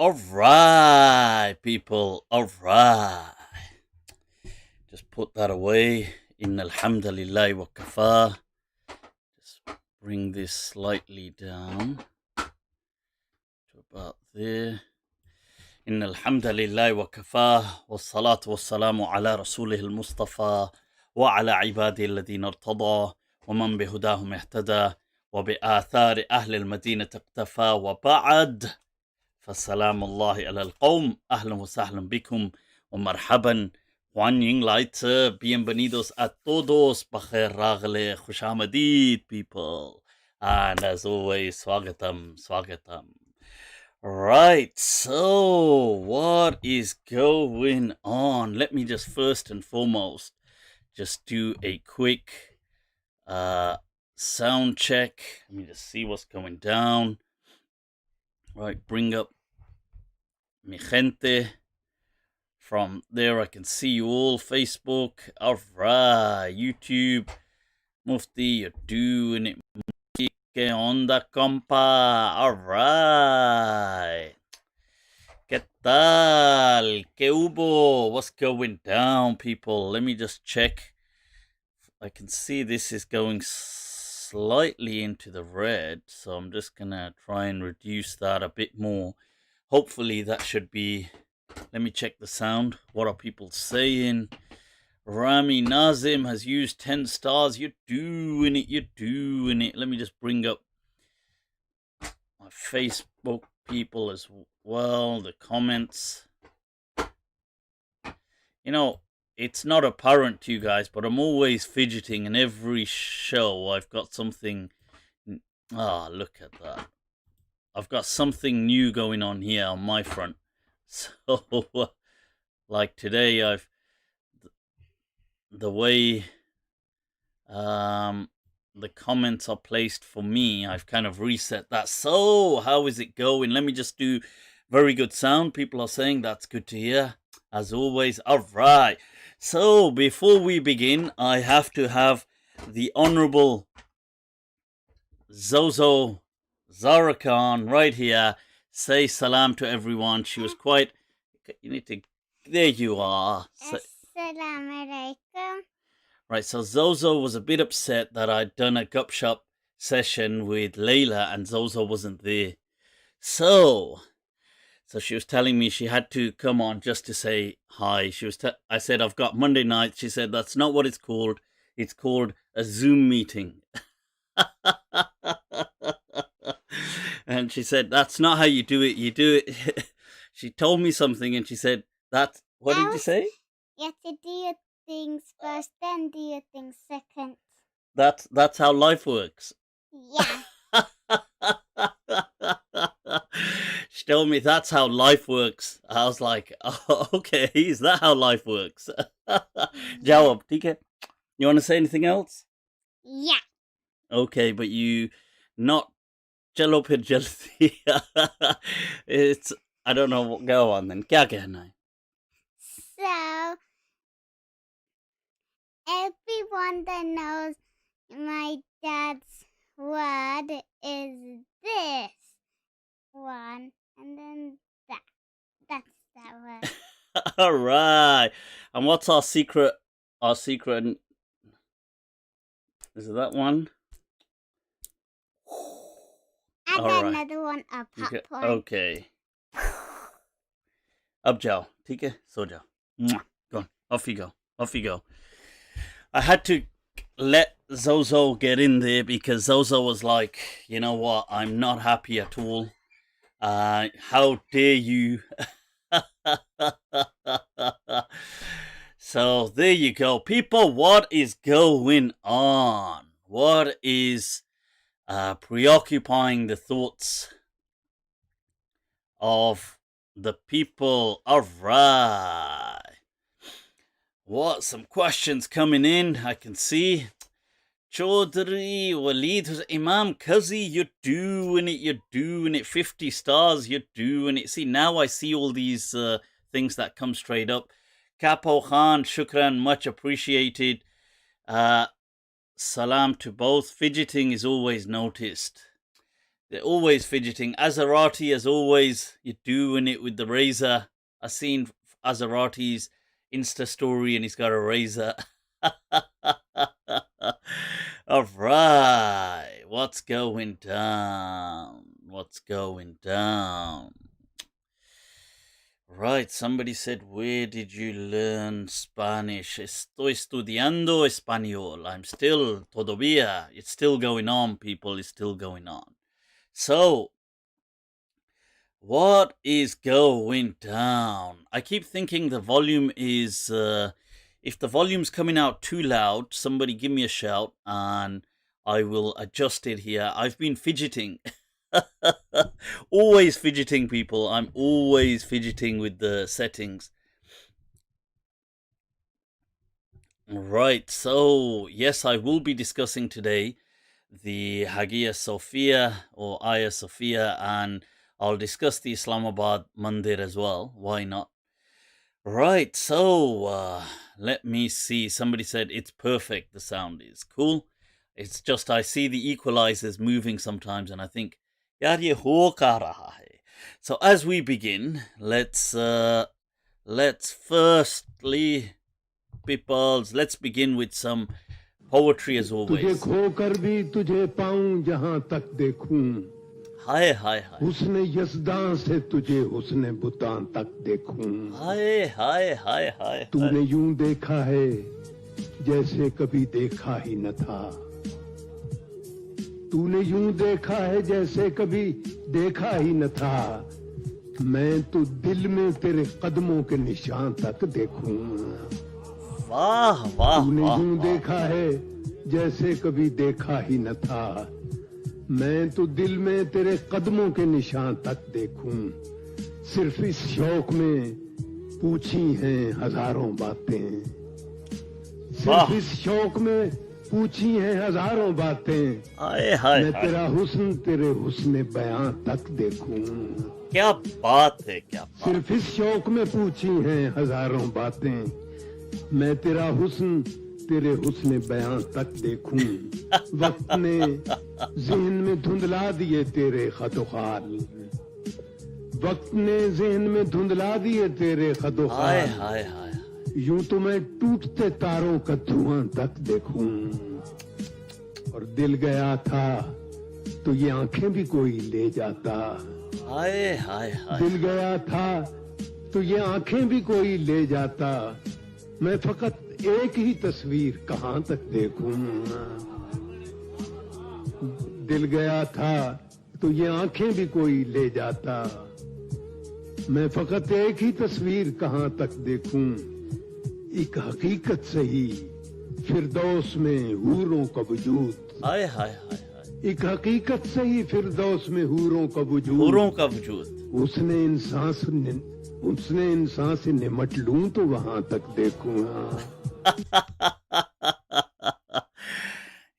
Alright, people. Alright. Just put that away. Inna alhamdulillah wa kafa. Just bring this slightly down to about there. Inna alhamdulillah wa kafa. Wa salatu wa salamu ala rasulih al-Mustafa. Wa ala ibadi alladhina irtada. Wa man bihudahum ihtada. Wa bi athari ahli al-Madinah iqtafa. Wa ba'ad. فالسلام الله على القوم أهلا وسهلا بكم ومرحبا Juan Layth, bienvenidos a todos, Bakhair Ragle, Khushamadid, people. And as always, Swagatam. Right, so what is going on? Let me just first and foremost just do a quick sound check. Let me just see what's going down. Right, bring up mi gente. From there, I can see you all. Facebook, alright. YouTube, Mufti, you're doing it. Que onda, compa? Alright. ¿Qué tal? ¿Qué hubo? What's going down, people? Let me just check. I can see this is going slightly into the red, so I'm just gonna try and reduce that a bit more. Hopefully that should be. Let me check the sound. What are people saying? Rami Nazim has used 10 stars. You're doing it. Let me just bring up my Facebook people as well, the comments. You know, it's not apparent to you guys, but I'm always fidgeting in every show. I've got something. Look at that. I've got something new going on here on my front. So, like today, I've the way the comments are placed for me, I've kind of reset that. So, how is it going? Let me just do very good sound. People are saying that's good to hear, as always. All right. So, before we begin, I have to have the Honorable Zozo Zara Khan right here say salam to everyone. She was quite. You need to. There you are. Assalamu alaikum. Right, so Zozo was a bit upset that I'd done a gupshup session with Layla and Zozo wasn't there. So she was telling me she had to come on just to say hi. I said, I've got Monday night. She said, that's not what it's called. It's called a Zoom meeting. And she said, that's not how you do it. You do it. She told me something and she said, what did you say? You have to do your things first, then do your things second. That's how life works. Yeah. She told me that's how life works. I was like, oh, okay, is that how life works? Jawab, Tika. You want to say anything else? Yeah. Okay, but you not Jello Pir Jelly. It's I don't know what go on then. Kya kehna hai? So everyone that knows my dad's word is this one, and then that. That's that word. All right. And what's our secret? Our secret is it that one? And All right. another one up. Okay. Up jao. ठीक है? So jao. Go on. Off you go. I had to let Zozo get in there because Zozo was like, you know what? I'm not happy at all. How dare you? So there you go. People, what is going on? What is preoccupying the thoughts of the people? All right. What? Some questions coming in. I can see. Chaudhry Waleed was Imam Kazi. You're doing it. 50 stars. You're doing it. See, now I see all these things that come straight up. Kapo Khan, shukran, much appreciated. Salam to both. Fidgeting is always noticed. They're always fidgeting. Azarati, as always, you're doing it with the razor. I've seen Azarati's Insta story and he's got a razor. All right. What's going down? What's going down? Right, somebody said, where did you learn Spanish? Estoy estudiando español. I'm still, todavía. It's still going on, people. It's still going on. So, what is going down? I keep thinking the volume is, if the volume's coming out too loud, somebody give me a shout and I will adjust it here. I've been fidgeting. Always fidgeting, people. I'm always fidgeting with the settings. Right, so yes, I will be discussing today the Hagia Sophia or Hagia Sophia, and I'll discuss the Islamabad Mandir as well. Why not? Right, so let me see. Somebody said it's perfect. The sound is cool. It's just I see the equalizers moving sometimes, and I think, yaar ye ho ka raha hai. So as we begin, let's firstly, peoples, let's begin with some poetry as always. तुझे खोकर भी तुझे पाऊं जहां तक देखूं हाय हाय हाय हुस्न यज़दां से तुझे हुस्न बुतां तक देखूं हाय हाय हाय हाय तूने यूं देखा है जैसे कभी देखा ही न था तूने यूं देखा है जैसे कभी देखा ही न था मैं तो दिल में तेरे कदमों के निशान तक देखूं वाह वाह तूने वाह यूं देखा है जैसे कभी देखा ही न था मैं तो दिल में तेरे कदमों के निशान तक देखूं सिर्फ इस शौक में पूछी हैं हजारों बातें सिर्फ इस शौक में पूछी हैं हजारों बातें हाय हाय मैं तेरा हुस्न बयां तक देखूं क्या बात है क्या बात सिर्फ इस शौक में पूछी हैं हजारों बातें मैं तेरा हुस्न बयां तक देखूं वक्त ने ज़हन में धुंधला दिए तेरे खतोखाल वक्त ने ज़हन में धुंधला दिए तेरे हाय खतोखाल हाय हाय यूं तो मैं टूटते तारों का धुआं तक देखूं और दिल गया था तो ये आंखें भी कोई ले जाता हाय हाय हाय दिल गया था तो ये आंखें भी कोई ले जाता मैं फकत एक ही तस्वीर कहां तक देखूं दिल गया था तो ये आंखें भी कोई ले जाता मैं फकत एक ही तस्वीर कहां तक देखूं एक हकीकत सही फिरदौस में हूरों का वजूद हाय हाय हाय हाय एक हकीकत सही फिरदौस में हूरों का वजूद हूरों का वजूद उसने इंसान से निमट लूं तो वहां तक देखूं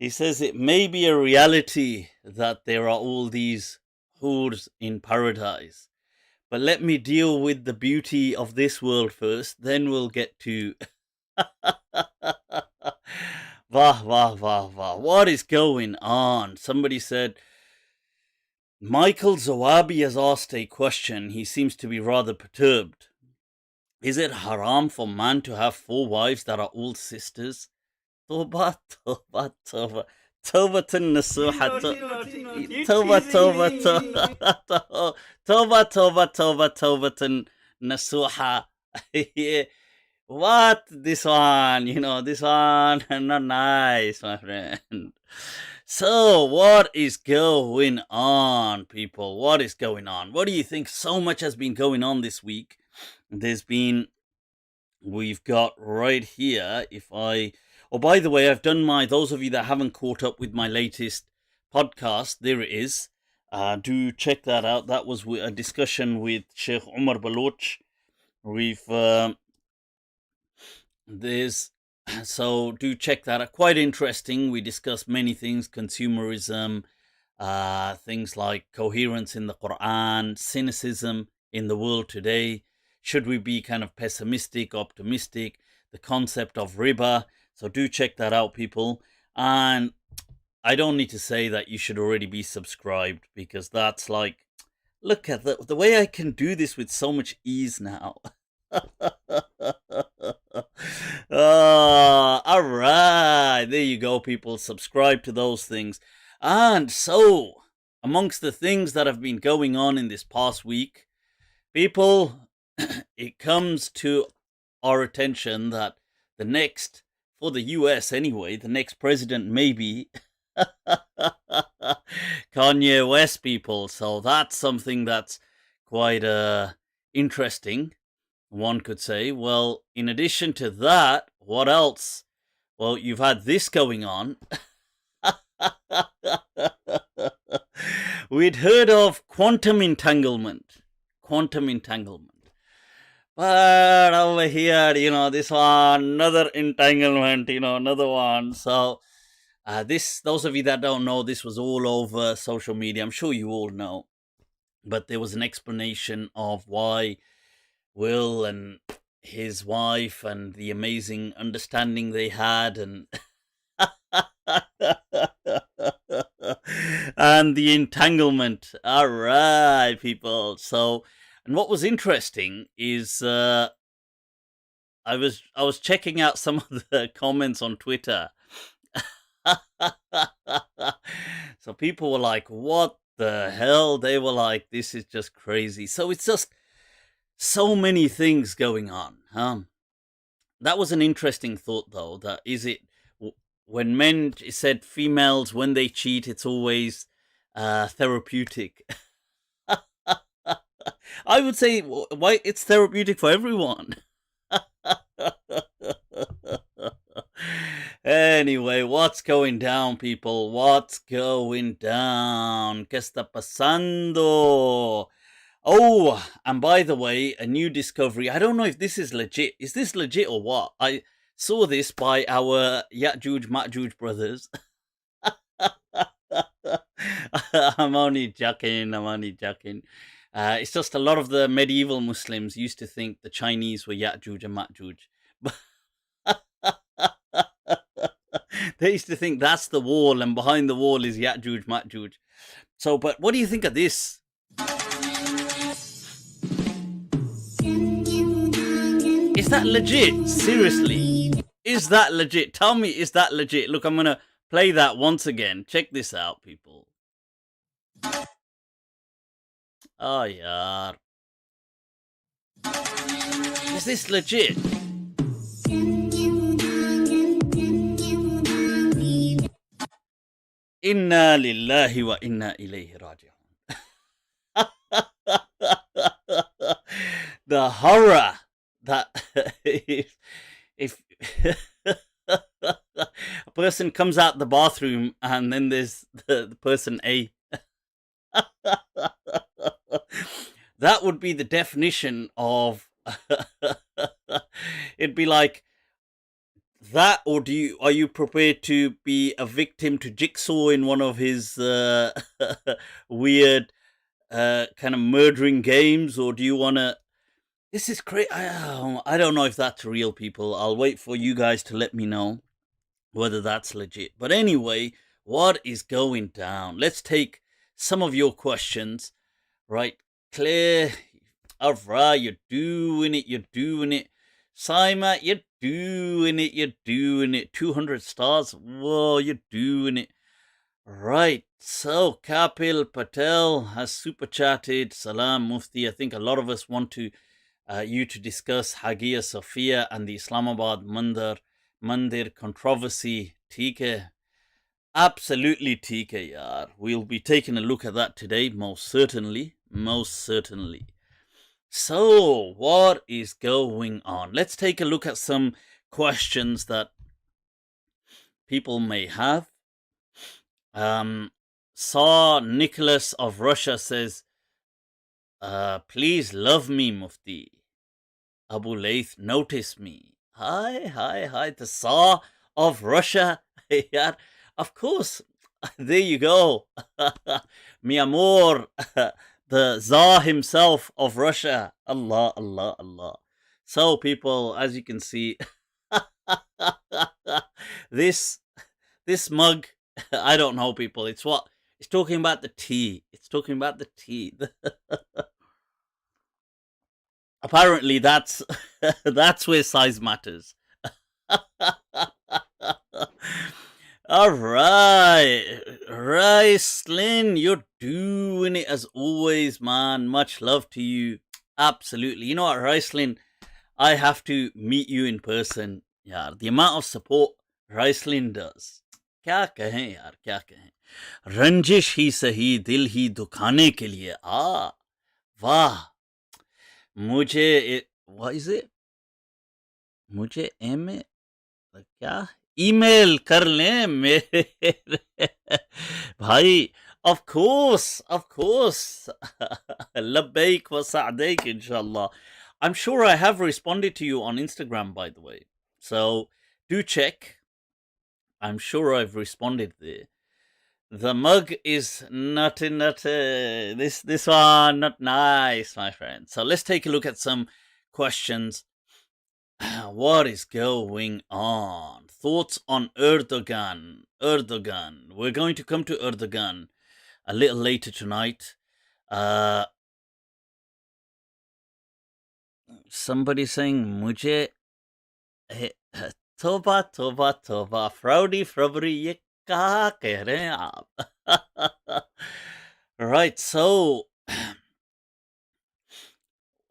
He says it may be a reality that there are all these hoods in paradise. But let me deal with the beauty of this world first, then we'll get to... Vah, vah, vah, vah. What is going on? Somebody said, Michael Zawabi has asked a question. He seems to be rather perturbed. Is it haram for man to have 4 wives that are all sisters? Toba, toba, toba. Tawbatun nasuha. Toba, toba, toba. Toba, toba, toba, tawbatun nasuha. What? This one, this one, not nice, my friend. So, what is going on, people? What is going on? What do you think? So much has been going on this week. We've got right here, oh, by the way, I've done those of you that haven't caught up with my latest podcast, there it is. Do check that out. That was a discussion with Sheikh Umar Baloch. So do check that out. Quite interesting. We discussed many things, consumerism, things like coherence in the Quran, cynicism in the world today. Should we be kind of pessimistic, optimistic? The concept of riba. So do check that out, people. And I don't need to say that you should already be subscribed, because that's like, look at the way I can do this with so much ease now. All right, there you go, people. Subscribe to those things. And so, amongst the things that have been going on in this past week, people, it comes to our attention that the next, for the US anyway, the next president may be Kanye West, people. So that's something that's quite interesting, one could say. Well, in addition to that, what else? Well, you've had this going on. We'd heard of quantum entanglement. But over here, this one, another entanglement, another one. So, those of you that don't know, this was all over social media. I'm sure you all know. But there was an explanation of why Will and his wife and the amazing understanding they had, and and the entanglement. All right, people. So, and what was interesting is I was checking out some of the comments on Twitter. So people were like, what the hell? They were like, this is just crazy. So it's just so many things going on. That was an interesting thought, though. That is it. When men, it said females, when they cheat, it's always therapeutic. I would say, why it's therapeutic for everyone. Anyway, what's going down, people? What's going down? ¿Qué está pasando? Oh, and by the way, a new discovery. I don't know if this is legit. Is this legit or what? I saw this by our Ya'juj Ma'juj brothers. I'm only joking. It's just a lot of the medieval Muslims used to think the Chinese were Ya'juj and Ma'juj. They used to think that's the wall, and behind the wall is Ya'juj Ma'juj. So, but what do you think of this? Is that legit? Seriously? Is that legit? Tell me, is that legit? Look, I'm going to play that once again. Check this out, people. Oh, yaar. Is this legit? Inna lillahi wa inna ilayhi raji'un. The horror that if a person comes out the bathroom and then there's the person A. That would be the definition of it'd be like that, or are you prepared to be a victim to Jigsaw in one of his weird kind of murdering games, or do you want to? This is crazy. I don't know if that's real, people. I'll wait for you guys to let me know whether that's legit. But anyway, what is going down? Let's take some of your questions. Right, Claire, Awra, you're doing it. Saima, you're doing it. 200 stars. Whoa, you're doing it. Right, so Kapil Patel has super chatted. Salam Mufti. I think a lot of us want to you to discuss Hagia Sophia and the Islamabad Mandir controversy. ठीक है? Absolutely ठीक है, yaar. We'll be taking a look at that today, most certainly. So, what is going on? Let's take a look at some questions that people may have. Saw Nicholas of Russia says, please love me, Mufti. Abu Layth, notice me. Hi, the Saw of Russia. Yeah, of course. There you go. Mi amor, the Tsar himself of Russia. Allah. So, people, as you can see, this mug I don't know, people. It's talking about the tea. It's talking about the tea. Apparently, that's where size matters. All right, Lynn, you're doing it as always, man. Much love to you. Absolutely. You know what, Lynn? I have to meet you in person. Yeah, the amount of support Lynn does. क्या कहें यार, क्या कहें. रंजिश ही सही दिल ही दुखाने के लिए. वाह. मुझे what is it? मुझे क्या ईमेल कर लें मेरे भाई. Of course. لبيك وسعديك inshallah. I'm sure I have responded to you on Instagram, by the way. So do check. I'm sure I've responded there. The mug is nutty. This one, not nice, my friend. So let's take a look at some questions. What is going on? Thoughts on Erdogan. We're going to come to Erdogan a little later tonight. Somebody saying, Mujhe Toba, Frowdy, ye kaha keh rahe hain aap? Right, so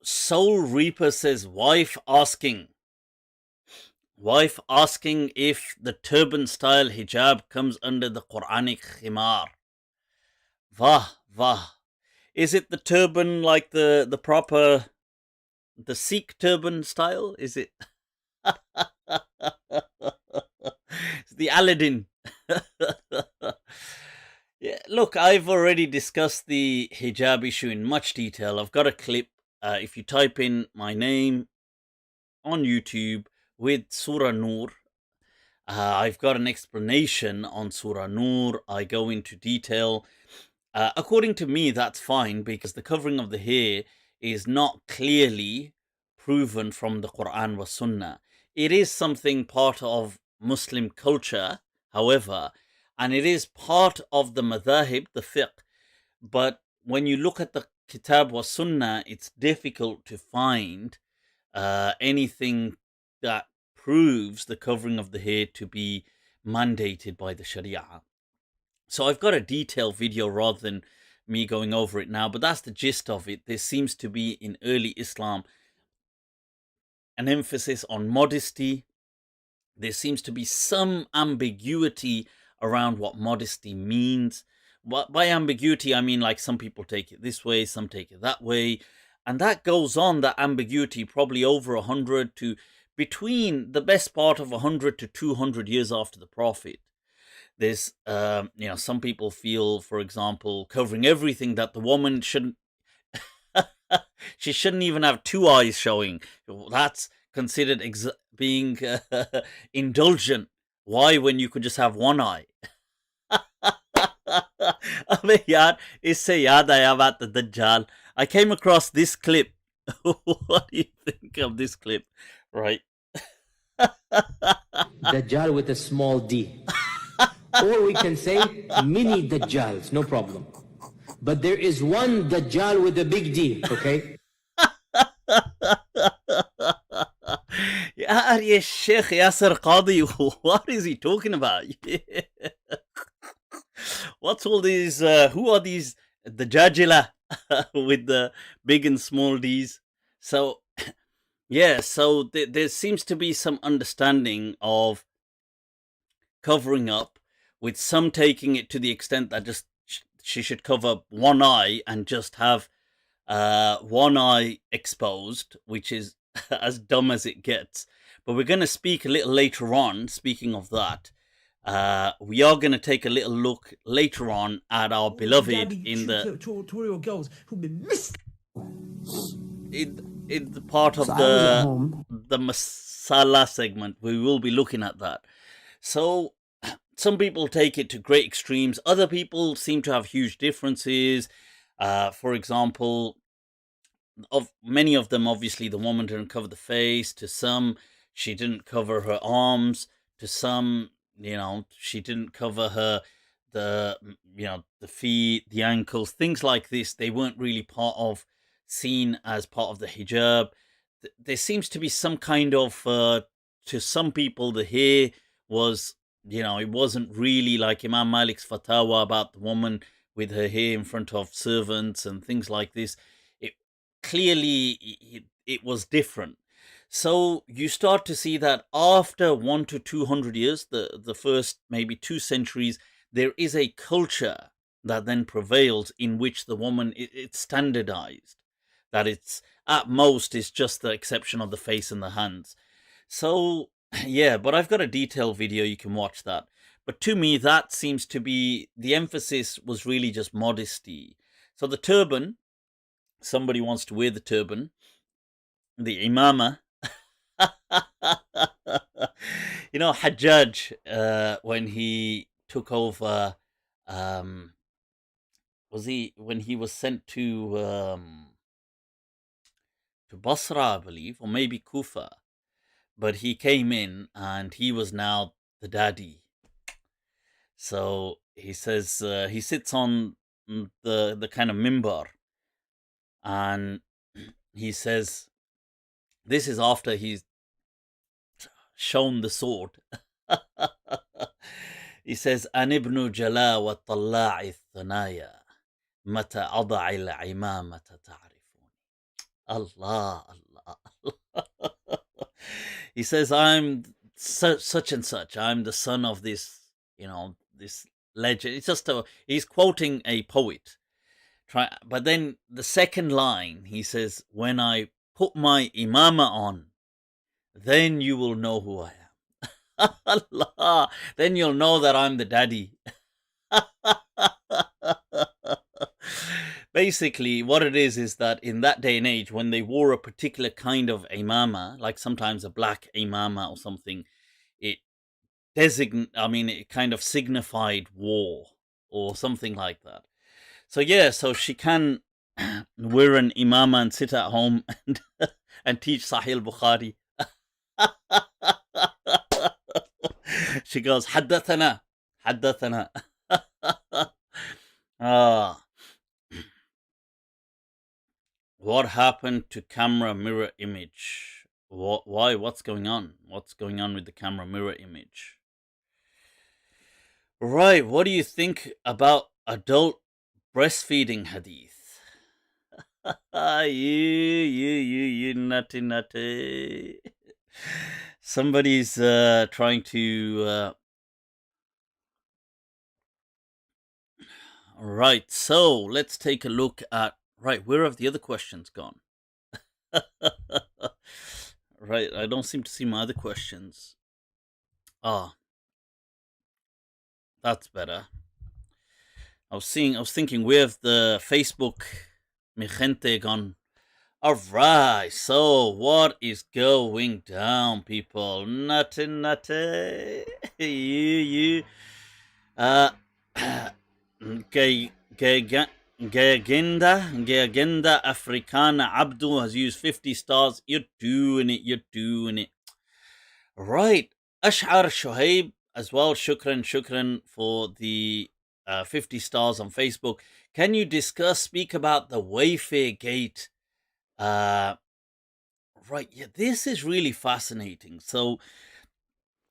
Soul Reaper says, wife asking if the turban style hijab comes under the Quranic khimar. Vah. Is it the turban like the proper, the Sikh turban style? Is it? It's the Aladdin. Yeah, look, I've already discussed the hijab issue in much detail. I've got a clip. If you type in my name on YouTube with Surah Nur, I've got an explanation on Surah Nur. I go into detail. According to me, that's fine because the covering of the hair is not clearly proven from the Quran wa Sunnah. It is something part of Muslim culture, however, and it is part of the madhahib, the fiqh. But when you look at the Kitab wa Sunnah, it's difficult to find anything that proves the covering of the hair to be mandated by the Sharia. So I've got a detailed video rather than me going over it now, but that's the gist of it. There seems to be in early Islam an emphasis on modesty. There seems to be some ambiguity around what modesty means. By ambiguity, I mean like some people take it this way, some take it that way. And that goes on, that ambiguity, probably over 100 to between the best part of 100 to 200 years after the Prophet. There's, some people feel, for example, covering everything that the woman shouldn't, she shouldn't even have two eyes showing. That's considered being indulgent. Why when you could just have one eye? अबे यार, इससे याद आया बात दज्जाल. I came across this clip. What do you think of this clip? Right. Dajjal with a small d. Or we can say mini Dajjals, no problem. But there is one Dajjal with a big D, okay? यार ये Sheikh यासर Qadi, what is he talking about? What's all these, who are these Dajjala with the big and small D's? So, yeah, so there seems to be some understanding of covering up, with some taking it to the extent that just she should cover one eye and just have one eye exposed, which is as dumb as it gets. But we're going to speak a little later on. Speaking of that, we are going to take a little look later on at our beloved in the tutorial girls who've been missed in the part of the masala segment. We will be looking at that. So some people take it to great extremes. Other people seem to have huge differences. For example, of many of them, obviously the woman didn't cover the face. To some, she didn't cover her arms. To some, she didn't cover the feet, the ankles, things like this. They weren't really seen as part of the hijab. There seems to be some kind of, to some people, the hair was, it wasn't really like Imam Malik's fatwa about the woman with her hair in front of servants and things like this. It clearly, it was different. So you start to see that after 100 to 200 years, the first maybe 2 centuries, there is a culture that then prevails in which the woman, it's standardized. That it's, at most, it's just the exception of the face and the hands. So, yeah, but I've got a detailed video, you can watch that. But to me, that seems to be, the emphasis was really just modesty. So the turban, somebody wants to wear the turban, the imama. Hajjaj, when he took over, when he was sent to Basra, I believe, or maybe Kufa, but he came in and he was now the daddy. So he says, he sits on the kind of mimbar, and he says, this is after he's shown the sword. He says, An ibnu jala wa talla'i thanaya mata ada'i al-imamata ta'rifuni. Allah, Allah, Allah. He says, I'm such and such. I'm the son of this, this legend. It's just he's quoting a poet. But then the second line, he says, when I put my imama on, then you will know who I am. Allah, then you'll know that I'm the daddy. Basically, what it is that in that day and age, when they wore a particular kind of imama, like sometimes a black imama or something, it kind of signified war or something like that. So yeah, so she can wear an imama and sit at home and teach Sahih al-Bukhari. She goes, Haddathana. What happened to camera mirror image? Why? What's going on? What's going on with the camera mirror image? Right, what do you think about adult breastfeeding hadith? You nutty. Somebody's trying to... Right, so let's take a look at... Right, where have the other questions gone? Right, I don't seem to see my other questions. That's better. I was thinking, where have the Facebook mi gente gone? Alright, so what is going down, people? Nutty. You. Gagenda Africana Abdul has used 50 stars. You're doing it. Right. Ash'ar Shoaib as well. Shukran for the 50 stars on Facebook. Can you speak about the Wayfair gate? Right. Yeah, this is really fascinating. So,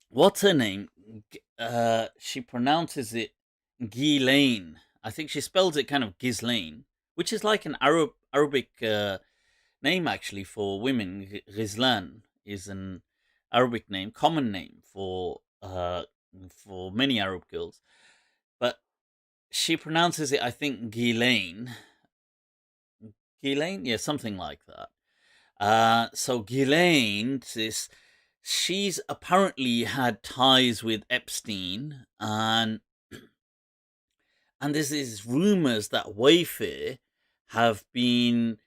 what's her name? She pronounces it Ghislaine. I think she spells it kind of Ghislaine, which is like an Arabic name actually for women. Ghizlan is an Arabic name, common name for many Arab girls, but she pronounces it, I think, Ghislaine. Ghislaine, yeah, something like that. So Ghislaine, she's apparently had ties with Epstein, and there's these rumors that Wayfair have been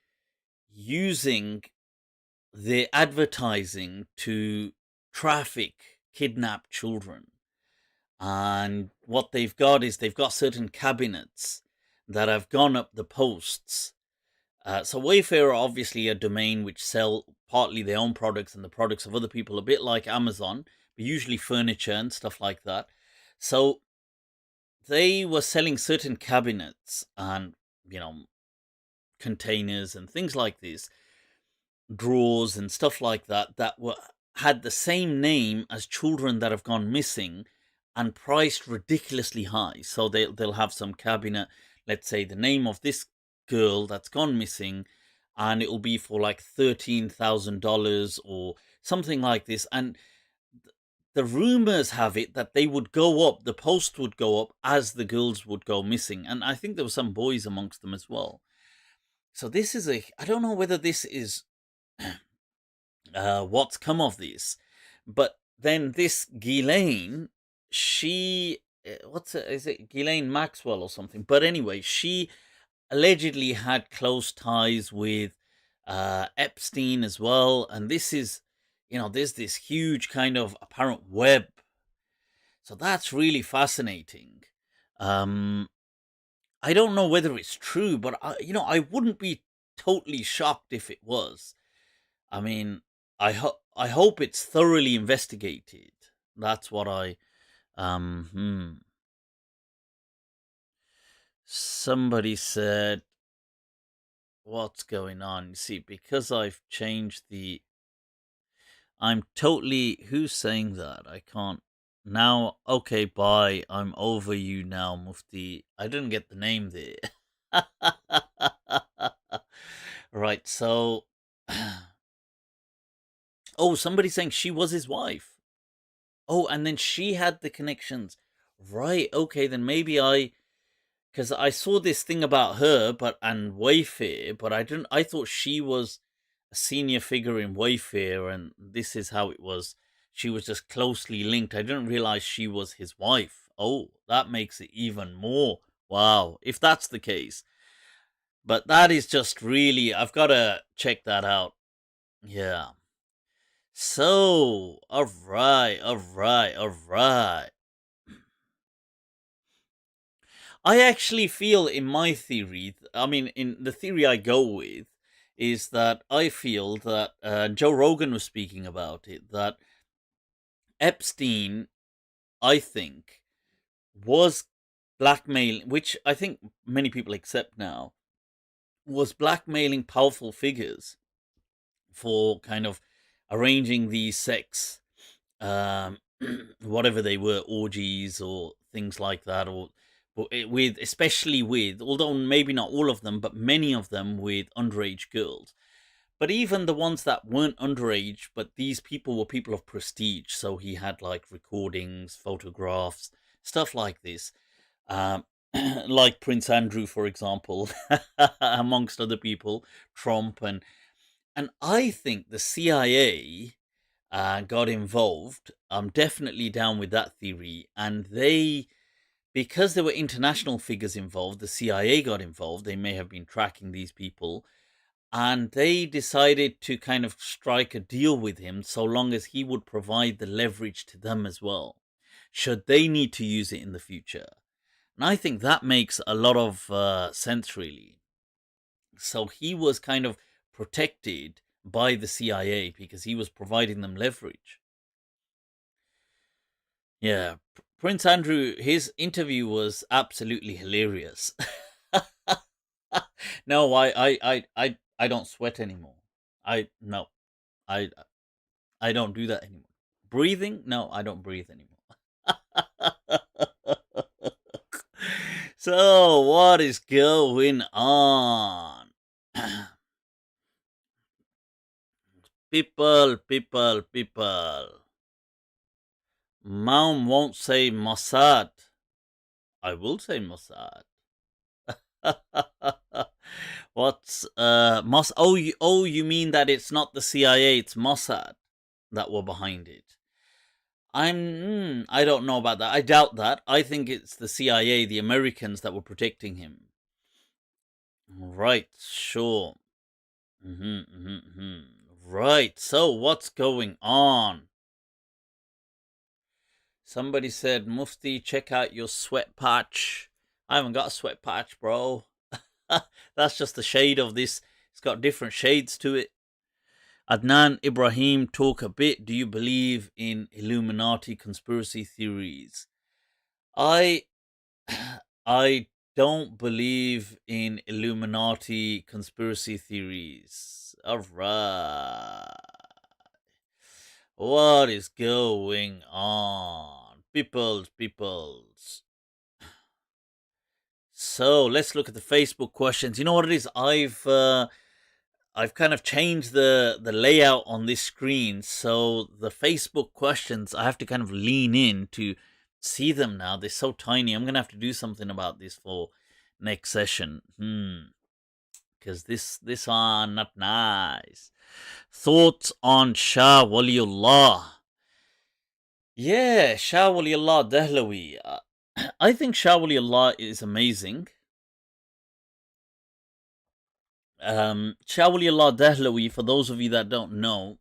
using their advertising to kidnap children. And what they've got is they've got certain cabinets that have gone up the posts. So Wayfair are obviously a domain which sell partly their own products and the products of other people, a bit like Amazon, usually furniture and stuff like that. So they were selling certain cabinets and, containers and things like this, drawers and stuff like that, that had the same name as children that have gone missing and priced ridiculously high. So they'll have some cabinet, let's say the name of this girl that's gone missing, and it'll be for like $13,000 or something like this. And the rumors have it that they would go up, the post would go up as the girls would go missing. And I think there were some boys amongst them as well. So this is I don't know whether this is what's come of this, but then this Ghislaine, she, is it Ghislaine Maxwell or something? But anyway, she allegedly had close ties with Epstein as well. And this is, there's this huge kind of apparent web. So that's really fascinating. I don't know whether it's true, but I wouldn't be totally shocked if it was. I mean, I hope it's thoroughly investigated. That's what I Somebody said, what's going on? You see, because I've changed I'm totally, who's saying that? I can't now. Okay, bye. I'm over you now, Mufti. I didn't get the name there. Right, so oh, somebody's saying she was his wife. Oh, and then she had the connections. Right, okay, then maybe because I saw this thing about her, and Wayfair, but I thought she was a senior figure in Wayfair, and this is how it was. She was just closely linked. I didn't realize she was his wife. Oh, that makes it even more. Wow, if that's the case. But that is just really, I've got to check that out. Yeah. So, all right. I actually feel in my theory, in the theory I go with, is that I feel that Joe Rogan was speaking about it, that Epstein, I think, was blackmailing, which I think many people accept now, was blackmailing powerful figures for kind of arranging these sex, whatever they were, orgies or things like that, or especially with, although maybe not all of them, but many of them with underage girls. But even the ones that weren't underage, but these people were people of prestige. So he had like recordings, photographs, stuff like this. Like Prince Andrew, for example, amongst other people, Trump. And I think the CIA got involved. I'm definitely down with that theory. And because there were international figures involved, the CIA got involved. They may have been tracking these people. And they decided to kind of strike a deal with him so long as he would provide the leverage to them as well, should they need to use it in the future. And I think that makes a lot of sense, really. So he was kind of protected by the CIA because he was providing them leverage. Yeah, Prince Andrew, his interview was absolutely hilarious. No, I don't sweat anymore. I don't do that anymore. Breathing? No, I don't breathe anymore. So, what is going on? People. Mom won't say Mossad. I will say Mossad. What's Moss? Oh, you mean that it's not the CIA, it's Mossad that were behind it? I don't know about that. I doubt that. I think it's the CIA, the Americans, that were protecting him. Right, sure. Right, so what's going on? Somebody said, Mufti, check out your sweat patch. I haven't got a sweat patch, bro. That's just the shade of this. It's got different shades to it. Adnan Ibrahim, talk a bit. Do you believe in Illuminati conspiracy theories? I don't believe in Illuminati conspiracy theories. Alright. What is going on? Peoples. So let's look at the Facebook questions. You know what it is? I've kind of changed the layout on this screen, so the Facebook questions I have to kind of lean in to see them now. They're so tiny. I'm gonna have to do something about this for next session. Because this one not nice. Thoughts on Shah Waliullah? Yeah, Shah Waliullah Dahlawi. I think Shah Waliullah is amazing. Shah Waliullah Dahlawi, for those of you that don't know,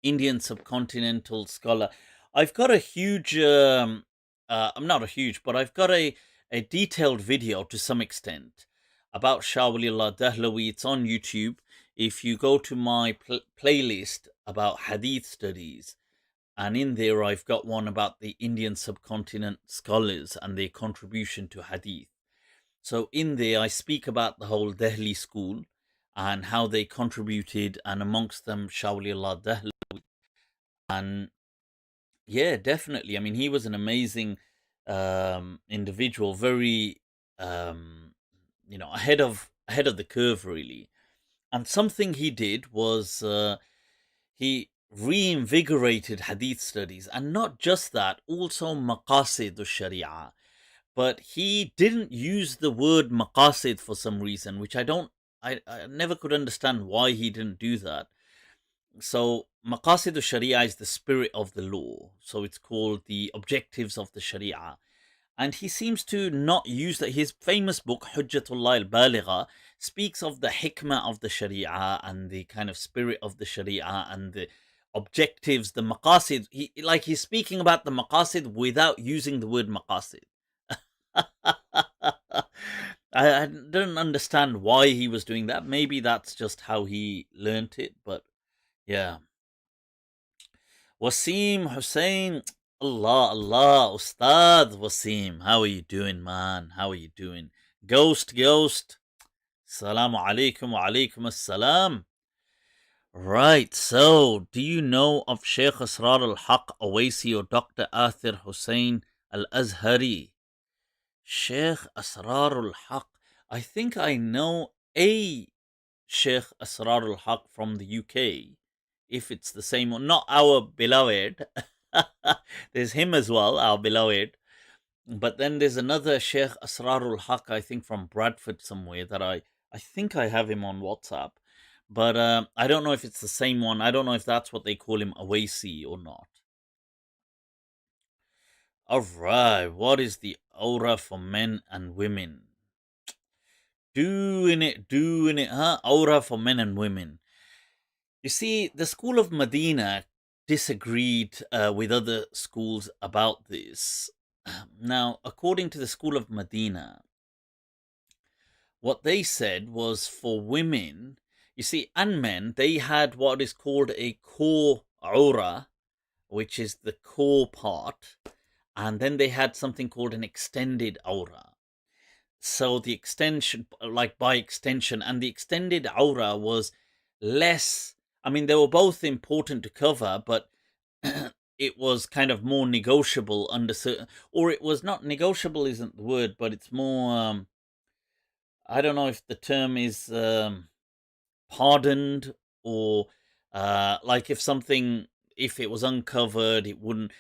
Indian subcontinental scholar. I've got a huge, I'm not a huge, but I've got a detailed video to some extent about Shah Waliullah Dahlawi. It's on YouTube. If you go to my playlist about Hadith studies, and in there I've got one about the Indian subcontinent scholars and their contribution to Hadith. So in there I speak about the whole Delhi school and how they contributed, and amongst them Shah Waliullah Dahlawi. And yeah, definitely. I mean, he was an amazing individual, very ahead of the curve, really. And something he did was he reinvigorated Hadith studies, and not just that, also maqasid al-Sharia. But he didn't use the word maqasid for some reason, which I never could understand why he didn't do that. So maqasid al-Sharia is the spirit of the law, so it's called the objectives of the Sharia. And he seems to not use that. His famous book, Hujjatullah al-Baligha, speaks of the hikmah of the Sharia and the kind of spirit of the Sharia and the objectives, the maqasid. He's speaking about the maqasid without using the word maqasid. I don't understand why he was doing that. Maybe that's just how he learnt it, but yeah. Wasim Hussein, Allah, Ustad Wasim. How are you doing, man? How are you doing? Ghost. Salamu alaikum wa alaikum assalam. Right, so do you know of Sheikh Asrar al-Haq Awaisi or Dr. Athir Hussein al-Azhari? Sheikh Asrar al-Haq. I think I know a Sheikh Asrar al-Haq from the UK. If it's the same one, not our beloved. There's him as well, our beloved. But then there's another Sheikh Asrarul Haq, I think from Bradford somewhere, that I think I have him on WhatsApp. But I don't know if it's the same one. I don't know if that's what they call him, Awasi, or not. Alright, what is the Awra for men and women? Doing it, huh? Awra for men and women. You see, the school of Medina disagreed with other schools about this. Now, according to the school of Medina, what they said was for women, you see, and men, they had what is called a core aura, which is the core part, and then they had something called an extended aura. So the extension, like by extension, and the extended aura was less. I mean, they were both important to cover, but it was kind of more negotiable under certain, or it was not negotiable, isn't the word, but it's more. I don't know if the term is pardoned, or like if it was uncovered, it wouldn't.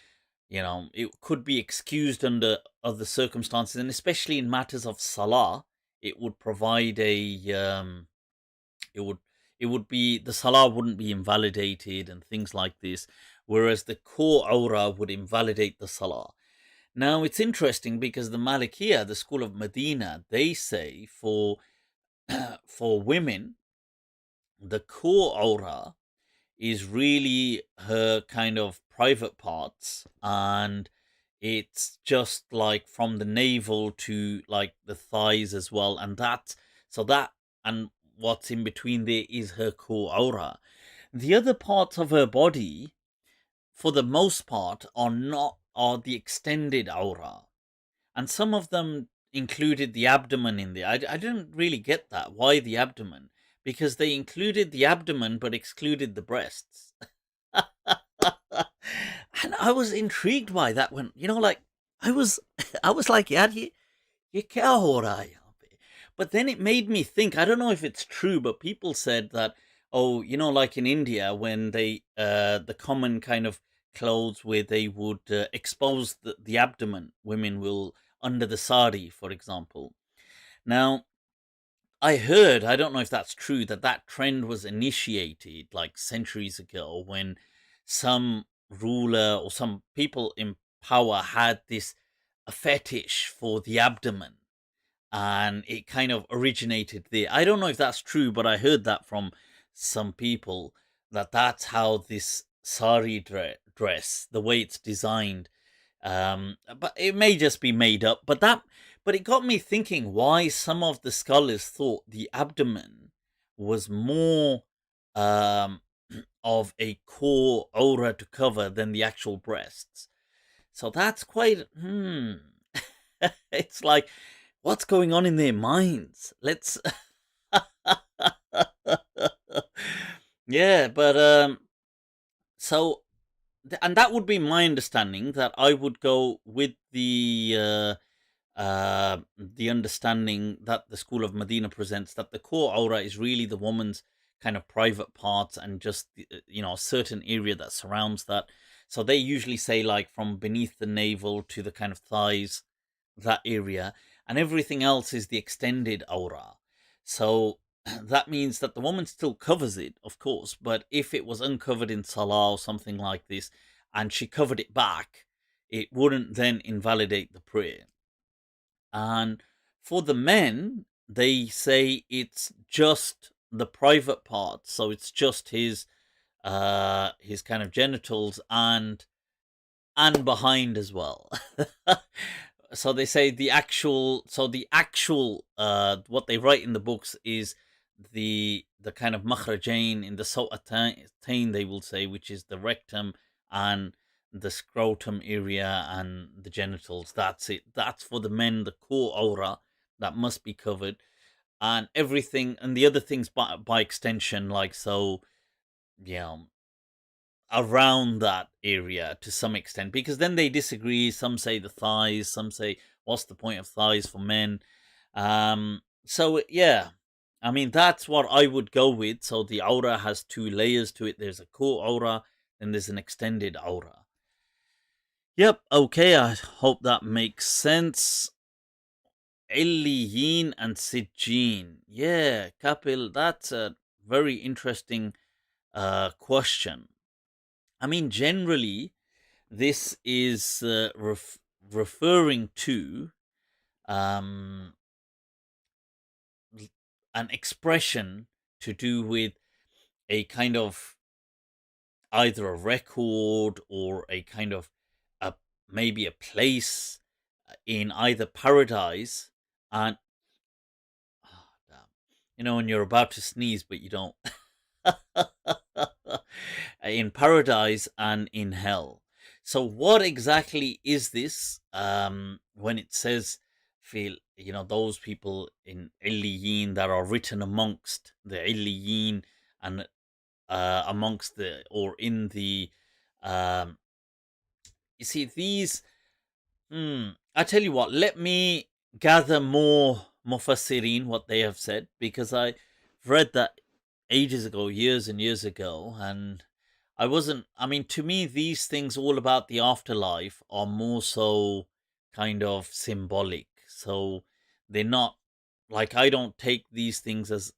It could be excused under other circumstances, and especially in matters of salah, it would provide a it would be, the salah wouldn't be invalidated and things like this, whereas the core aura would invalidate the salah. Now it's interesting because the Malikiya, the school of Medina, they say for women, the core aura is really her kind of private parts, and it's just like from the navel to like the thighs as well, and that and what's in between there is her core aura. The other parts of her body, for the most part, are the extended awra, and some of them included the abdomen in there. I didn't really get that. Why the abdomen? Because they included the abdomen but excluded the breasts. And I was intrigued by that when, like, I was like, yaar, ye kya ho raha hai yahan pe? But then it made me think, I don't know if it's true, but people said that, oh, like in India, when they, the common kind of clothes where they would expose the abdomen, women will, under the sari, for example. Now, I heard, I don't know if that's true, that trend was initiated like centuries ago when some ruler or some people in power had this a fetish for the abdomen, and it kind of originated there. I don't know if that's true, but I heard that from some people, that's how this sari dress, the way it's designed, but it may just be made up. But it got me thinking why some of the scholars thought the abdomen was more of a core aura to cover than the actual breasts. So that's quite it's like, what's going on in their minds? Let's yeah, but so and that would be my understanding, that I would go with the understanding that the School of Medina presents, that the core aura is really the woman's kind of private parts and just a certain area that surrounds that. So they usually say like from beneath the navel to the kind of thighs, that area, and everything else is the extended aura. So that means that the woman still covers it, of course, but if it was uncovered in salah or something like this and she covered it back, it wouldn't then invalidate the prayer. And for the men, they say it's just the private parts, so it's just his kind of genitals and behind as well. So they say the actual what they write in the books is the kind of makhrajain in the sawtayn, they will say, which is the rectum and the scrotum area and the genitals. That's it. That's for the men, the core aura that must be covered, and everything and the other things by extension, like, so yeah, around that area to some extent, because then they disagree. Some say the thighs, some say what's the point of thighs for men. So yeah, I mean, that's what I would go with. So the aura has two layers to it. There's a core aura, and there's an extended aura. Yep, okay, I hope that makes sense. Illiyin and Sijin. Yeah, Kapil, that's a very interesting question. I mean, generally, this is referring to an expression to do with a kind of either a record or a kind of maybe a place in either paradise and damn, when you're about to sneeze but you don't. In paradise and in hell. So what exactly is this when it says feel those people in Illiyin that are written amongst the Illiyin and amongst the or in the you see these I tell you what, let me gather more mufassirin what they have said, because I've read that ages ago, years and years ago, and I mean, to me, these things all about the afterlife are more so kind of symbolic. So they're not, like, I don't take these things as,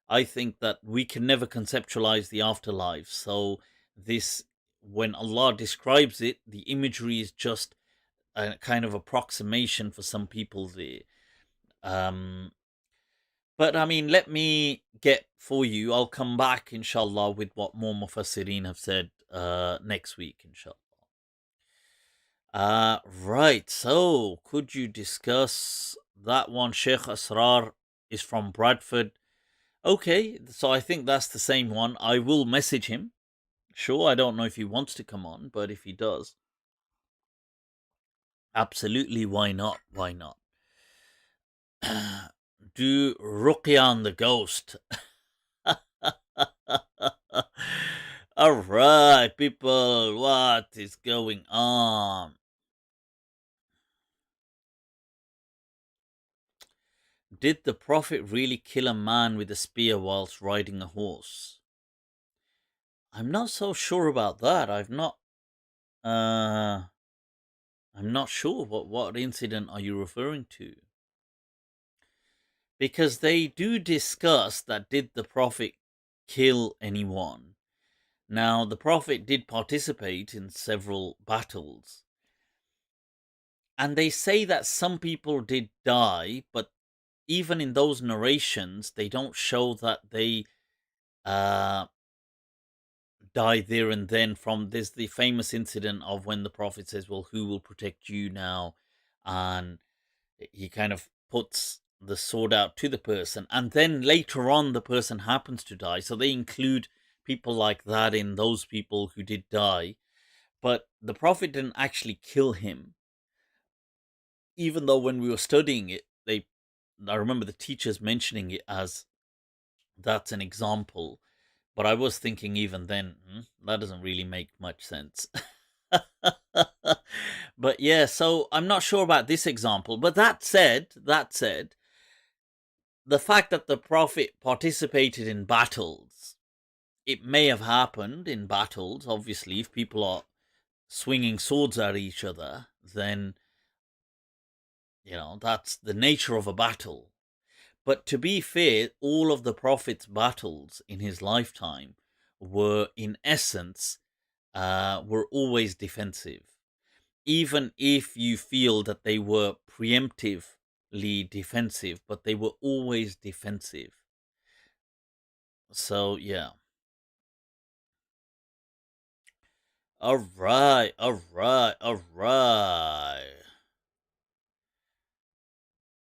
I think that we can never conceptualize the afterlife. So this, when Allah describes it, the imagery is just a kind of approximation for some people there. But I mean, let me get for you. I'll come back, inshallah, with what more Mufassirin have said next week, inshallah. Right, so could you discuss that one? Sheikh Asrar is from Bradford. Okay, so I think that's the same one. I will message him. Sure, I don't know if he wants to come on, but if he does, absolutely, why not? Why not? Do Ruqya on the ghost. Alright, people, what is going on? Did the Prophet really kill a man with a spear whilst riding a horse? I'm not so sure about that. I'm not sure. What incident are you referring to? Because they do discuss that did the Prophet kill anyone. Now, the Prophet did participate in several battles. And they say that some people did die, but even in those narrations, they don't show that they died there and then. There's the famous incident of when the Prophet says, well, who will protect you now? And he kind of puts the sword out to the person, and then later on the person happens to die. So they include people like that in those people who did die. But the Prophet didn't actually kill him. Even though when we were studying it, I remember the teachers mentioning it as that's an example. But I was thinking even then, that doesn't really make much sense. But yeah, so I'm not sure about this example. But that said, the fact that the Prophet participated in battles, it may have happened in battles. Obviously, if people are swinging swords at each other, then, that's the nature of a battle. But to be fair, all of the Prophet's battles in his lifetime were, in essence, were always defensive. Even if you feel that they were preemptively defensive, but they were always defensive. So, yeah. All right.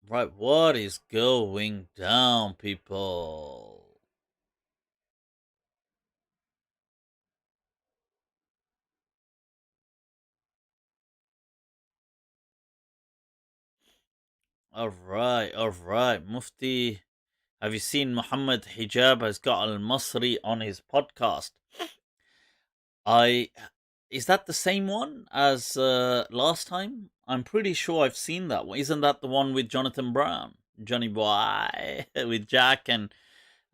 Right, what is going down, people? All right. Mufti, have you seen Muhammad Hijab has got Al-Masri on his podcast? Is that the same one as last time? I'm pretty sure I've seen that one. Isn't that the one with Jonathan Brown? Johnny Boy with Jack and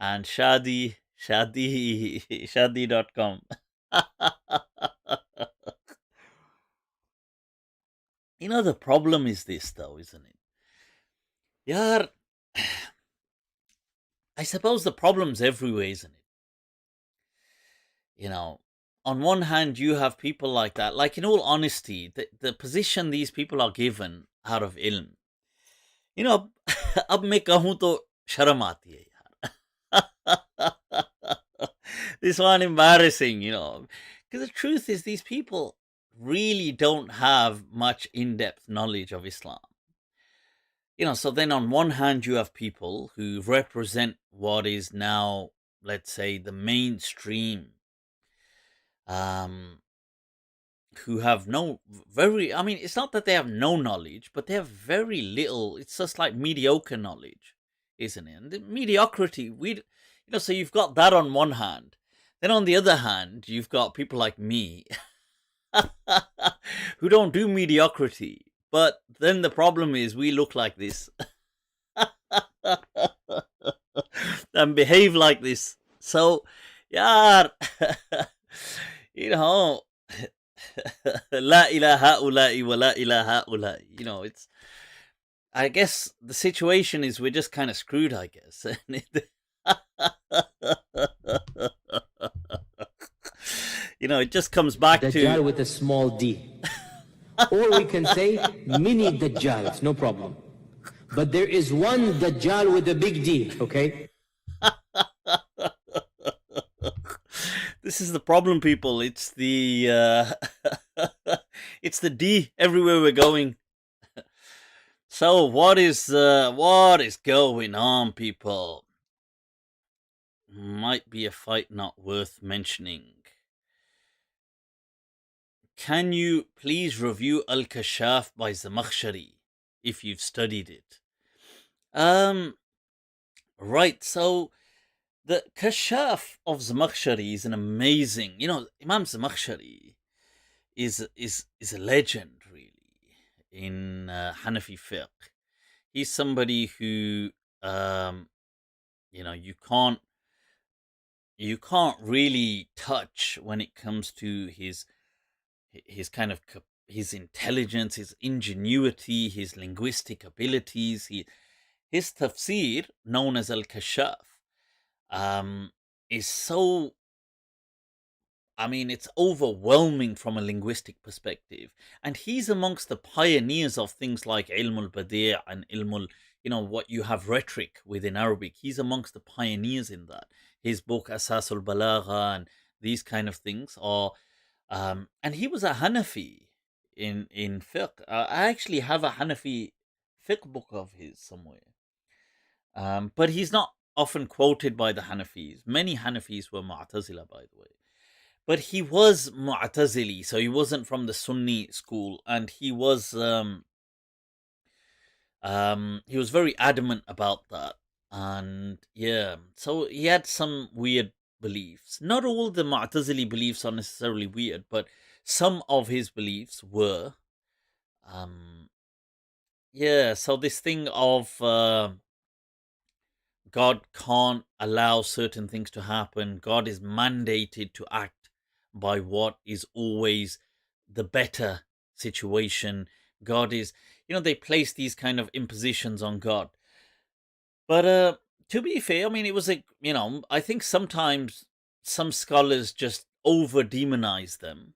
Shadi Shadi.com. The problem is this though, isn't it? Yeah, I suppose the problem's everywhere, isn't it? On one hand, you have people like that. Like, in all honesty, the position these people are given out of ilm, अब मैं कहूं तो शर्म आती है यार. This one embarrassing, because the truth is these people really don't have much in-depth knowledge of Islam. So then on one hand you have people who represent what is now, let's say, the mainstream, who have it's not that they have no knowledge, but they have very little. It's just like mediocre knowledge, isn't it? And the mediocrity, so you've got that on one hand. Then on the other hand, you've got people like me who don't do mediocrity. But then the problem is we look like this and behave like this. So, yeah, La ilaha ulai wa la ilaha ulai. It's, I guess the situation is we're just kind of screwed, I guess. It just comes back to Dajjal with a small d. Or we can say mini Dajjals, no problem. But there is one Dajjal with a big D, okay? This is the problem, people. It's the it's the D everywhere we're going. So what is going on, people? might be a fight not worth mentioning. Can you please review Al-Kashaf by Zamakhshari if you've studied it? Right, so the Kashaf of Zamakhshari is an amazing, Imam Zamakhshari is a legend really in Hanafi fiqh. He's somebody who you can't really touch when it comes to his kind of his intelligence, his ingenuity, his linguistic abilities. His tafsir, known as Al-Kashaf, is so, it's overwhelming from a linguistic perspective. And he's amongst the pioneers of things like ilm al-badi' and ilm what you have rhetoric within Arabic. He's amongst the pioneers in that. His book Asas al-Balagha and these kind of things are, and he was a Hanafi in fiqh. I actually have a Hanafi fiqh book of his somewhere. But he's not often quoted by the Hanafis. Many Hanafis were Mu'tazila, by the way. But he was Mu'tazili, so he wasn't from the Sunni school, and he was very adamant about that. And yeah, so he had some weird beliefs. Not all the Mu'tazili beliefs are necessarily weird, but some of his beliefs were. So this thing of God can't allow certain things to happen. God is mandated to act by what is always the better situation. God is, they place these kind of impositions on God. But to be fair, it was I think sometimes some scholars just over demonize them.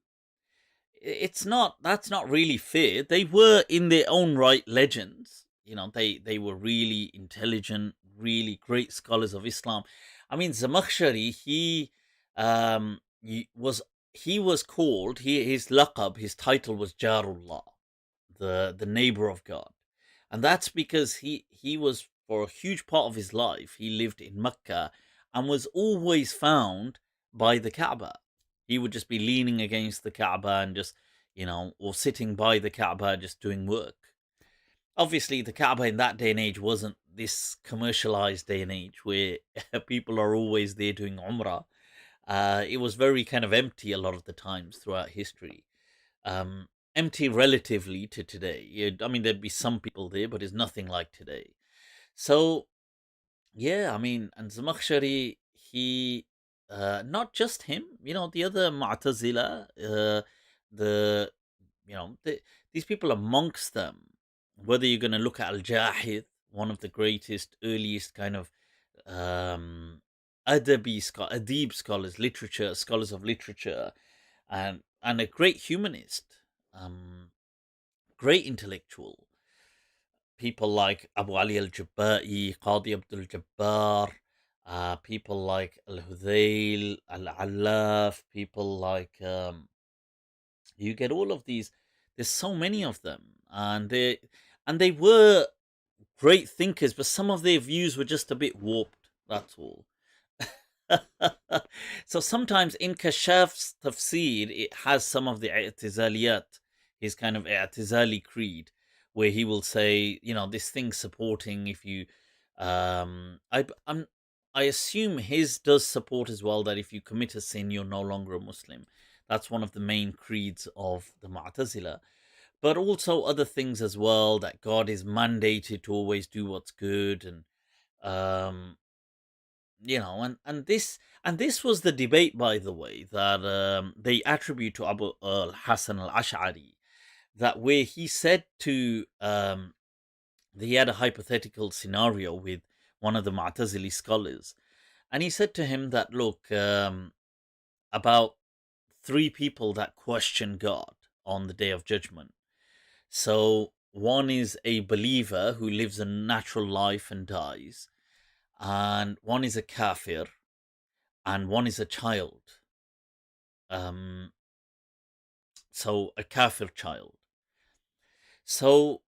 That's not really fair. They were in their own right legends. They were really intelligent, really great scholars of Islam. Zamakhshari, he was called, his laqab, his title was Jarullah, the neighbor of God. And that's because he was, for a huge part of his life, he lived in Mecca and was always found by the Kaaba. He would just be leaning against the Kaaba and just, or sitting by the Kaaba just doing work. Obviously, the Kaaba in that day and age wasn't this commercialized day and age where people are always there doing Umrah. It was very kind of empty a lot of the times throughout history. Empty relatively to today. There'd be some people there, but it's nothing like today. So, yeah, and Zamakhshari, he, not just him, the other Mu'tazila, these people amongst them, whether you're going to look at Al-Jahid, one of the greatest, earliest kind of adib scholars, scholars of literature, and a great humanist, great intellectual. People like Abu Ali al-Jabba'i, Qadi Abdul Jabbar, people like Al-Hudayl, Al-Allaf, people like, you get all of these. There's so many of them, and they were great thinkers, but some of their views were just a bit warped. That's all. So sometimes in Kashaf's tafsir, it has some of the i'tizaliyat, his kind of i'tizali creed, where he will say, this thing supporting if you, I assume his does support as well that if you commit a sin, you're no longer a Muslim. That's one of the main creeds of the Mu'tazila. But also other things as well, that God is mandated to always do what's good, and and this was the debate, by the way, that they attribute to Abu al-Hasan al-Ash'ari, that where he said to he had a hypothetical scenario with one of the Mu'tazili scholars, and he said to him that, look, about 3 people that question God on the Day of Judgment. So one is a believer who lives a natural life and dies, and one is a kafir, and one is a child. So a kafir child. So,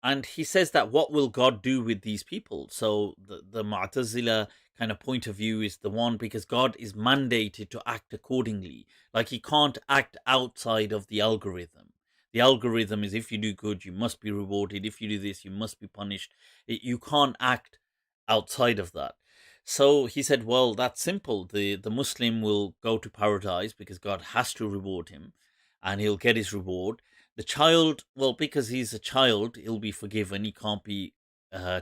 and he says that what will God do with these people? So the Mu'tazila kind of point of view is the one, because God is mandated to act accordingly. Like he can't act outside of the algorithm. The algorithm is, if you do good, you must be rewarded. If you do this, you must be punished. You can't act outside of that. So he said, well, that's simple. The Muslim will go to paradise because God has to reward him, and he'll get his reward. The child, well, because he's a child, he'll be forgiven. He can't be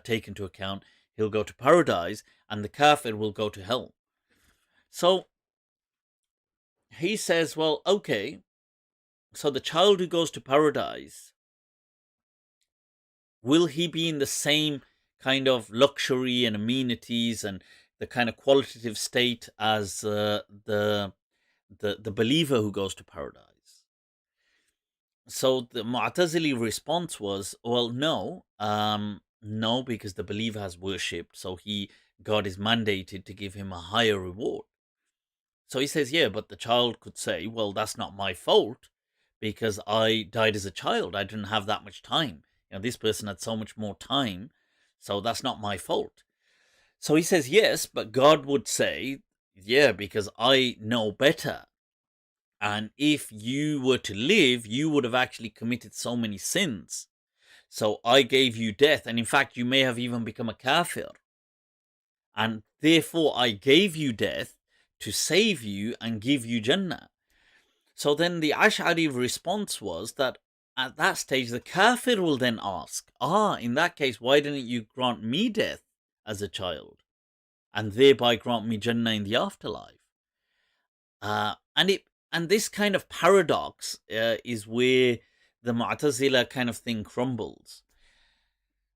taken into account. He'll go to paradise, and the kafir will go to hell. So he says, well, okay, so the child who goes to paradise, will he be in the same kind of luxury and amenities and the kind of qualitative state as the believer who goes to paradise? So the Mu'tazili response was, well, no, no, because the believer has worshipped, so God is mandated to give him a higher reward. So he says, yeah, but the child could say, well, that's not my fault because I died as a child. I didn't have that much time. This person had so much more time, so that's not my fault. So he says, yes, but God would say, yeah, because I know better. And if you were to live, you would have actually committed so many sins. So I gave you death. And in fact, you may have even become a kafir. And therefore, I gave you death to save you and give you Jannah. So then the Ash'ari response was that at that stage, the kafir will then ask, in that case, why didn't you grant me death as a child? And thereby grant me Jannah in the afterlife. And this kind of paradox is where the Mu'tazila kind of thing crumbles.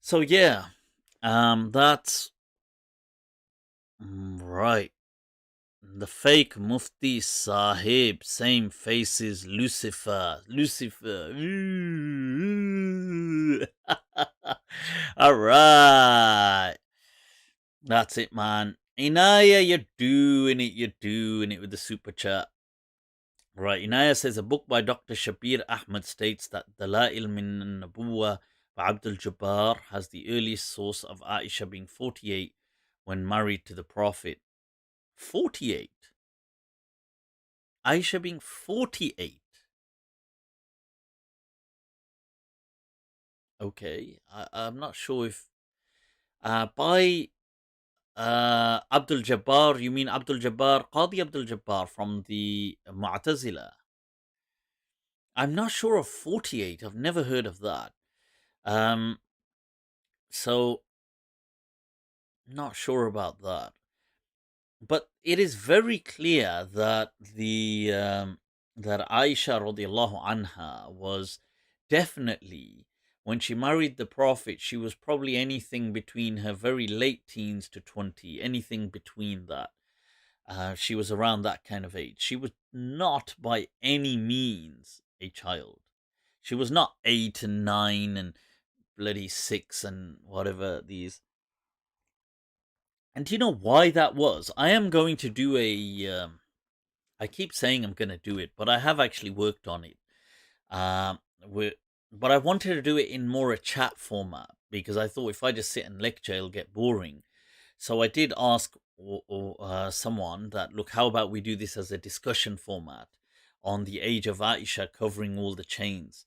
So yeah, that's right. The fake Mufti Sahib, same faces, Lucifer. All right. That's it, man. Inaya, you're doing it with the super chat. Right, Inaya says a book by Dr. Shabir Ahmed states that Dalail min Nabuwa by Abdul Jabbar has the earliest source of Ayesha being 48 when married to the Prophet. 48? Ayesha being 48? Okay, I'm not sure if by Abdul Jabbar, you mean Abdul Jabbar, Qadi Abdul Jabbar from the Mu'tazila? I'm not sure of 48. I've never heard of that. So not sure about that. But it is very clear that that Aisha radiallahu anha was definitely, when she married the Prophet, she was probably anything between her very late teens to 20, anything between that. She was around that kind of age. She was not by any means a child. She was not 8 and 9 and bloody 6 and whatever these. And do you know why that was? I am going to do I keep saying I'm going to do it, but I have actually worked on it. But I wanted to do it in more a chat format because I thought if I just sit and lecture, it'll get boring. So I did ask someone that, look, how about we do this as a discussion format on the age of Aisha, covering all the chains.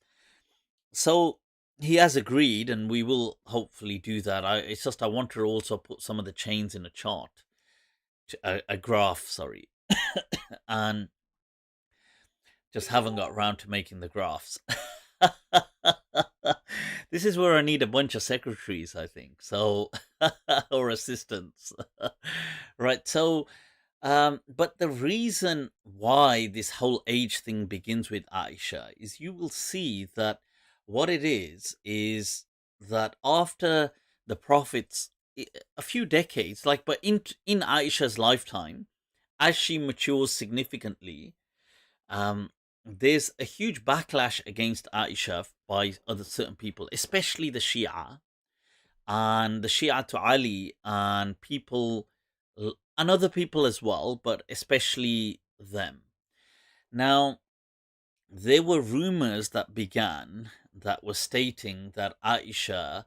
So he has agreed, and we will hopefully do that. It's just I want to also put some of the chains in a chart, a graph, sorry, and just haven't got around to making the graphs. This is where I need a bunch of secretaries, I think, so or assistants, right? So, but the reason why this whole age thing begins with Aisha is you will see that what it is that after the Prophet's a few decades, but in Aisha's lifetime, as she matures significantly, there's a huge backlash against Aisha by certain people, especially the Shia and the Shia to Ali and people and other people as well, but especially them. Now, there were rumors that began that were stating that Aisha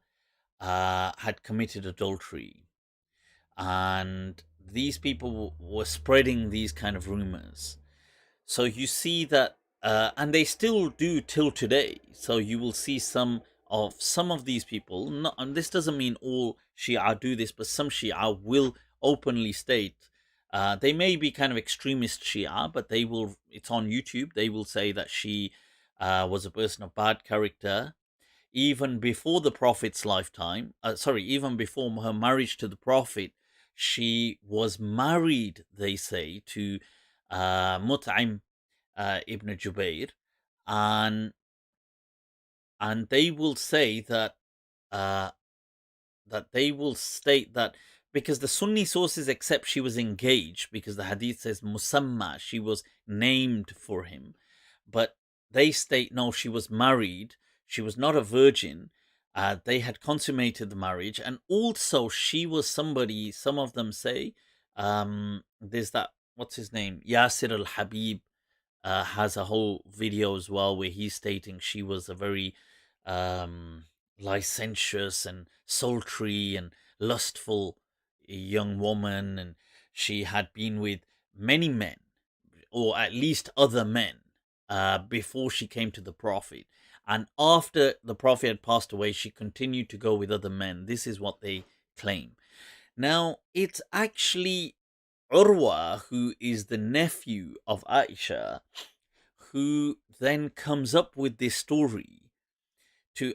had committed adultery, and these people were spreading these kind of rumors. So you see that, and they still do till today. So you will see some of these people. Not, and this doesn't mean all Shia do this, but some Shia will openly state. They may be kind of extremist Shia, but they will. It's on YouTube. They will say that she was a person of bad character, even before the Prophet's lifetime. Even before her marriage to the Prophet, she was married, they say, to Mut'im ibn Jubair, and they will say that they will state that, because the Sunni sources accept she was engaged, because the Hadith says musamma, she was named for him, but they state no, she was married, she was not a virgin. They had consummated the marriage, and also she was somebody. Some of them say, there's that, what's his name, Yasir al-Habib, has a whole video as well where he's stating she was a very licentious and sultry and lustful young woman, and she had been with many men, or at least other men, before she came to the Prophet. And after the Prophet had passed away, she continued to go with other men. This is what they claim. Now, it's actually Urwa, who is the nephew of Ayesha, who then comes up with this story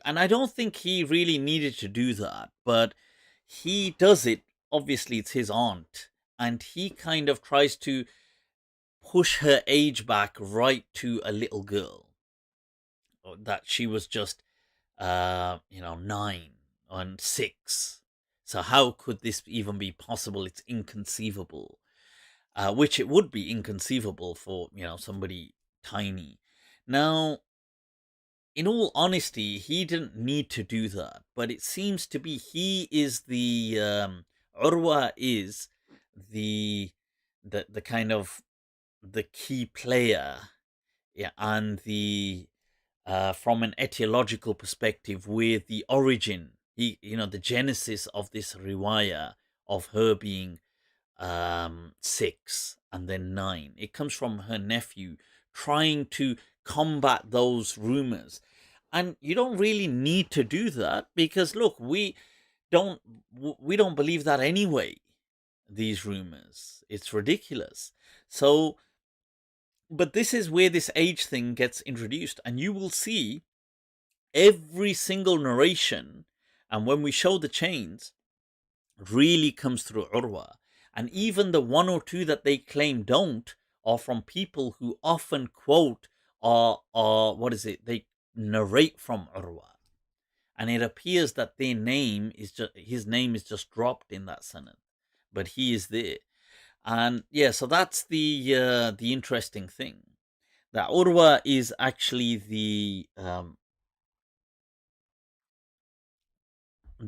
and I don't think he really needed to do that, but he does it. Obviously, it's his aunt, and he kind of tries to push her age back right to a little girl, that she was just 9 and 6. So how could this even be possible? It's inconceivable. Which it would be inconceivable for somebody tiny. Now, in all honesty, he didn't need to do that, but it seems to be he is the Urwa is the kind of the key player, yeah, and the from an etiological perspective, with the origin, the genesis of this riwayah of her being 6 and then 9. It comes from her nephew trying to combat those rumors. And you don't really need to do that, because look, we don't believe that anyway, these rumors. It's ridiculous. So, but this is where this age thing gets introduced, and you will see every single narration, and when we show the chains, really comes through Urwa. And even the one or two that they claim don't are from people who often quote or they narrate from Urwa. And it appears that his name is just dropped in that sanad, but he is there. And yeah, so that's the interesting thing, that Urwa is actually the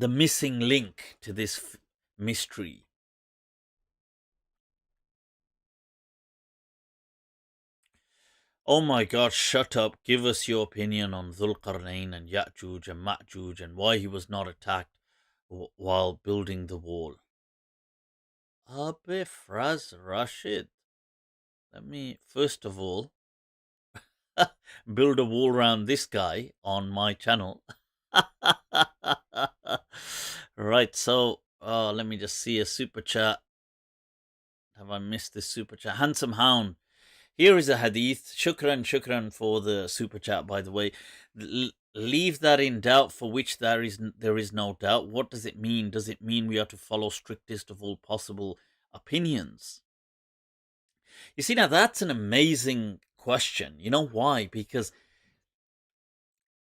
missing link to this mystery. Oh my God, shut up. Give us your opinion on Dhul Qarnayn and Ya'juj and Ma'juj, and why he was not attacked while building the wall. Abe Fraz Rashid. Let me, first of all, build a wall around this guy on my channel. Right, so let me just see a super chat. Have I missed this super chat? Handsome Hound. Here is a hadith. Shukran for the super chat, by the way. Leave that in doubt, for which there is no doubt. What does it mean? Does it mean we are to follow strictest of all possible opinions? You see, now that's an amazing question. You know why? Because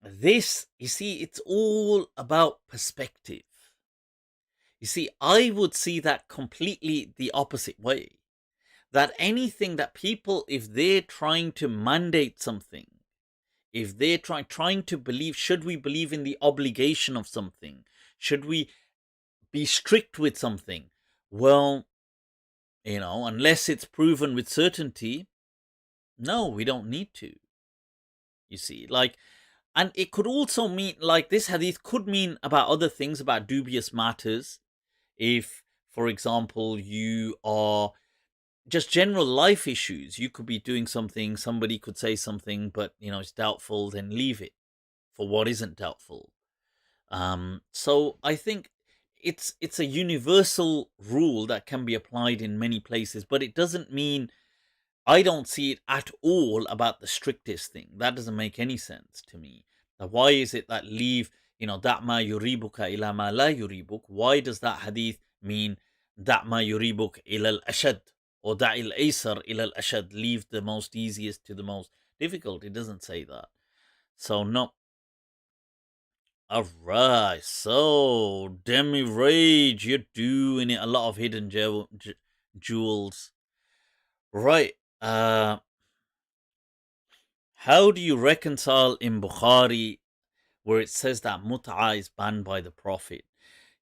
this, you see, it's all about perspective. You see, I would see that completely the opposite way. That anything that people, if they're trying to mandate something, if they're trying to believe, should we believe in the obligation of something? Should we be strict with something? Well, unless it's proven with certainty, no, we don't need to. You see, and it could also mean, this hadith could mean about other things, about dubious matters. If, for example, you are just general life issues. You could be doing something, somebody could say something, but it's doubtful, then leave it for what isn't doubtful. So I think it's a universal rule that can be applied in many places, but it doesn't mean, I don't see it at all about the strictest thing. That doesn't make any sense to me. Now, why is it that leave, da' ma yuribuka ila ma la yuribuk? Why does that hadith mean da' ma yuribuk ila al-ashad? Or da'il aysar ila al-ashad? Leave the most easiest to the most difficult. It doesn't say that. So, no. Alright, so Demi Rage, you're doing it. A lot of hidden jewels. Right. How do you reconcile in Bukhari where it says that mut'a is banned by the Prophet?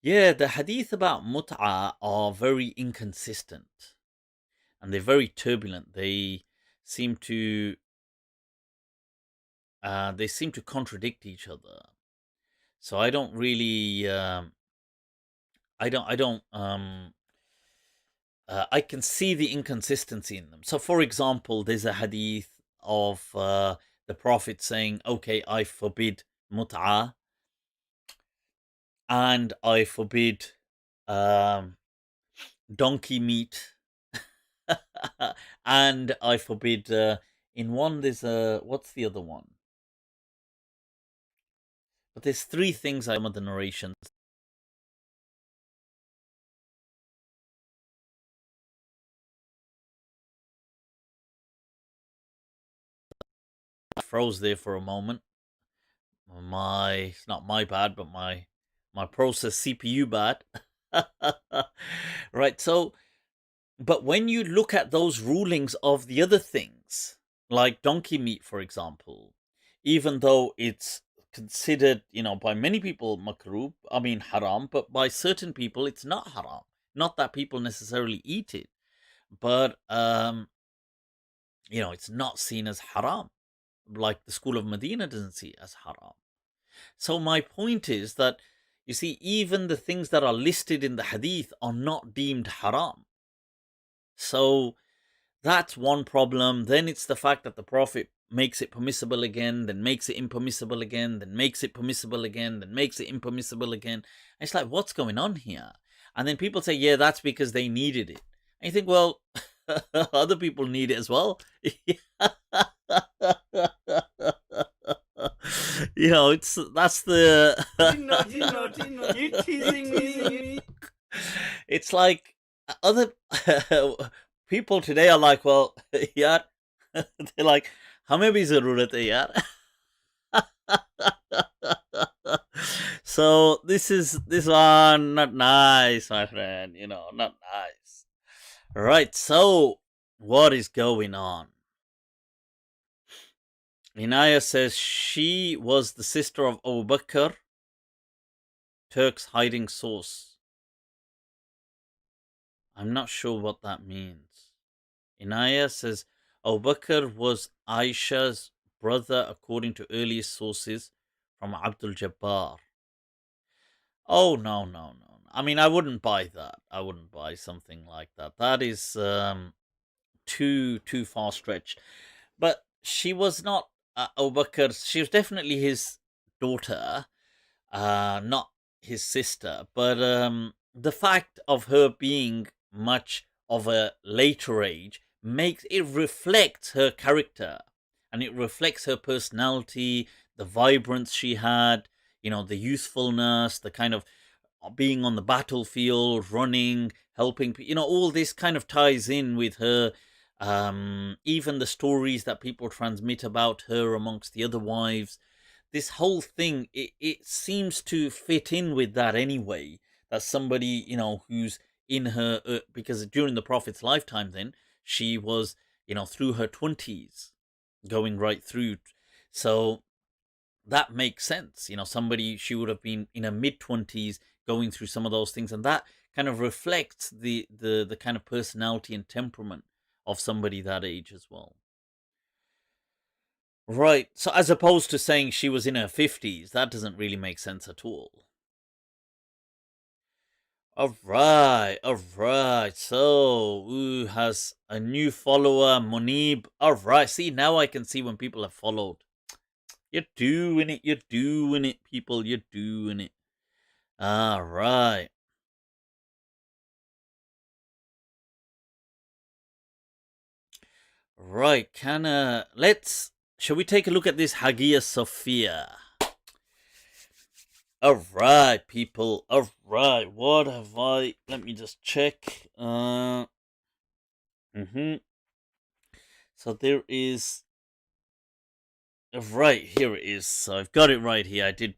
Yeah, the hadith about mut'a are very inconsistent. And they're very turbulent. They seem to contradict each other. So I don't really I can see the inconsistency in them. So, for example, there's a hadith of the Prophet saying, okay, I forbid mut'a, and I forbid donkey meat, and I forbid, in one there's what's the other one? But there's three things I remember the narrations. I froze there for a moment. It's not my bad, but my process CPU bad. Right, so, but when you look at those rulings of the other things, like donkey meat, for example, even though it's considered, by many people makruh, haram, but by certain people it's not haram. Not that people necessarily eat it, but it's not seen as haram. Like the school of Medina doesn't see it as haram. So my point is that, you see, even the things that are listed in the hadith are not deemed haram. So that's one problem. Then it's the fact that the Prophet makes it permissible again, then makes it impermissible again, then makes it permissible again, then makes it impermissible again. And it's like, what's going on here? And then people say, yeah, that's because they needed it. And you think, well, other people need it as well. That's the you teasing me. It's like other people today are like, well, yeah, they're like, hame bhi zarurat hai yaar. So this one not nice, my friend, not nice. Right, so what is going on? Inaya says she was the sister of Abu Bakr, Turk's hiding source. I'm not sure what that means. Inaya says Abu Bakr was Ayesha's brother according to earliest sources from Abdul Jabbar. Oh, no. I wouldn't buy that. I wouldn't buy something like that. That is too far stretched. But she was not Abu Bakr. She was definitely his daughter, not his sister. But the fact of her being much of a later age makes it reflects her character, and it reflects her personality, the vibrance she had, the youthfulness, the kind of being on the battlefield, running, helping, all this kind of ties in with her. Even the stories that people transmit about her amongst the other wives, this whole thing, it seems to fit in with that anyway. That somebody, who's in her, because during the Prophet's lifetime, then she was, through her 20s, going right through. So that makes sense. Somebody, she would have been in her mid-20s going through some of those things, and that kind of reflects the kind of personality and temperament of somebody that age as well. Right, so as opposed to saying she was in her 50s, that doesn't really make sense at all. All right, all right. So, who has a new follower, Monib? All right. See, now I can see when people have followed. You're doing it, people. You're doing it. All right. Right. Shall we take a look at this Hagia Sophia? All right, people. All right. What have I? Let me just check. So there is. Right, here it is. So I've got it right here. I did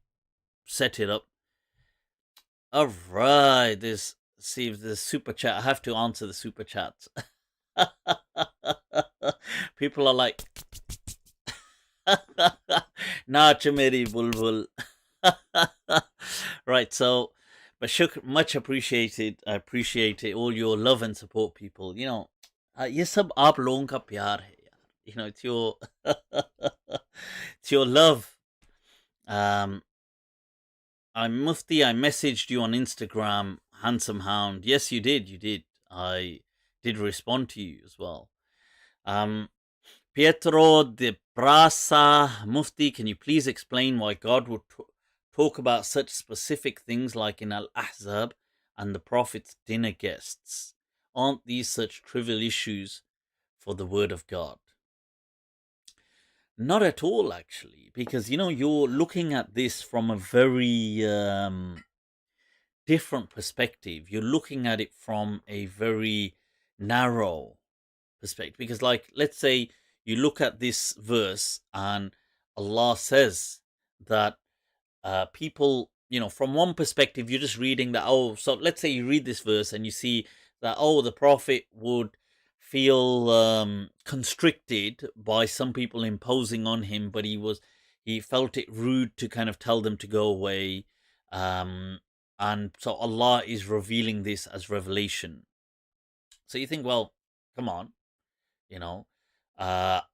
set it up. All right. See if there's super chat. I have to answer the super chats. People are like, Naach meri bulbul. Right, so, but shukr, much appreciated. I appreciate it. All your love and support, people. You know, ये सब आप लोगों का प्यार है यार. You know, it's your, it's your love. I'm Mufti. I messaged you on Instagram, handsome hound. Yes, you did. You did. I did respond to you as well. Pietro de Brasa, Mufti, can you please explain why God would talk about such specific things like in Al-Ahzab and the Prophet's dinner guests? Aren't these such trivial issues for the Word of God? Not at all, actually, because, you know, you're looking at this from a very different perspective. You're looking at it from a very narrow perspective. Because, like, let's say you look at this verse and Allah says that people, you know, from one perspective, you're just reading that, oh, so let's say you read this verse and you see that, oh, the Prophet would feel constricted by some people imposing on him, but he felt it rude to kind of tell them to go away. And so Allah is revealing this as revelation. So you think, well, come on, you know, that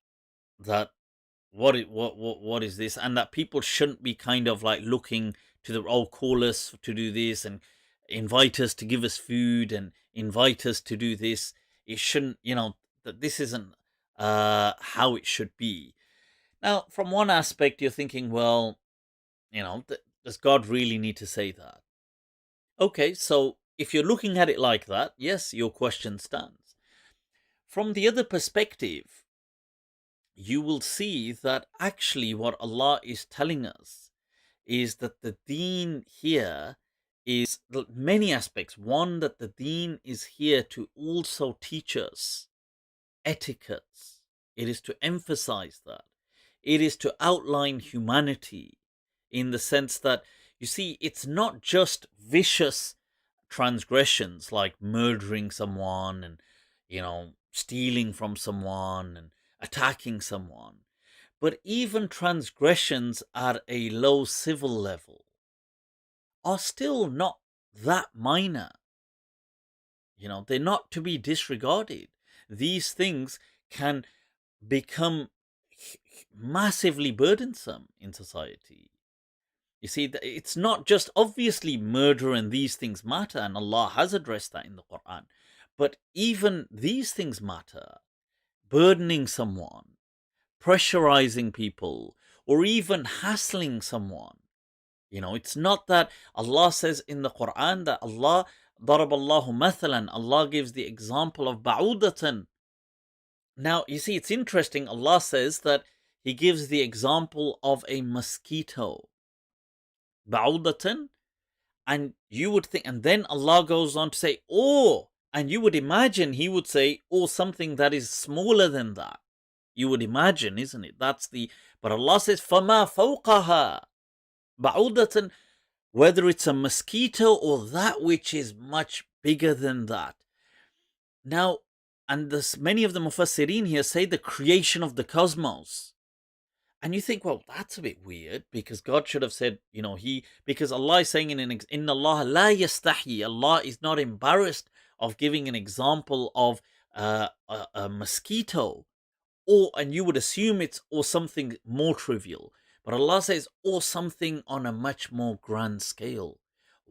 what is this, and that people shouldn't be kind of like looking to the call us to do this and invite us to give us food and invite us to do this. It shouldn't, you know, that this isn't how it should be. Now, from one aspect, you're thinking, well, you know, does God really need to say that? Okay, so if you're looking at it like that, yes, your question stands. From the other perspective, you will see that actually what Allah is telling us is that the deen here is many aspects. One, that the deen is here to also teach us etiquettes. It is to emphasize that. It is to outline humanity in the sense that, you see, it's not just vicious transgressions like murdering someone and, you know, stealing from someone and attacking someone, but even transgressions at a low civil level are still not that minor. You know, they're not to be disregarded. These things can become massively burdensome in society. You see, it's not just obviously murder and these things matter, and Allah has addressed that in the Quran, but even these things matter. Burdening someone, pressurizing people, or even hassling someone. You know, it's not that Allah says in the Quran that Allah, Daraballahu mathalan, Allah gives the example of ba'udatan. Now, you see, it's interesting. Allah says that He gives the example of a mosquito. Ba'udatan. And you would think, and then Allah goes on to say, oh, and you would imagine He would say, oh, something that is smaller than that. You would imagine, isn't it? But Allah says, فَمَا فَوْقَهَا بَعُودَةً, whether it's a mosquito or that which is much bigger than that. Now, and many of the Mufassirin here say the creation of the cosmos. And you think, well, that's a bit weird, because God should have said, you know, because Allah is saying in Allah la yastahi, Allah is not embarrassed of giving an example of a mosquito, and you would assume it's or something more trivial. But Allah says, or something on a much more grand scale.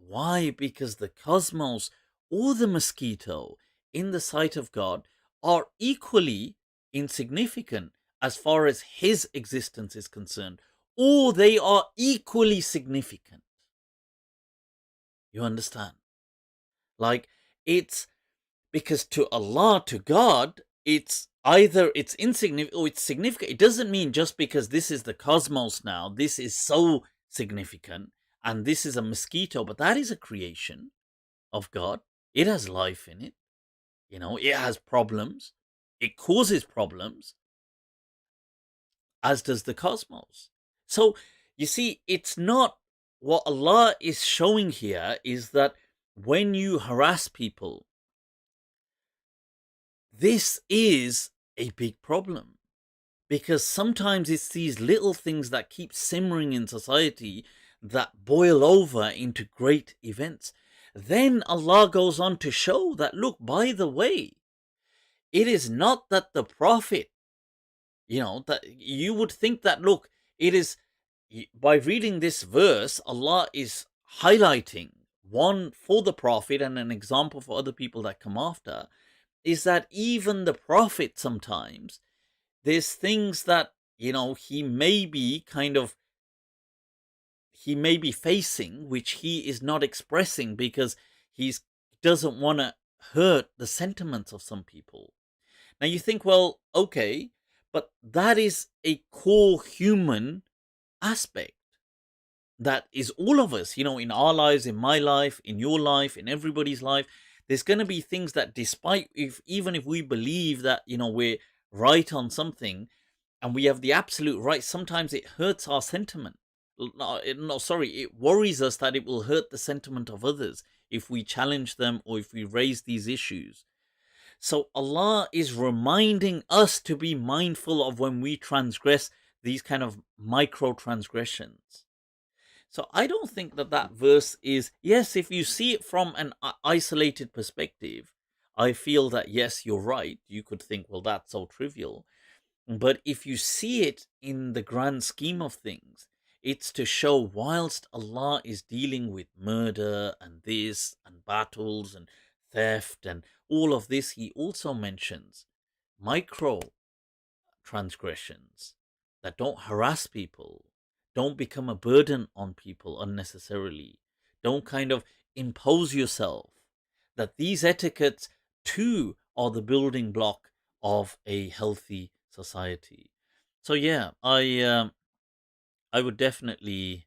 Why? Because the cosmos or the mosquito in the sight of God are equally insignificant as far as his existence is concerned, or they are equally significant. You understand? Like, it's because to Allah, to God, it's either it's insignificant or it's significant. It doesn't mean just because this is the cosmos now, this is so significant and this is a mosquito, but that is a creation of God. It has life in it. You know, it has problems. It causes problems, as does the cosmos. So, you see, it's not what Allah is showing here is that when you harass people, this is a big problem. Because sometimes it's these little things that keep simmering in society that boil over into great events. Then Allah goes on to show that, look, by the way, it is not that the Prophet, that you would think that, look, it is by reading this verse, Allah is highlighting one for the Prophet and an example for other people that come after, is that even the Prophet sometimes, there's things that, he may be facing, which he is not expressing because he doesn't want to hurt the sentiments of some people. Now you think, well, okay, but that is a core human aspect. That is all of us, in our lives, in my life, in your life, in everybody's life. There's going to be things that even if we believe that, we're right on something and we have the absolute right, sometimes it hurts our sentiment. It worries us that it will hurt the sentiment of others if we challenge them or if we raise these issues. So Allah is reminding us to be mindful of when we transgress these kind of micro transgressions. So I don't think that verse is, yes, if you see it from an isolated perspective, I feel that, yes, you're right. You could think, well, that's so trivial. But if you see it in the grand scheme of things, it's to show whilst Allah is dealing with murder and this and battles and theft and all of this, he also mentions micro transgressions that don't harass people, don't become a burden on people unnecessarily, don't kind of impose yourself, that these etiquettes too are the building block of a healthy society. So yeah, I would definitely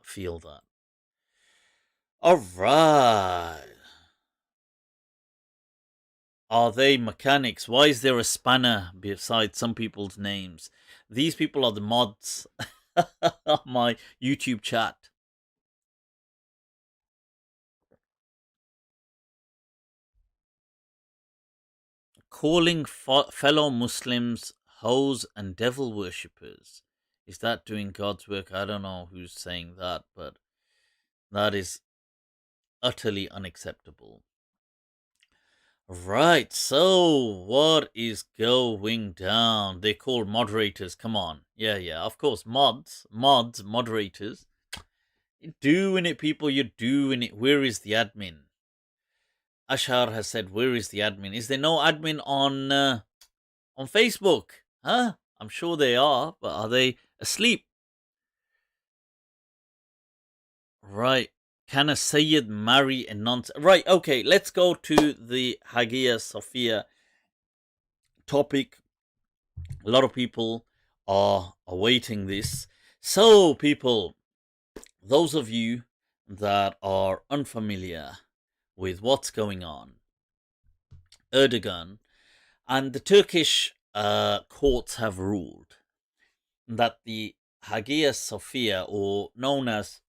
feel that. All right. Are they mechanics? Why is there a spanner beside some people's names? These people are the mods on my YouTube chat. Calling fellow Muslims hoes and devil worshippers. Is that doing God's work? I don't know who's saying that, but that is utterly unacceptable. Right, so what is going down? They're called moderators. Come on. Yeah, of course. Mods, moderators. You're doing it, people. You're doing it. Where is the admin? Ashar has said, where is the admin? Is there no admin on Facebook? Huh? I'm sure they are, but are they asleep? Right. Can a Sayyid marry a non... Right, okay, let's go to the Hagia Sophia topic. A lot of people are awaiting this. So, people, those of you that are unfamiliar with what's going on, Erdogan and the Turkish courts have ruled that the Hagia Sophia, or known as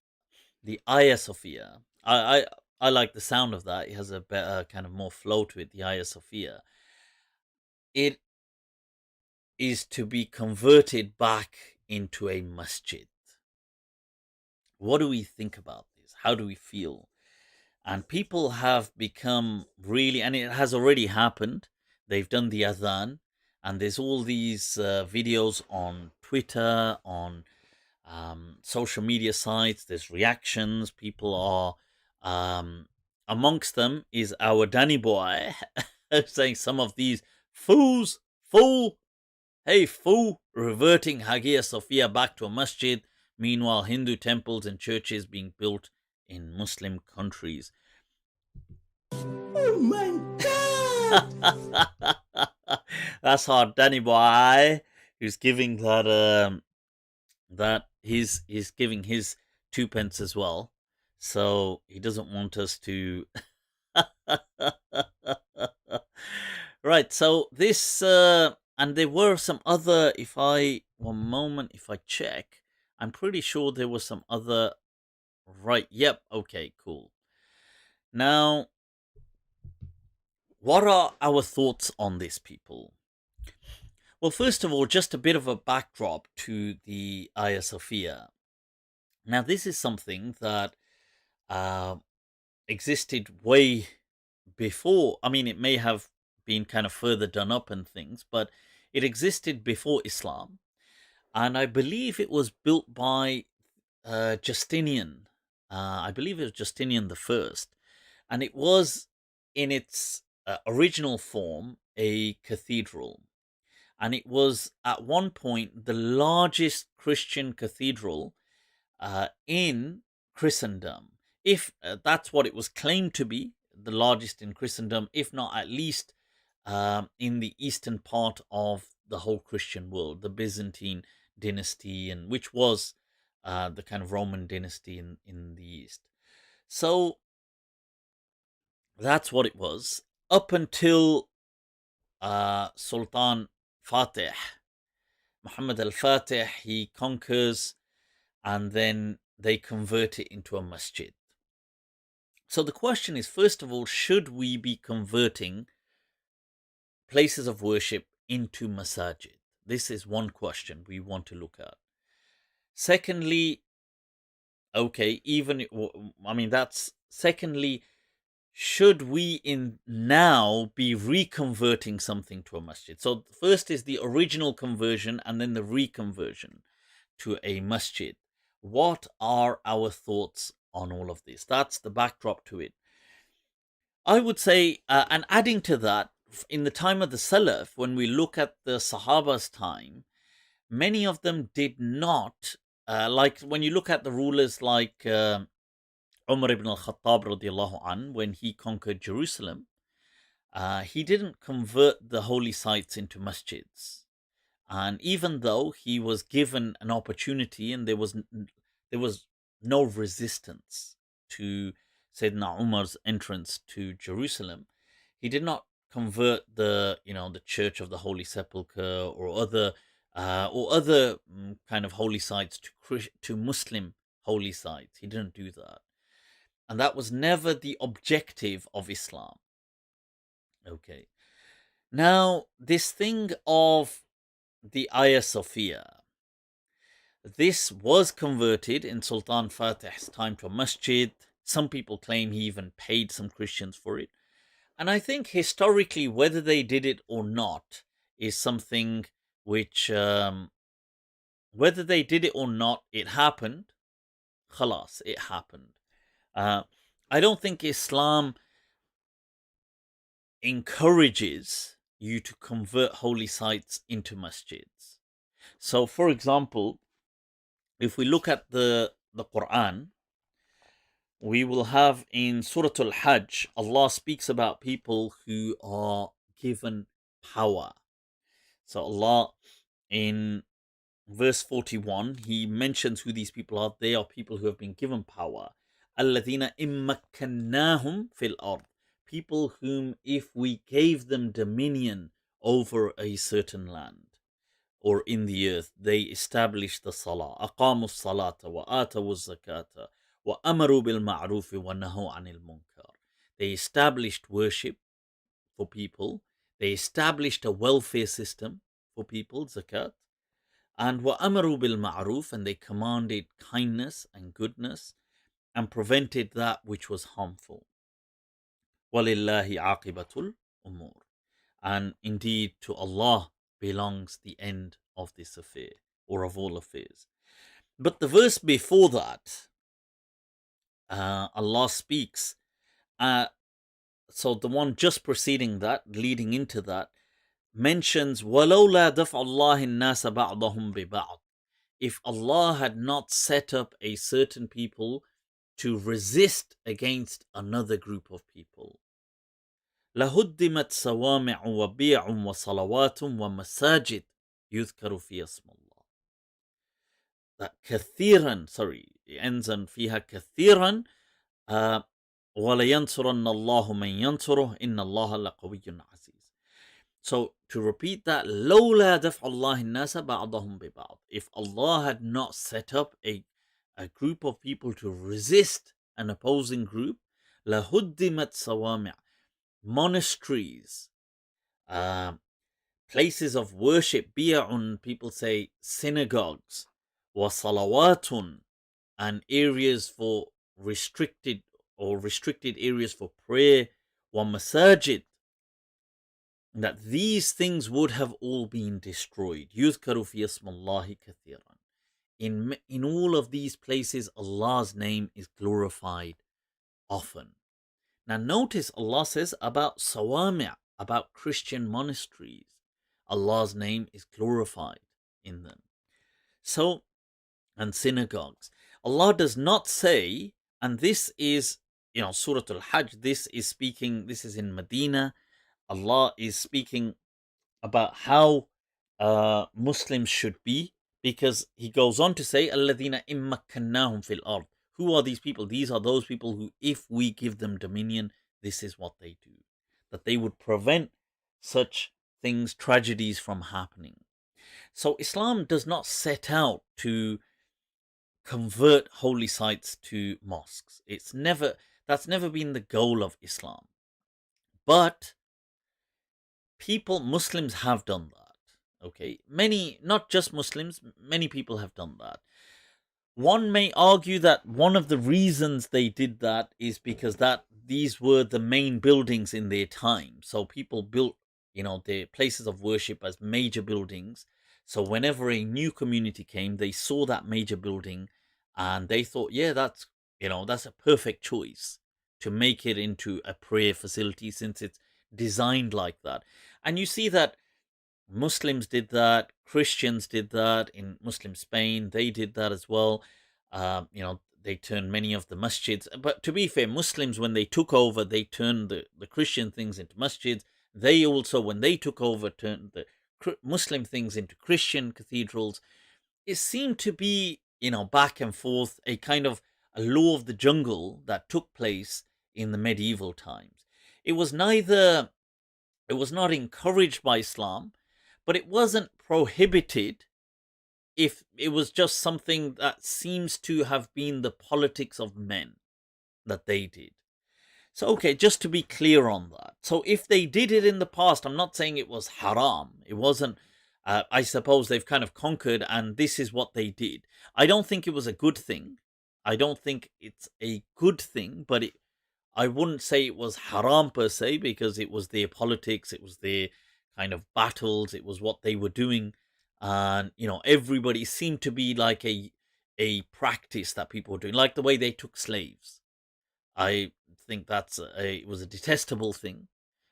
the Ayesha Sophia, I like the sound of that. It has a better kind of more flow to it. The Ayesha Sophia. It is to be converted back into a masjid. What do we think about this? How do we feel? And people have become really, and it has already happened. They've done the adhan, and there's all these videos on Twitter, on social media sites, there's reactions, people are, amongst them is our Danny boy saying some of these fools, hey fool, reverting Hagia Sophia back to a masjid, meanwhile Hindu temples and churches being built in Muslim countries. Oh my God! That's our Danny boy who's giving that he's giving his 2 pence as well, so he doesn't want us to. Right, so this and there were some other, if I check, I'm pretty sure there was some other. Right, yep, okay, cool. Now, what are our thoughts on this, people? Well, first of all, just a bit of a backdrop to the Hagia Sophia. Now, this is something that existed way before. I mean, it may have been kind of further done up and things, but it existed before Islam. And I believe it was built by Justinian. I believe it was Justinian the First. And it was, in its original form, a cathedral. And it was at one point the largest Christian cathedral in Christendom. If that's what it was claimed to be, the largest in Christendom, if not at least in the eastern part of the whole Christian world, the Byzantine dynasty, and which was the kind of Roman dynasty in the east. So that's what it was up until Sultan Fatih, Muhammad al-Fatih. He conquers, and then they convert it into a masjid. So the question is, first of all, should we be converting places of worship into masajid? This is one question we want to look at. Secondly, okay, secondly, should we in now be reconverting something to a masjid? So first is the original conversion and then the reconversion to a masjid. What are our thoughts on all of this? That's the backdrop to it. I would say, and adding to that, in the time of the Salaf, when we look at the Sahaba's time, many of them did not, like when you look at the rulers like Umar ibn al-Khattab radiallahu an, when he conquered Jerusalem, he didn't convert the holy sites into masjids. And even though he was given an opportunity and there was no resistance to Sayyidina Umar's entrance to Jerusalem, he did not convert the Church of the Holy Sepulchre or other kind of holy sites to Muslim holy sites. He didn't do that. And that was never the objective of Islam. Okay. Now, this thing of the Hagia Sophia, this was converted in Sultan Fatih's time to a masjid. Some people claim he even paid some Christians for it. And I think historically, whether they did it or not is something which, whether they did it or not, it happened. Khalas, it happened. I don't think Islam encourages you to convert holy sites into masjids. So, for example, if we look at the Quran, we will have in Surah Al-Hajj, Allah speaks about people who are given power. So Allah, in verse 41, he mentions who these people are. They are people who have been given power. الَّذِينَ إِمَّكَّنَّاهُمْ فِي الْأَرْضِ, people whom if we gave them dominion over a certain land or in the earth, they established the salah. أَقَامُوا الصَّلَاةَ وَآتَوُوا الزَّكَاةَ وَأَمَرُوا بِالْمَعْرُوفِ وَنَهَوْا عَنِ الْمُنكَرِ. They established worship for people. They established a welfare system for people, zakat. And وَأَمَرُوا بِالْمَعْرُوفِ, and they commanded kindness and goodness and prevented that which was harmful. وَلِلَّهِ عَاقِبَةُ الْأُمُورِ, and indeed to Allah belongs the end of this affair, or of all affairs. But the verse before that, Allah speaks. So the one just preceding that, leading into that, mentions وَلَوْلَا دَفْعُ اللَّهِ النَّاسَ بَعْضَهُمْ بِبَعْضٍ. If Allah had not set up a certain people to resist against another group of people, لَهُدِّمَتْ صَوَامِعُ وَبِيعٌ وَصَلَوَاتٌ وَمَسَاجِدٌ يُذْكَرُ فِيهَا اسْمُ اللَّهِ. That كثيرا, it ends on فيها كثيرا, وَلَيَنْصُرَنَّ اللَّهُ مَنْ يَنْصُرُهُ إِنَّ اللَّهَ لَقَوِيٌّ عَزِيزٌ. So to repeat that, لَوْلَا دَفْعُ اللَّهِ النَّاسَ بَعْضَهُمْ بِبَعْضٍ. If Allah had not set up a group of people to resist an opposing group, لَهُدِّمَتْ صَوَامِعُ, monasteries, places of worship, biya'un, people say synagogues, وَصَلَوَاتٌ, and areas for restricted areas for prayer, وَمَسَاجِد, that these things would have all been destroyed. يُذْكَرُ فِي اسْمَ اللَّهِ كَثِيرًا. In all of these places, Allah's name is glorified often. Now notice Allah says about sawami', about Christian monasteries, Allah's name is glorified in them. So, and synagogues. Allah does not say, and this is, Surah Al-Hajj, this is in Medina. Allah is speaking about how Muslims should be, because he goes on to say, الَّذِينَ إِن مَّكَّنَّاهُمْ فِي الْأَرْضِ. Who are these people? These are those people who, if we give them dominion, this is what they do. That they would prevent such things, tragedies from happening. So Islam does not set out to convert holy sites to mosques. That's never been the goal of Islam. But Muslims have done that. Okay, many, not just Muslims, many people have done that. One may argue that one of the reasons they did that is because these were the main buildings in their time. So people built, their places of worship as major buildings. So whenever a new community came, they saw that major building and they thought, yeah, that's a perfect choice to make it into a prayer facility, since it's designed like that. And you see that Muslims did that, Christians did that in Muslim Spain, they did that as well. They turned many of the masjids. But to be fair, Muslims, when they took over, they turned the Christian things into masjids. They also, when they took over, turned the Muslim things into Christian cathedrals. It seemed to be, back and forth, a kind of a law of the jungle that took place in the medieval times. It was not encouraged by Islam, but it wasn't prohibited if it was just something that seems to have been the politics of men that they did. So, okay, just to be clear on that. So if they did it in the past, I'm not saying it was haram. It wasn't, I suppose they've kind of conquered and this is what they did. I don't think it was a good thing. I don't think it's a good thing, but I wouldn't say it was haram per se, because it was their politics, it was their kind of battles, it was what they were doing. And, everybody seemed to be like a practice that people were doing, like the way they took slaves. I think it was a detestable thing,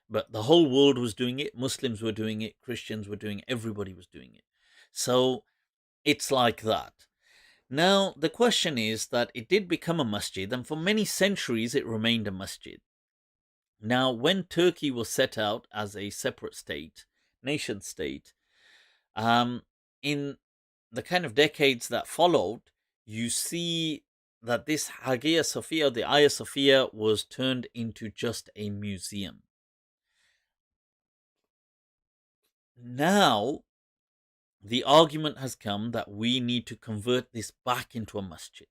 but the whole world was doing it. Muslims were doing it, Christians were doing it, everybody was doing it. So it's like that. Now, the question is that it did become a masjid, and for many centuries it remained a masjid. Now, when Turkey was set out as a separate state, nation state, in the kind of decades that followed, you see that this Hagia Sophia, the Hagia Sophia, was turned into just a museum. Now, the argument has come that we need to convert this back into a masjid.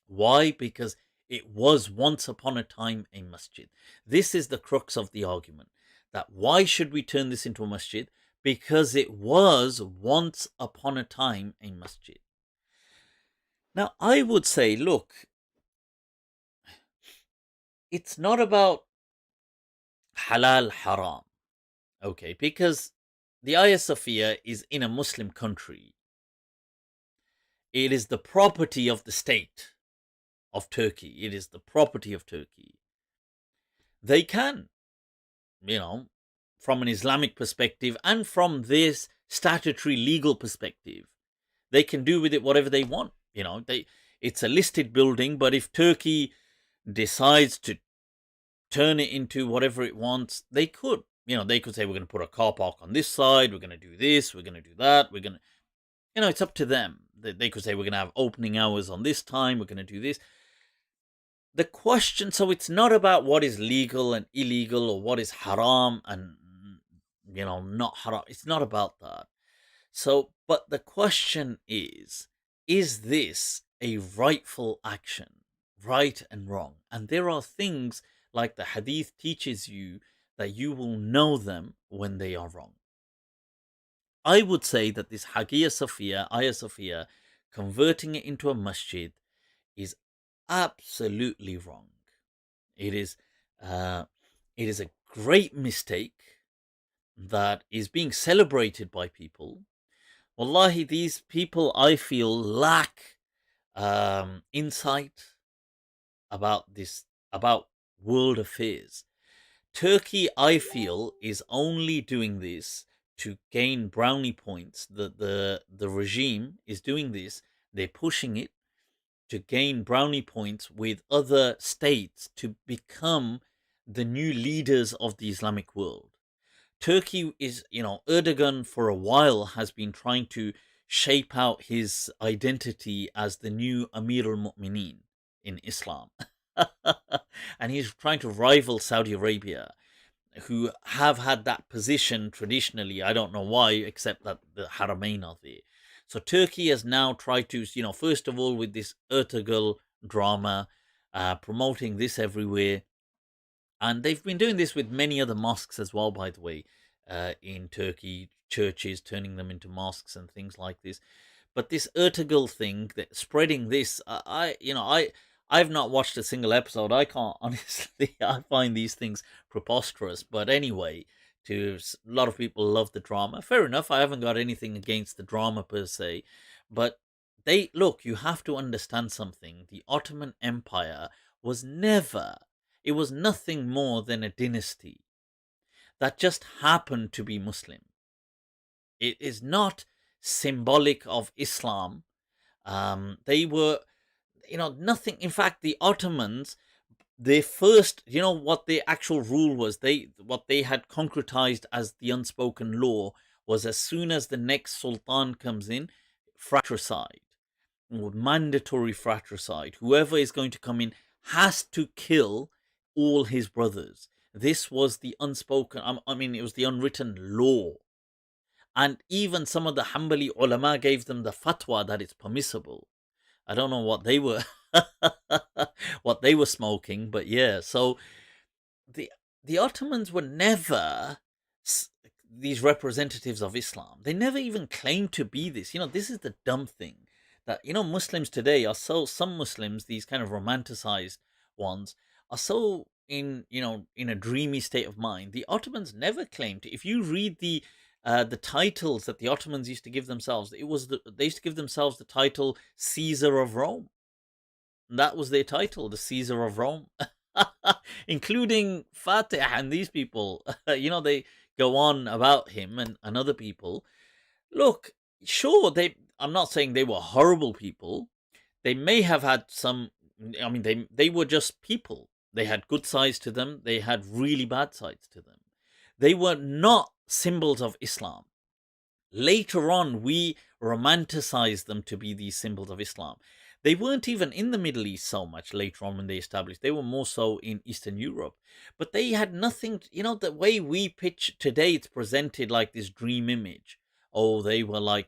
Why? Because it was once upon a time a masjid. This is the crux of the argument. That why should we turn this into a masjid? Because it was once upon a time a masjid. Now, I would say, look, it's not about halal haram, okay, because the Hagia Sophia is in a Muslim country. it is the property of the state of Turkey. It is the property of Turkey. They can, from an Islamic perspective and from this statutory legal perspective, they can do with it whatever they want. It's a listed building, but if Turkey decides to turn it into whatever it wants, they could. They could say, we're going to put a car park on this side, we're going to do this, we're going to do that, we're going to, it's up to them. They could say, we're going to have opening hours on this time, we're going to do this. The question, so it's not about what is legal and illegal or what is haram and, not haram. It's not about that. So, but the question is this a rightful action, right and wrong? And there are things like the Hadith teaches you that you will know them when they are wrong. I would say that this Hagia Sophia, converting it into a masjid is absolutely wrong. It is a great mistake that is being celebrated by people. Wallahi, these people, I feel, lack insight about world affairs. Turkey, I feel, is only doing this to gain brownie points. The regime is doing this. They're pushing it to gain brownie points with other states to become the new leaders of the Islamic world. Turkey is, Erdogan for a while has been trying to shape out his identity as the new Amir al-Mu'mineen in Islam. And he's trying to rival Saudi Arabia, who have had that position traditionally. I don't know why, except that the Haramain are there. So Turkey has now tried to, first of all with this Ertugrul drama, promoting this everywhere. And they've been doing this with many other mosques as well, by the way, in Turkey, churches, turning them into mosques and things like this. But this Ertugrul thing, that spreading this, I've not watched a single episode. I can't, honestly, I find these things preposterous. But anyway, a lot of people love the drama. Fair enough. I haven't got anything against the drama per se. But you have to understand something. The Ottoman Empire was it was nothing more than a dynasty that just happened to be Muslim. It is not symbolic of Islam. They were, nothing. In fact, the Ottomans, their first, what their actual rule was, what they had concretized as the unspoken law was, as soon as the next sultan comes in, fratricide, mandatory fratricide. Whoever is going to come in has to kill all his brothers. This was the unspoken, it was the unwritten law. And even some of the Hanbali ulama gave them the fatwa that it's permissible. I don't know what they were smoking, but yeah. So the Ottomans were never these representatives of Islam. They never even claimed to be this. This is the dumb thing, that Muslims today are some Muslims, these kind of romanticized ones, are so in a dreamy state of mind. The Ottomans never claimed to. If you read the titles that the Ottomans used to give themselves, they used to give themselves the title Caesar of Rome. And that was their title, the Caesar of Rome, including Fatih and these people. They go on about him and other people. Look, sure, I'm not saying they were horrible people. They may have had some, they were just people. They had good sides to them. They had really bad sides to them. They were not symbols of Islam. Later on, we romanticized them to be these symbols of Islam. They weren't even in the Middle East so much later on when they established. They were more so in Eastern Europe. But they had nothing, the way we pitch today, it's presented like this dream image. Oh, they were like,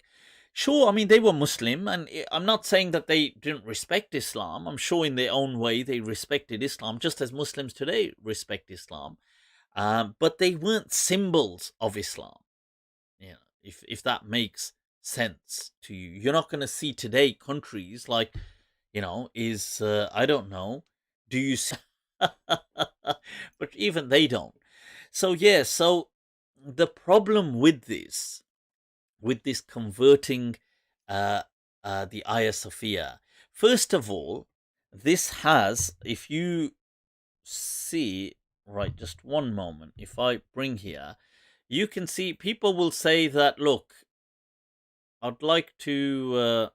sure, they were Muslim, and I'm not saying that they didn't respect Islam. I'm sure in their own way they respected Islam, just as Muslims today respect Islam. But they weren't symbols of Islam. If that makes sense to you. You're not going to see today countries like, I don't know, do you see? But even they don't. So yeah, so the problem with this converting the Hagia Sophia. First of all, this has, if you see, right, just one moment, if I bring here, you can see people will say that, look, I'd like to,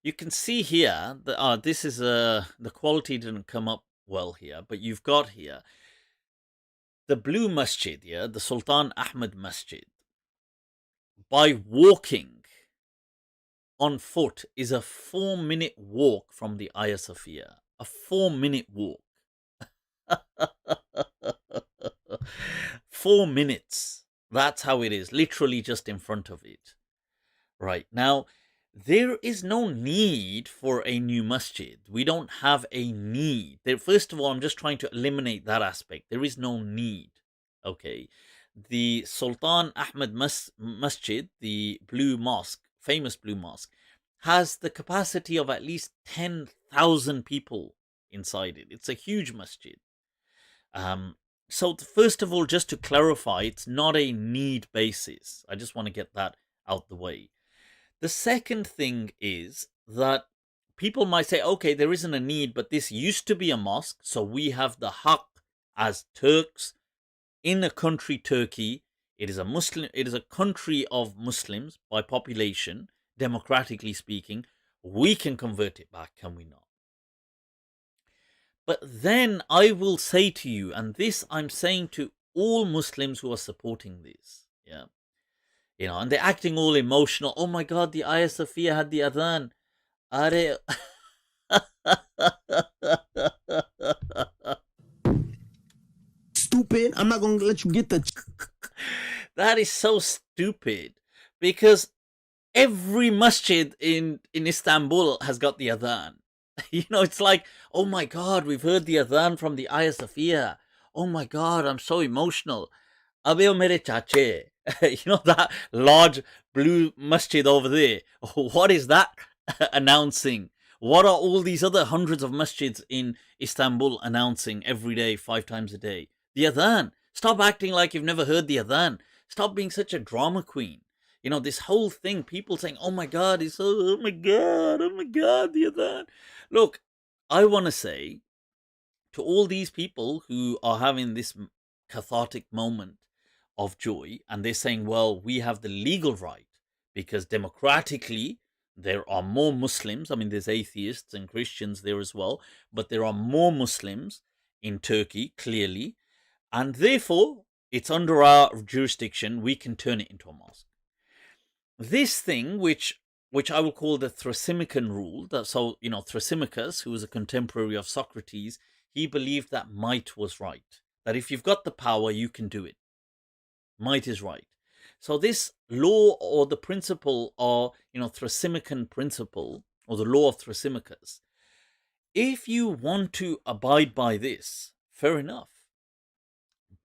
you can see here that this is the quality didn't come up well here, but you've got here the blue masjid, yeah, the Sultan Ahmed Masjid. By walking on foot is a 4-minute walk from the Hagia Sophia. A 4-minute walk. 4 minutes. That's how it is. Literally just in front of it. Right. Now, there is no need for a new masjid. We don't have a need. First of all, I'm just trying to eliminate that aspect. There is no need. Okay. The Sultan Ahmed Masjid, the blue mosque, famous blue mosque, has the capacity of at least 10,000 people inside it. It's a huge masjid. So first of all, just to clarify, it's not a need basis. I just want to get that out the way. The second thing is that people might say, okay, there isn't a need, but this used to be a mosque, so we have the haqq as Turks in a country, Turkey. It is a country of Muslims by population, democratically speaking. We can convert it back, can we not? But then I will say to you, and this I'm saying to all Muslims who are supporting this, yeah, you know, and they're acting all emotional. Oh my God, the Hagia Sophia had the adhan. Are Stupid. I'm not going to let you get the... That is so stupid, because every masjid in Istanbul has got the adhan. You know, it's like, oh my God, we've heard the adhan from the Hagia Sophia. Oh my God, I'm so emotional. Abeo mere chache. You know, that large blue masjid over there. What is that announcing? What are all these other hundreds of masjids in Istanbul announcing every day, 5 times a day? The adhan. Stop acting like you've never heard the adhan. Stop being such a drama queen. You know, this whole thing, people saying, oh my God, oh my God, the adhan. Look, I want to say to all these people who are having this cathartic moment of joy, and they're saying, well, we have the legal right, because democratically, there are more Muslims. I mean, there's atheists and Christians there as well, but there are more Muslims in Turkey, clearly, and therefore, it's under our jurisdiction, we can turn it into a mosque. This thing, which I will call the Thrasymachus rule, so, you know, Thrasymachus, who was a contemporary of Socrates, he believed that might was right, that if you've got the power, you can do it. Might is right. So this law, or the principle, or, you know, Thrasymachus principle, or the law of Thrasymachus, if you want to abide by this, fair enough.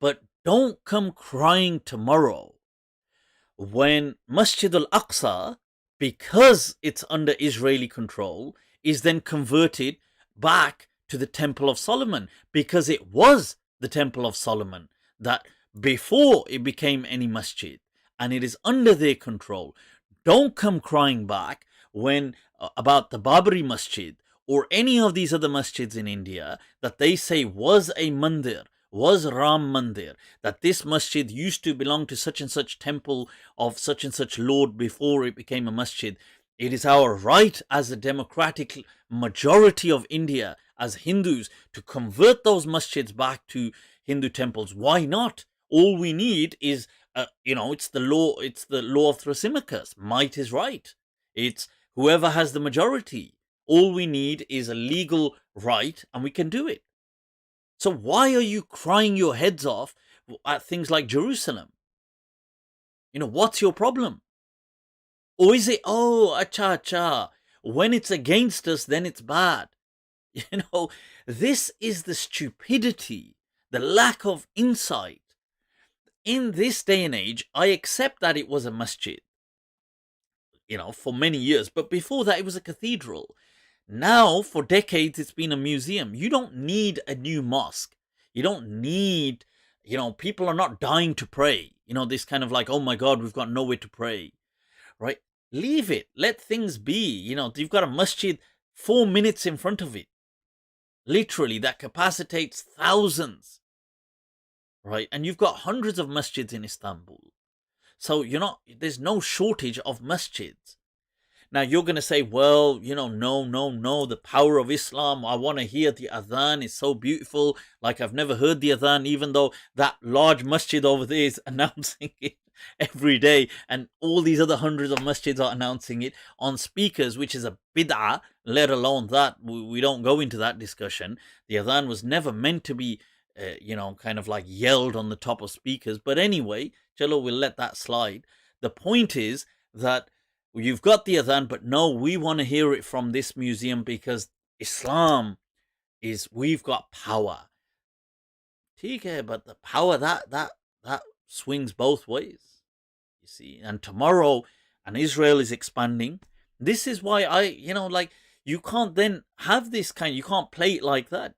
But don't come crying tomorrow when Masjid al-Aqsa, because it's under Israeli control, is then converted back to the Temple of Solomon, because it was the Temple of Solomon that before it became any masjid, and it is under their control. Don't come crying back when about the Babri Masjid or any of these other masjids in India that they say was a mandir, was Ram Mandir, that this masjid used to belong to such and such temple of such and such lord before it became a masjid. It is our right as a democratic majority of India, as Hindus, to convert those masjids back to Hindu temples. Why not? All we need is, it's the law of Thrasymachus. Might is right. It's whoever has the majority. All we need is a legal right, and we can do it. So why are you crying your heads off at things like Jerusalem? You know, what's your problem? Or is it, acha, when it's against us, then it's bad? You know, this is the stupidity, the lack of insight. In this day and age, I accept that it was a masjid, for many years. But before that, it was a cathedral. Now, for decades, it's been a museum. You don't need a new mosque. You don't need, people are not dying to pray. This kind of like, oh my God, we've got nowhere to pray, right? Leave it. Let things be. You've got a masjid 4 minutes in front of it. Literally, that capacitates thousands. Right? And you've got hundreds of masjids in Istanbul. So there's no shortage of masjids. Now you're going to say, well, no, the power of Islam. I want to hear the adhan. It's so beautiful. Like I've never heard the adhan, even though that large masjid over there is announcing it every day. And all these other hundreds of masjids are announcing it on speakers, which is a bid'ah, let alone that. We don't go into that discussion. The adhan was never meant to be, kind of like yelled on the top of speakers. But anyway, chalo, we'll let that slide. The point is that you've got the adhan, but no, we want to hear it from this museum because Islam we've got power. Okay, but the power that swings both ways. You see, and tomorrow, and Israel is expanding. This is why you can't then have this you can't play it like that.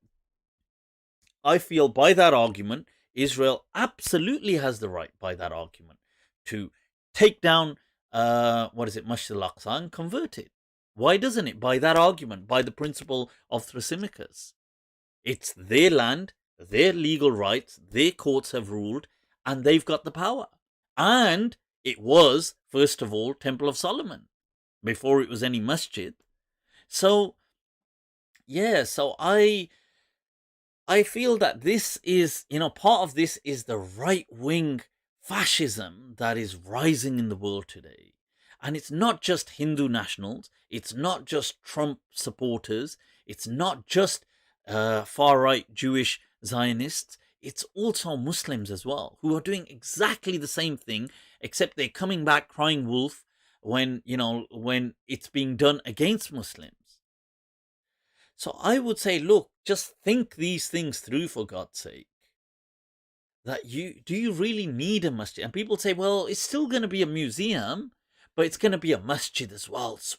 I feel by that argument, Israel absolutely has the right by that argument to take down Masjid al-Aqsa and convert it. Why doesn't it? By that argument, by the principle of Thrasymachus. It's their land, their legal rights, their courts have ruled, and they've got the power. And it was, first of all, Temple of Solomon, before it was any masjid. So, I feel that this is, part of this is the right-wing fascism that is rising in the world today. And it's not just Hindu nationals, it's not just Trump supporters, it's not just far-right Jewish Zionists, it's also Muslims as well, who are doing exactly the same thing, except they're coming back crying wolf when it's being done against Muslims. So I would say, look, just think these things through, for God's sake. That do you really need a masjid? And people say, well, it's still going to be a museum, but it's going to be a masjid as well. Subhanallah.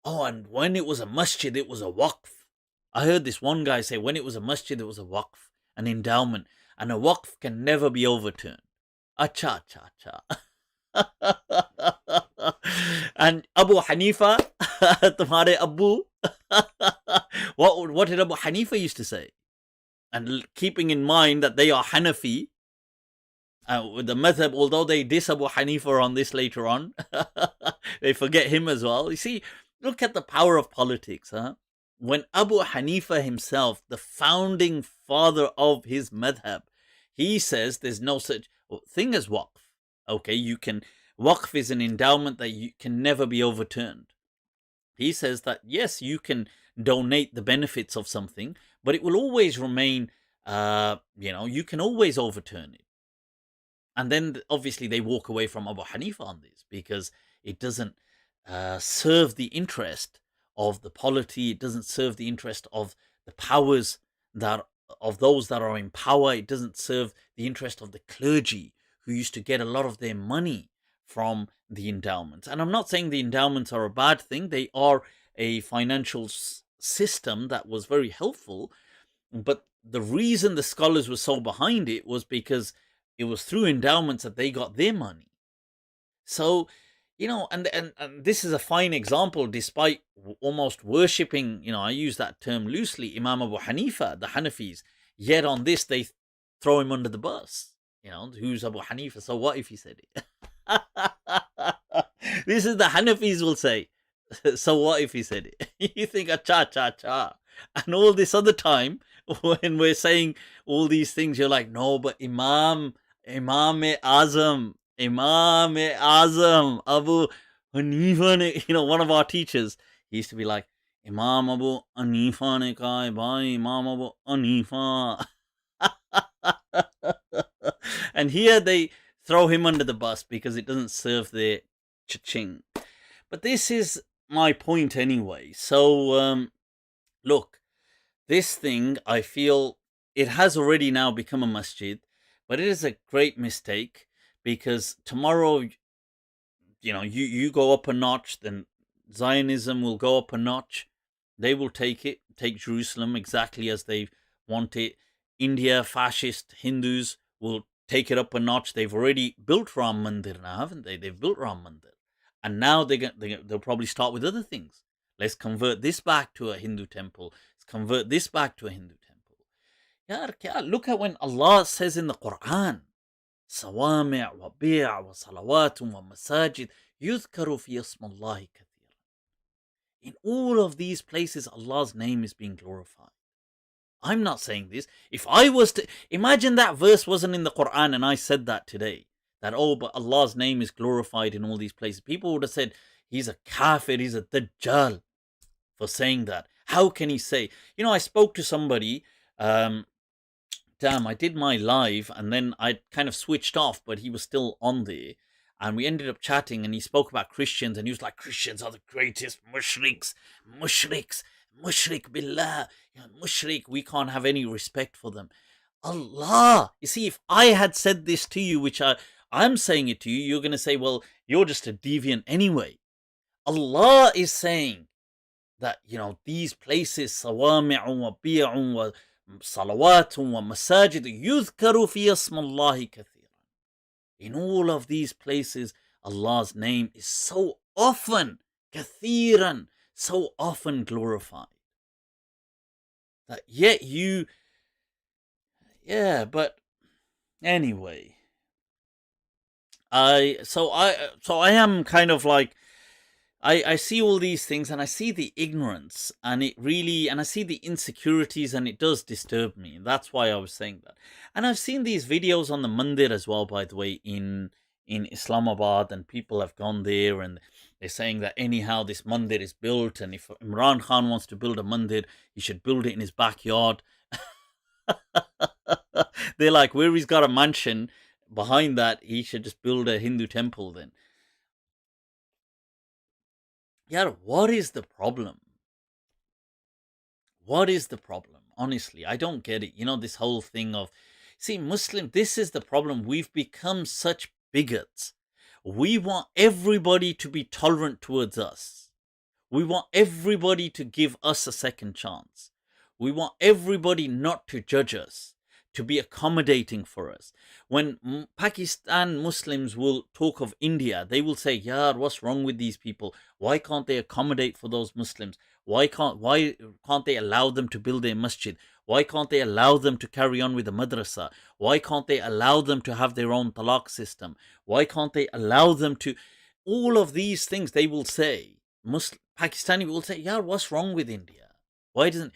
And when it was a masjid, it was a waqf. I heard this one guy say, when it was a masjid, it was a waqf, an endowment. And a waqf can never be overturned. Acha. And Abu Hanifa, tumhare Abu, what did Abu Hanifa used to say? And keeping in mind that they are Hanafi, with the madhab, although they diss Abu Hanifa on this later on, they forget him as well. You see, look at the power of politics, huh? When Abu Hanifa himself, the founding father of his madhab, he says there's no such thing as waqf. Okay, waqf is an endowment that can never be overturned. He says that, yes, you can donate the benefits of something, but it will always remain, you can always overturn it. And then, obviously, they walk away from Abu Hanifa on this because it doesn't serve the interest of the polity. It doesn't serve the interest of the powers of those that are in power. It doesn't serve the interest of the clergy, who used to get a lot of their money from the endowments. And I'm not saying the endowments are a bad thing. They are a financial system that was very helpful. But the reason the scholars were so behind it was because it was through endowments that they got their money. So, and this is a fine example, despite almost worshipping, I use that term loosely, Imam Abu Hanifa, the Hanafis, yet on this they throw him under the bus. Who's Abu Hanifa? So what if he said it? This is the Hanafis will say. So what if he said it? You think, cha. And all this other time, when we're saying all these things, you're like, no, but Imam Azam, Abu Hanifa, one of our teachers, he used to be like, Imam Abu Hanifa ne kaha bhai, Imam Abu Hanifa. And here they throw him under the bus because it doesn't serve their cha-ching. But this is my point anyway. So, look, this thing, I feel it has already now become a masjid, but it is a great mistake because tomorrow, you go up a notch, then Zionism will go up a notch. They will take Jerusalem exactly as they want it. India, fascist Hindus will take it up a notch. They've already built Ram Mandir now, haven't they? They've built Ram Mandir. And now they'll probably start with other things. Let's convert this back to a Hindu temple. Let's convert this back to a Hindu temple. Look at when Allah says in the Quran, صوامع وبيع وصلوات ومساجد يذكر في اسم الله كثيرا. In all of these places, Allah's name is being glorified. I'm not saying this. If I was to imagine that verse wasn't in the Quran and I said that today, that but Allah's name is glorified in all these places, people would have said he's a kafir, he's a dajjal for saying that. How can he say? I spoke to somebody. I did my live and then I kind of switched off, but he was still on there. And we ended up chatting and he spoke about Christians and he was like, Christians are the greatest mushriks, mushrik billah, mushrik, we can't have any respect for them. Allah, you see, if I had said this to you, which I'm saying it to you, you're going to say, well, you're just a deviant anyway. Allah is saying that, these places, sawami'un wa bi'un wa salawatun wa masajid yuzkaru fi asmallahi kathiran. In all of these places, Allah's name is so often, kathiran, so often glorified. That yet but anyway, I am kind of like, I see all these things and I see the ignorance and I see the insecurities and it does disturb me. That's why I was saying that. And I've seen these videos on the Mandir as well, by the way, in Islamabad, and people have gone there and they're saying that anyhow this Mandir is built, and if Imran Khan wants to build a Mandir, he should build it in his backyard. They're like, where he's got a mansion behind that, he should just build a Hindu temple then. Yeah, what is the problem? What is the problem? Honestly, I don't get it. This whole thing of, see, Muslim, this is the problem. We've become such bigots. We want everybody to be tolerant towards us. We want everybody to give us a second chance. We want everybody not to judge us, to be accommodating for us. When Pakistan Muslims will talk of India, they will say, what's wrong with these people? Why can't they accommodate for those Muslims? Why can't they allow them to build a masjid? Why can't they allow them to carry on with the madrasa? Why can't they allow them to have their own talaq system? Why can't they allow them to... All of these things they will say. Pakistani will say, what's wrong with India? Why doesn't...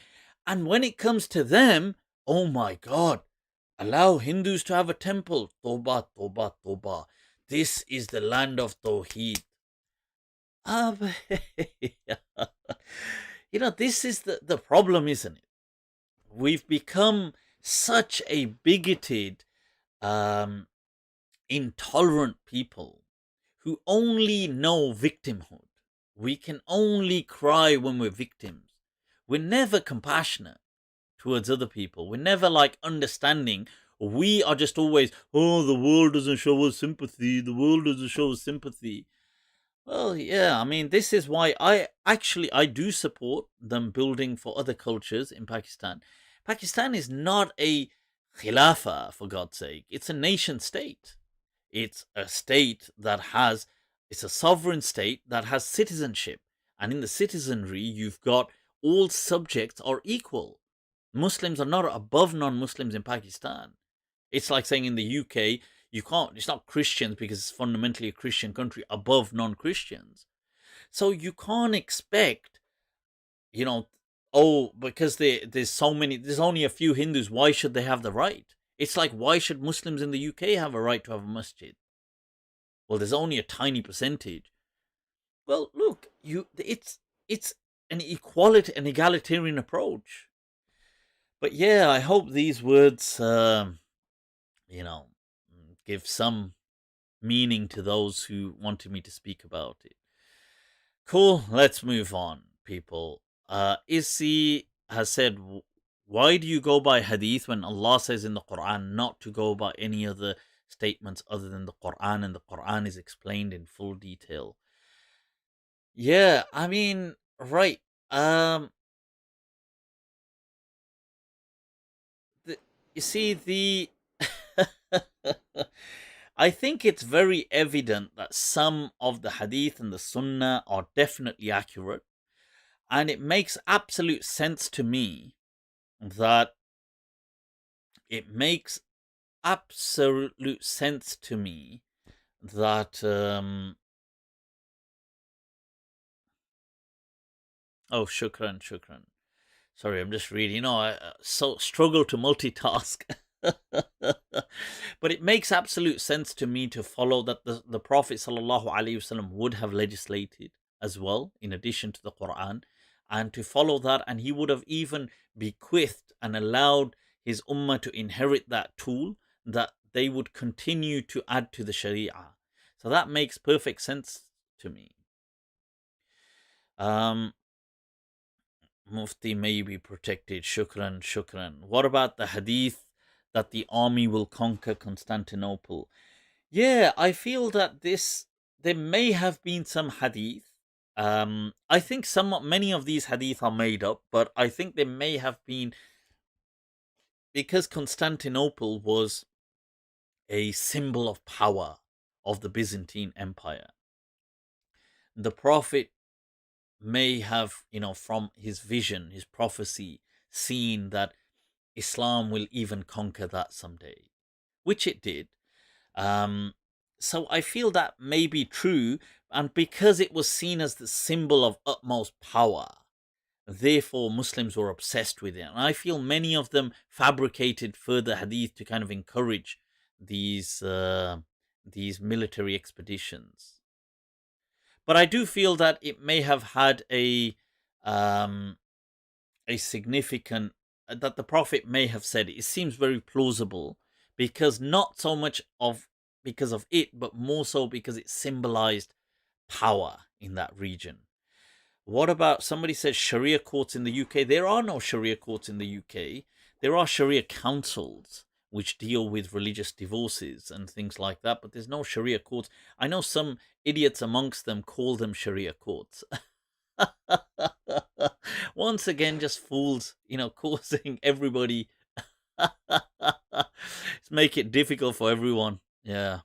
And when it comes to them, oh my God, allow Hindus to have a temple. Toba, toba, toba. This is the land of Tawheed. This is the problem, isn't it? We've become such a bigoted, intolerant people who only know victimhood. We can only cry when we're victims. We're never compassionate towards other people. We're never understanding. We are just always, the world doesn't show us sympathy. The world doesn't show us sympathy. Well, yeah, this is why I do support them building for other cultures in Pakistan. Pakistan is not a khilafah, for God's sake. It's a nation state. It's a state it's a sovereign state that has citizenship. And in the citizenry, you've got all subjects are equal. Muslims are not above non-Muslims in Pakistan. It's like saying in the UK, it's not Christians because it's fundamentally a Christian country above non-Christians. So you can't expect, because there's only a few Hindus, why should they have the right? It's like, why should Muslims in the UK have a right to have a masjid? Well, there's only a tiny percentage. Well, look, it's an egalitarian approach. But yeah, I hope these words, give some meaning to those who wanted me to speak about it. Cool, let's move on, people. Issy has said, why do you go by hadith when Allah says in the Quran not to go by any other statements other than the Quran, and the Quran is explained in full detail? Yeah, right. You see, I think it's very evident that some of the hadith and the sunnah are definitely accurate, and it makes absolute sense to me that oh, shukran. Sorry, I'm just reading. I so struggle to multitask. But it makes absolute sense to me to follow that the Prophet ﷺ would have legislated as well, in addition to the Quran, and to follow that, and he would have even bequeathed and allowed his ummah to inherit that tool, that they would continue to add to the Sharia. So that makes perfect sense to me. Mufti may be protected. Shukran. What about the hadith that the army will conquer Constantinople? Yeah, I feel that there may have been some hadith. I think many of these hadith are made up, but I think there may have been, because Constantinople was a symbol of power of the Byzantine Empire. The Prophet may have, from his vision, his prophecy, seen that Islam will even conquer that someday, which it did. So I feel that may be true, and because it was seen as the symbol of utmost power, therefore Muslims were obsessed with it. And I feel many of them fabricated further hadith to kind of encourage these military expeditions. But I do feel that it may have had a significant, that the Prophet may have said it. It seems very plausible, because not so much because of it, but more so because it symbolized power in that region. What about, somebody says Sharia courts in the UK? There are no Sharia courts in the UK. There are Sharia councils which deal with religious divorces and things like that, but there's no Sharia courts. I know some idiots amongst them call them Sharia courts. Once again, just fools, causing everybody. Make it difficult for everyone. Yeah.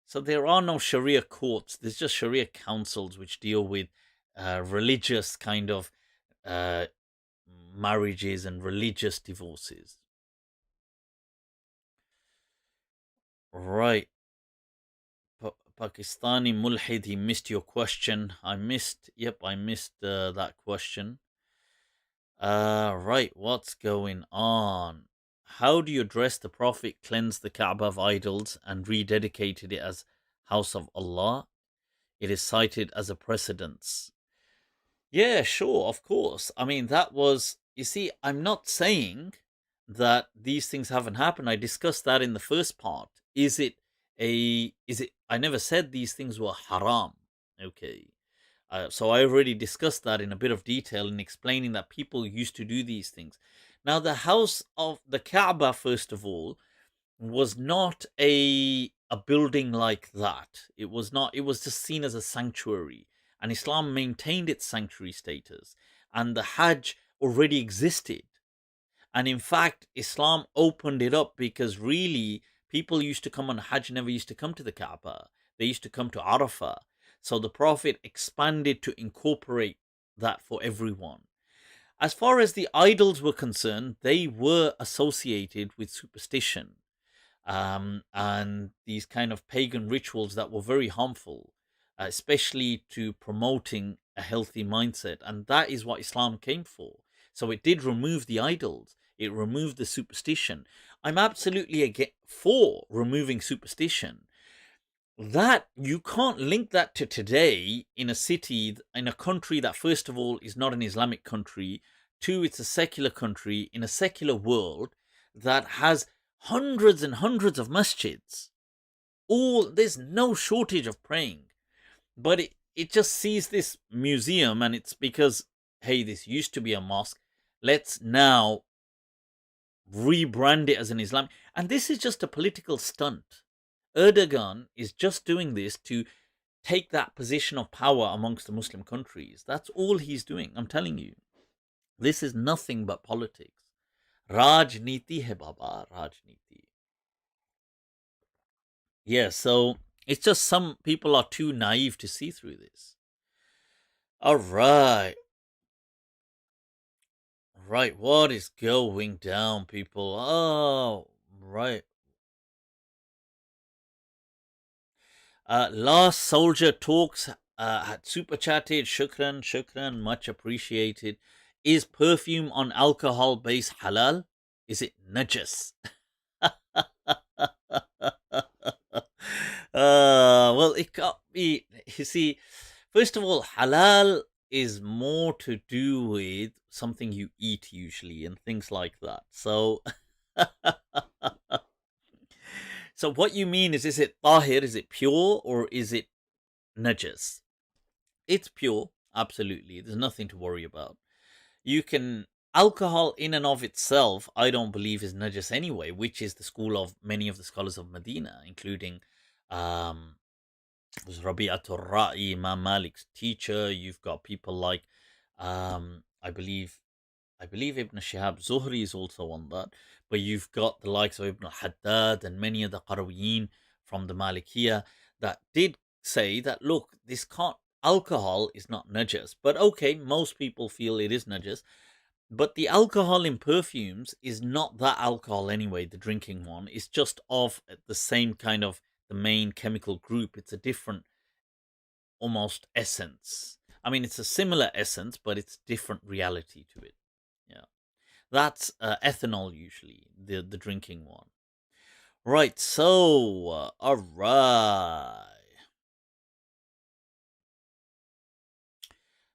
So there are no Sharia courts. There's just Sharia councils which deal with religious kind of marriages and religious divorces. Right. Pakistani Mulhid, he missed your question. I missed that question. Right, what's going on? How do you address the Prophet cleansed the Kaaba of idols and rededicated it as House of Allah? It is cited as a precedence. Yeah, sure, of course. I mean, that was, you see, I'm not saying that these things haven't happened. I discussed that in the first part. I never said these things were haram. Okay. So I already discussed that in a bit of detail in explaining that people used to do these things. Now, the house of the Kaaba, first of all, was not a building like that. It was not. It was just seen as a sanctuary, and Islam maintained its sanctuary status, and the Hajj already existed. And in fact, Islam opened it up because really people used to come on Hajj, never used to come to the Kaaba. They used to come to Arafah. So the Prophet expanded to incorporate that for everyone. As far as the idols were concerned, they were associated with superstition and these kind of pagan rituals that were very harmful, especially to promoting a healthy mindset. And that is what Islam came for. So it did remove the idols. It removed the superstition. I'm absolutely for removing superstition. That you can't link that to today in a city, in a country that, first of all, is not an Islamic country. Two, it's a secular country in a secular world that has hundreds and hundreds of masjids. There's no shortage of praying. But it just sees this museum, and it's because, hey, this used to be a mosque. Let's now rebrand it as an Islamic. And this is just a political stunt. Erdogan is just doing this to take that position of power amongst the Muslim countries. That's all he's doing. I'm telling you. This is nothing but politics. Rajniti hai baba, Rajniti. Yeah, so it's just some people are too naive to see through this. All right. Right, what is going down, people? Oh, right. Last Soldier Talks had super chatted. Shukran, shukran, much appreciated. Is perfume on alcohol base halal? Is it najas? Well, it can't be. You see, first of all, halal is more to do with something you eat usually and things like that. So, so what you mean is it tahir? Is it pure or is it najas? It's pure, absolutely. There's nothing to worry about. You can alcohol in and of itself, I don't believe is najas anyway, which is the school of many of the scholars of Medina, including um was Rabi'atul Ra'i, Imam Malik's teacher. You've got people like um I believe I believe Ibn Shihab Zuhri is also on that, but you've got the likes of Ibn Haddad and many of the Qarawiyyin from the Malikiyah that did say that, look, this can't, alcohol is not najas. But okay, most people feel it is najas. But the alcohol in perfumes is not that alcohol anyway, the drinking one. It's just of the same kind of the main chemical group. It's a different almost essence. I mean, it's a similar essence, but it's different reality to it. Yeah. That's ethanol usually, the drinking one. Right, so, all right.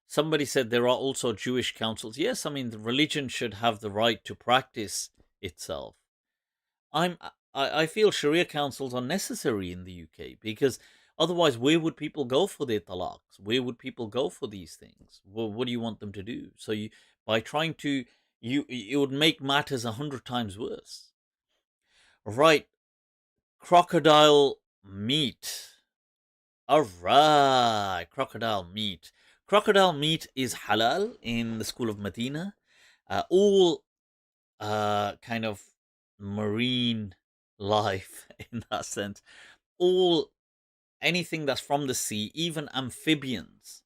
Somebody said there are also Jewish councils. Yes, I mean, the religion should have the right to practice itself. I feel Sharia councils are necessary in the UK because otherwise, where would people go for their talaqs? Where would people go for these things? Well, what do you want them to do? So you, by trying to, it would make matters 100 times worse. Right, crocodile meat. All right, crocodile meat. Crocodile meat is halal in the school of Medina. All kind of marine life in that sense, all anything that's from the sea, even amphibians,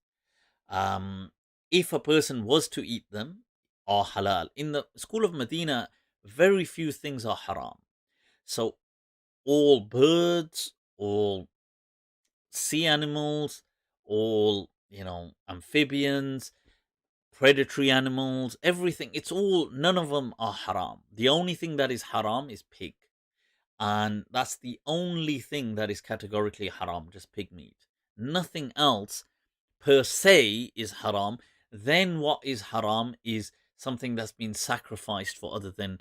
if a person was to eat them, are halal. In the school of Medina, very few things are haram. So all birds, all sea animals, all, amphibians, predatory animals, everything, it's all, none of them are haram. The only thing that is haram is pig. And that's the only thing that is categorically haram, just pig meat. Nothing else per se is haram. Then what is haram is something that's been sacrificed for other than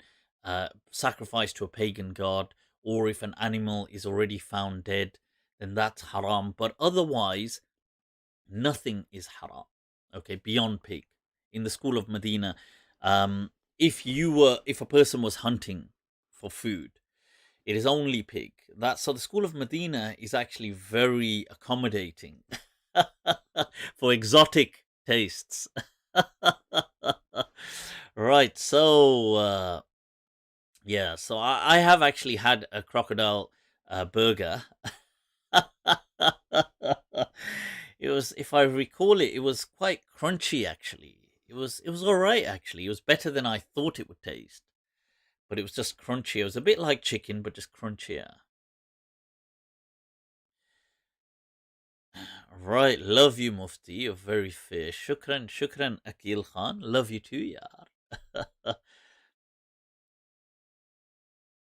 sacrificed to a pagan god, or if an animal is already found dead, then that's haram. But otherwise, nothing is haram. Okay, beyond pig. In the school of Medina, if a person was hunting for food, it is only pig. So the school of Medina is actually very accommodating for exotic tastes. Right, so yeah, so I have actually had a crocodile burger. It was, if I recall it, it was quite crunchy actually. It was all right actually. It was better than I thought it would taste. But it was just crunchy. It was a bit like chicken, but just crunchier. Right, love you, Mufti. You're very fair. Shukran, shukran, Akil Khan. Love you too, yaar.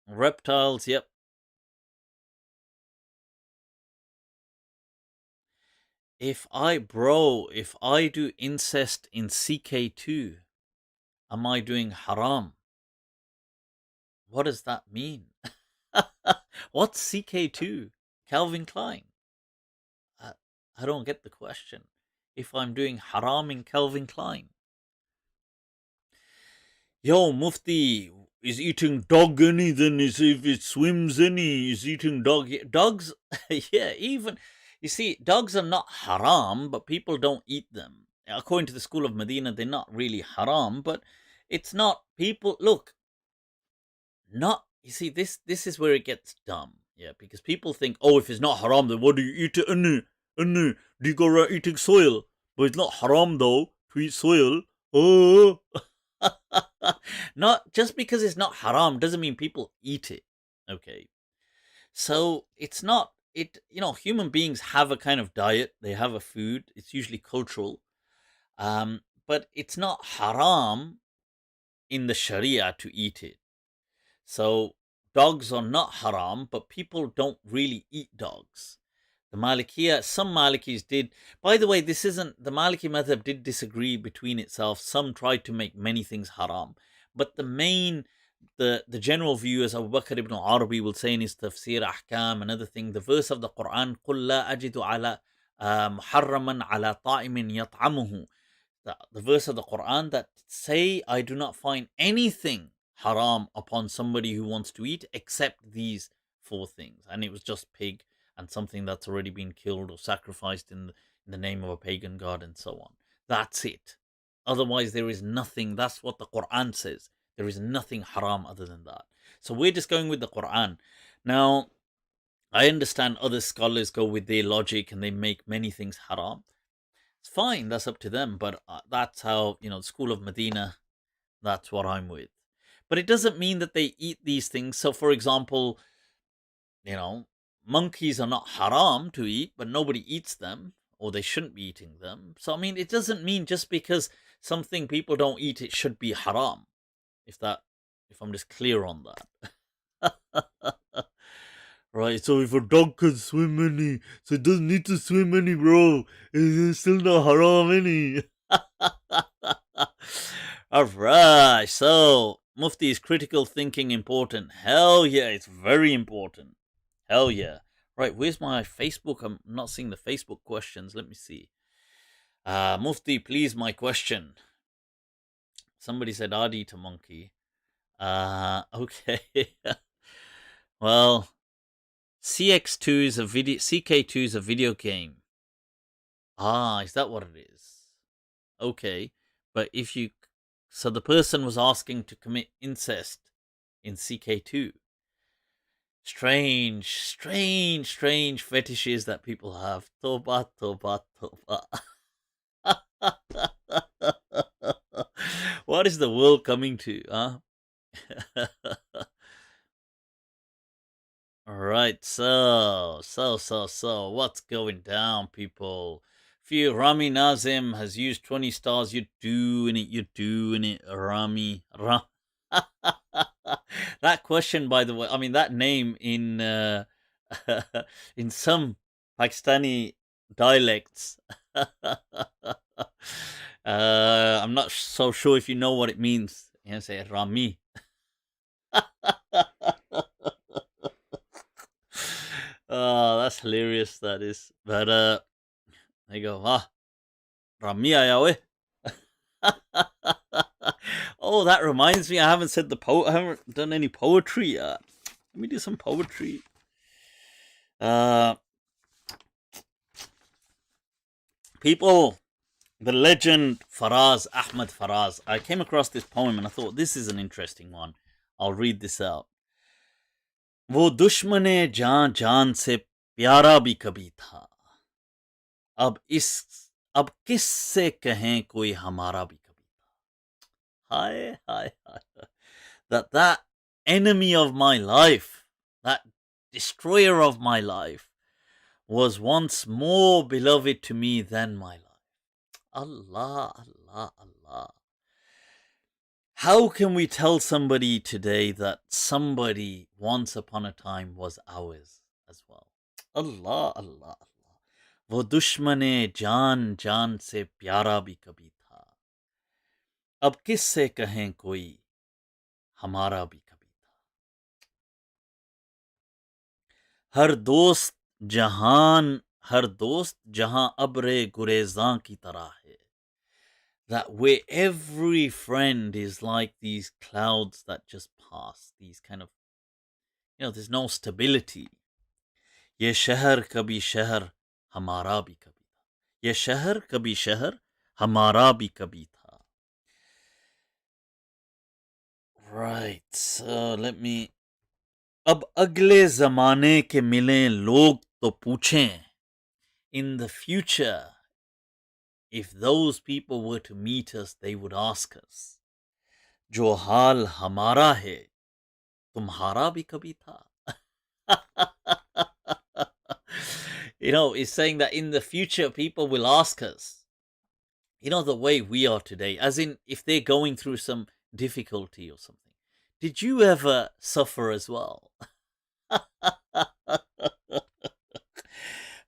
Reptiles, yep. If I do incest in CK2, am I doing haram? What does that mean? What's CK2? Calvin Klein? I don't get the question. If I'm doing haram in Calvin Klein. Yo, Mufti, is eating dog any then is if it swims any, is eating dog. Dogs, yeah, even, you see, dogs are not haram, but people don't eat them. According to the school of Medina, they're not really haram, but it's not, people, look, not, you see, this is where it gets dumb. Yeah, because people think, oh, if it's not haram, then what do you eat it? Do you go around eating soil? But it's not haram though to eat soil. Oh, not just because it's not haram doesn't mean people eat it. Okay, so it's not it. Human beings have a kind of diet. They have a food. It's usually cultural, but it's not haram in the Sharia to eat it. So dogs are not haram, but people don't really eat dogs. The Malikiya, some Malikis did. By the way, this isn't the Maliki madhab did disagree between itself. Some tried to make many things haram, but the general view, as Abu Bakr ibn Arabi will say in his tafsir ahkam, another thing, the verse of the Quran, قُلْ لَا أَجِدُ عَلَى مُحَرَّمًا عَلَى طَائِمٍ يَطْعَمُهُ, the verse of the Quran that say, I do not find anything haram upon somebody who wants to eat except these four things. And it was just pig and something that's already been killed or sacrificed in the name of a pagan god and so on. That's it. Otherwise, there is nothing. That's what the Quran says. There is nothing haram other than that. So we're just going with the Quran. Now, I understand other scholars go with their logic and they make many things haram. It's fine, that's up to them, but that's how, the school of Medina, that's what I'm with. But it doesn't mean that they eat these things. So, for example, monkeys are not haram to eat, but nobody eats them, or they shouldn't be eating them. So, I mean, it doesn't mean just because something people don't eat, it should be haram. If I'm just clear on that. Right, so if a dog can swim any, so it doesn't need to swim any, bro. It's still not haram any. Alright, so Mufti, is critical thinking important? Hell yeah, it's very important. Hell yeah. Right, where's my Facebook? I'm not seeing the Facebook questions. Let me see. Mufti, please, my question. Somebody said I'd eat a monkey. Okay. Well, CX2 is a video. CK2 is a video game. Is that what it is? Okay, but so the person was asking to commit incest in CK2. Strange fetishes that people have. Toba, toba, toba. What is the world coming to, huh? Alright, so, what's going down, people? If you, Rami Nazim has used 20 stars, you're doing it, Rami. That question, by the way, I mean, that name in in some Pakistani dialects, I'm not so sure if you know what it means. Say Rami. Oh, that's hilarious, that is. But they go, Rami ayawe. Oh, that reminds me, I haven't done any poetry yet. Let me do some poetry. People, the legend Ahmad Faraz, I came across this poem and I thought this is an interesting one. I'll read this out. वो दुश्मने जान जान से प्यारा भी कभी था, अब किस से कहें कोई हमारा भी कभी था. Hi. That enemy of my life, that destroyer of my life, was once more beloved to me than my life. Allah. How can we tell somebody today that somebody once upon a time was ours as well? Allah. वो दुश्मने जान जान से प्यारा भी कभी था, अब किससे कहें कोई हमारा भी कभी था. हर दोस्त जहां अब्रे गुरेज़ां की तरह है. That where every friend is like these clouds that just pass, these kind of, there's no stability. ये शहर कभी शहर हमारा भी कभी था. ये शहर कभी शहर हमारा भी कभी था. Right, so let me. अब अगले ज़माने के मिलें लोग तो पूछें. In the future, if those people were to meet us, they would ask us, जो हाल हमारा है, तुम्हारा भी कभी था. You know, it's saying that in the future, people will ask us, you know, the way we are today, as in if they're going through some difficulty or something. Did you ever suffer as well?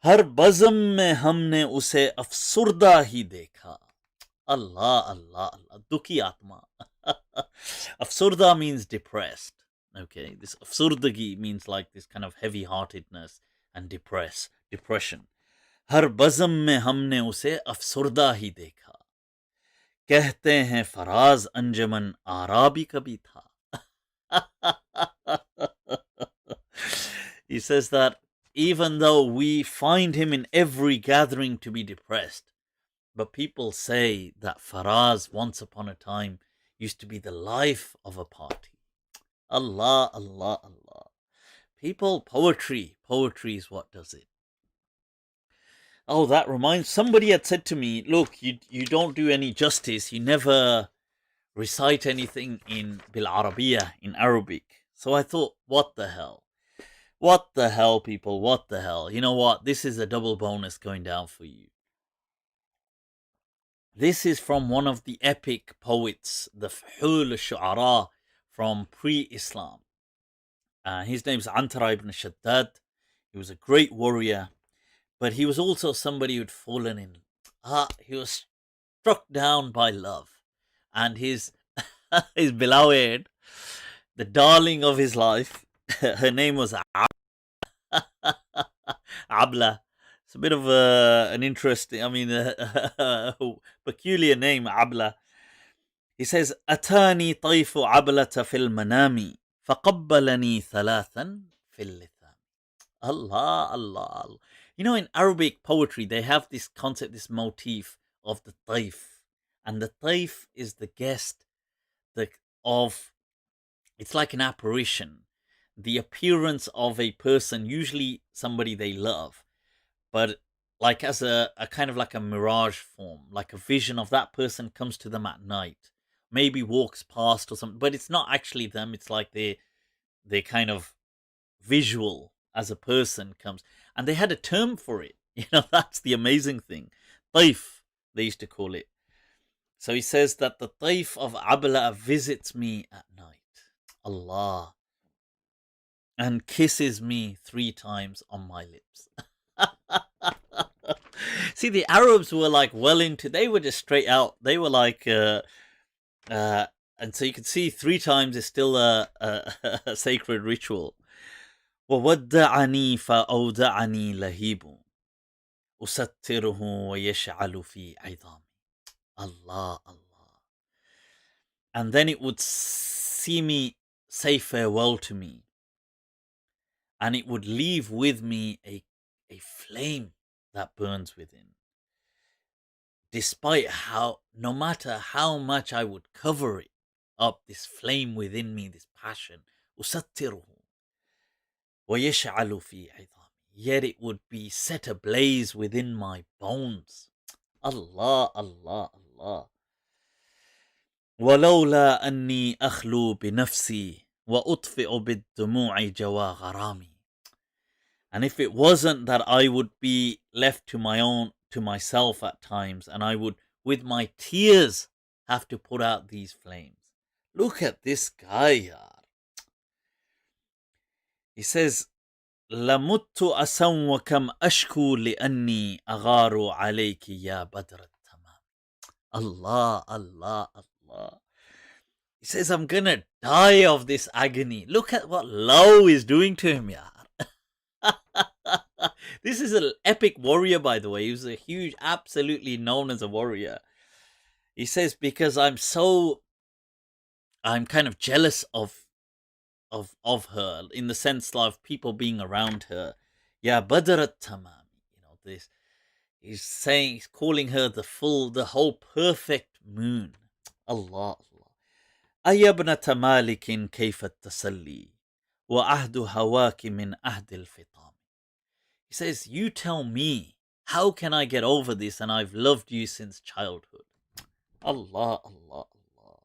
हर बज़म में हमने उसे अफसुर्दा ही देखा. Allah, Allah, Allah. Dukhi Atma. Afsurda means depressed. Okay, this afsurdagi means like this kind of heavy-heartedness and depression. हर बज़म में हमने उसे अफसुर्दा ही देखा. कहते हैं फराज अंजमन आरा भी कभी था. He says that even though we find him in every gathering to be depressed, but people say that Faraz once upon a time used to be the life of a party. Allah, Allah, Allah. People, poetry is what does it. Oh, that reminds, somebody had said to me, look, you don't do any justice, you never recite anything in Bil Arabiya, in Arabic. So I thought, what the hell? What the hell, people? What the hell? You know what? This is a double bonus going down for you. This is from one of the epic poets, the Fuhul al-Shu'ara from pre-Islam. His name's Antara ibn Shaddad. He was a great warrior, but he was also somebody who'd fallen in. He was struck down by love. And his beloved, the darling of his life, her name was Abla. It's a bit of an interesting, peculiar name, Abla. He says, أتاني طيف عبلة في المنام فقبلني ثلاثا في اللثام. Allah, Allah, Allah. You know, in Arabic poetry, they have this concept, this motif of the taif. And the taif is the guest it's like an apparition. The appearance of a person, usually somebody they love, but like as a kind of like a mirage form, like a vision of that person comes to them at night, maybe walks past or something, but it's not actually them. It's like they kind of visual as a person comes, and they had a term for it. You know, that's the amazing thing. Taif, they used to call it. So he says that the taif of Abla visits me at night. Allah. And kisses me 3 times on my lips. See, the Arabs were like they were just straight out. They were like, and so you can see 3 times is still a sacred ritual. وَوَدَّعَنِي فَأَوْدَعَنِي لَهِيبٌ أُسَتِّرُهُ وَيَشْعَلُ فِي عِظَامِ. Allah, Allah. And then it would see me say farewell to me. And it would leave with me a flame that burns within. Despite no matter how much I would cover it up, this flame within me, this passion, أُسَتِّرُهُ وَيَشْعَلُ فِي عِظَامِ. Yet it would be set ablaze within my bones. Allah, Allah, Allah. وَلَوْلَا أَنِّي أَخْلُو بِنَفْسِي وَأُطْفِئُ بِالدُّمُوعِ جَوَى غَرَامِ. And if it wasn't that I would be left to myself at times, and I would, with my tears, have to put out these flames. Look at this guy, yaar. He says, لَمُتُّ أَسَوْ وَكَمْ أَشْكُو لِأَنِّي أَغَارُ عَلَيْكِ يَا بَدْرَ التَّمَامِ. Allah, Allah, Allah. He says, I'm gonna die of this agony. Look at what Law is doing to him, yaar. This is an epic warrior, by the way. He was a huge, absolutely known as a warrior. He says, because I'm kind of jealous of her, in the sense of people being around her. Ya Badr al-Tamam. You know, this. He's calling her the whole perfect moon. Allah, Allah. Ayabnata Malikin kayfa tasalli. وعهد هواك من عهد الفطام. He says, you tell me, how can I get over this? And I've loved you since childhood. Allah, Allah, Allah.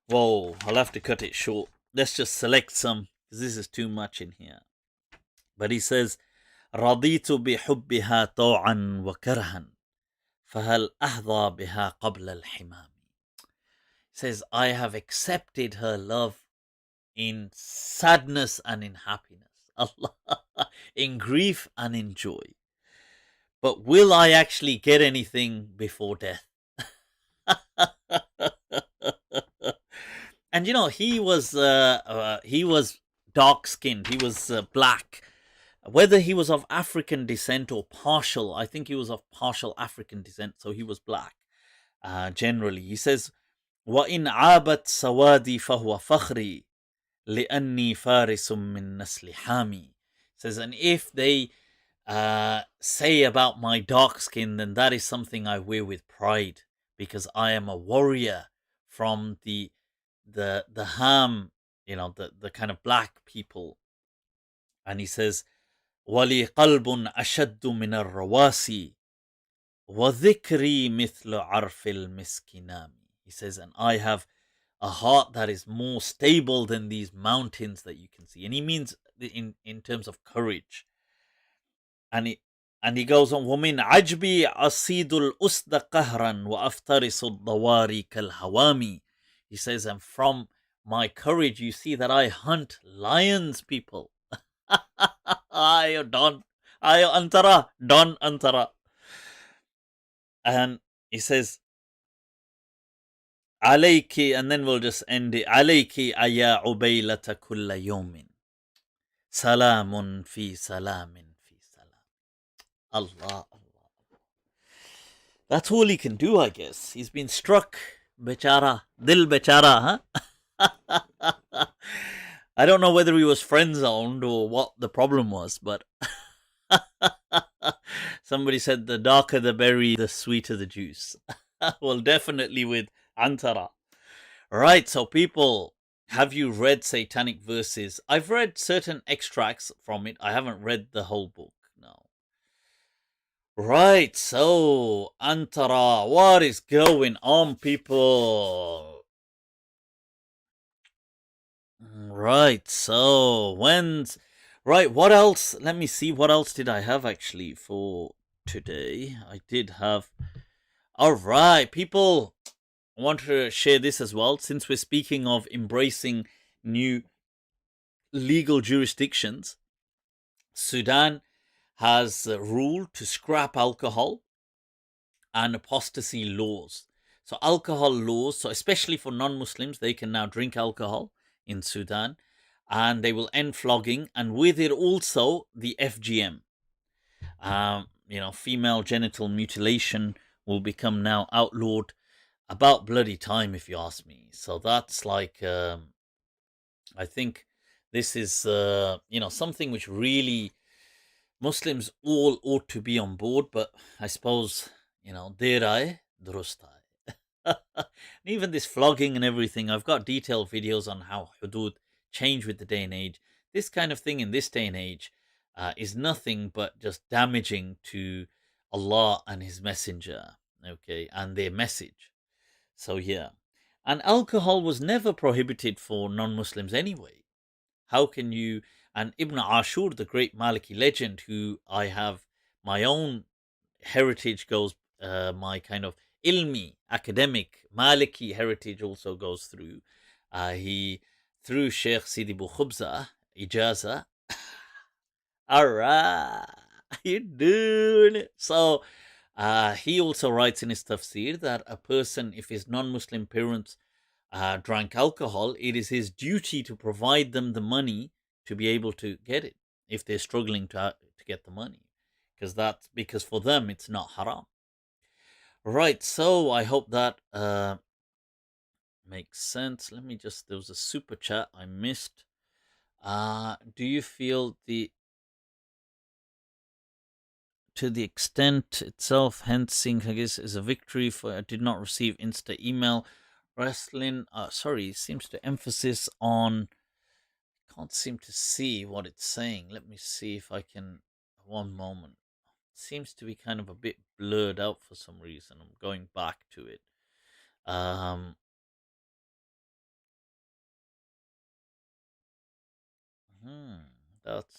Whoa, I'll have to cut it short. Let's just select some, because this is too much in here. But he says, رضيت بحبها طوعا وكرها فهل أحظى بها قبل الحمام. He says, I have accepted her love in sadness and in happiness. Allah, in grief and in joy. But will I actually get anything before death? And you know, he was dark skinned. He was black. Whether he was of African descent or partial, I think he was of partial African descent, so he was black. Generally, he says, وَإِنْ عَابَتْ سَوَادِي فَهُوَ فَخْرِي لِأَنِّي فَارِسٌ مِّن نَسْلِ حَامِي. Says, and if they say about my dark skin, then that is something I wear with pride, because I am a warrior from the Ham, you know, the kind of black people. And he says, وَلِي قَلْبٌ أَشَدُّ مِنَ الرَّوَاسِي وَذِكْرِي مِثْلُ عَرْفِ الْمِسْكِنَامِ. He says, and I have a heart that is more stable than these mountains that you can see. And he means in terms of courage. And he goes on, وَمِنْ عَجْبِي أَصِيدُ الْأُسْدَ قَهْرًا وَأَفْتَرِسُ الضَّوَارِي كَالْهَوَامِ. He says, and from my courage, you see that I hunt lions, people. Ayo Don, ayo Antara, Don Antara. And he says, عليك, and then we'll just end it. عليك أيا عبيلة كل يوم سلام في سلام في سلام. Allah, Allah. That's all he can do, I guess. He's been struck, bechara, dil bechara, huh? I don't know whether he was friend zoned or what the problem was, but somebody said the darker the berry, the sweeter the juice. Well, definitely with Antara. Right, so people, have you read Satanic Verses? I've read certain extracts from it. I haven't read the whole book, no. Right, so Antara, what is going on, people? Right, so right, what else? Let me see, what else did I have actually for today? I did have, all right, people, I want to share this as well, since we're speaking of embracing new legal jurisdictions. Sudan has ruled to scrap alcohol and apostasy laws. So alcohol laws, so especially for non-Muslims, they can now drink alcohol in Sudan, and they will end flogging, and with it also the FGM. Female genital mutilation will become now outlawed. About bloody time, if you ask me. So that's like, I think this is, something which really Muslims all ought to be on board, but I suppose, derai, drustai. Even this flogging and everything, I've got detailed videos on how hudud change with the day and age. This kind of thing in this day and age is nothing but just damaging to Allah and His Messenger, okay, and their message. So yeah, and alcohol was never prohibited for non-Muslims anyway. How can you? And Ibn Ashur, the great Maliki legend, who I have my own heritage goes, my kind of ilmi, academic, Maliki heritage also goes through. He, through Sheikh Sidi Bukhubza, Ijaza. Alright, you doing it. So, he also writes in his tafsir that a person, if his non-Muslim parents drank alcohol, it is his duty to provide them the money to be able to get it, if they're struggling to get the money. Because for them, it's not haram. Right, so I hope that makes sense. Let me just, there was a super chat I missed. Do you feel to the extent itself, hence seeing Haggis is a victory for I did not receive Insta email. wrestling. Sorry, it seems to emphasis on. Can't seem to see what it's saying. Let me see if I can. One moment. Seems to be kind of a bit blurred out for some reason. I'm going back to it. That's.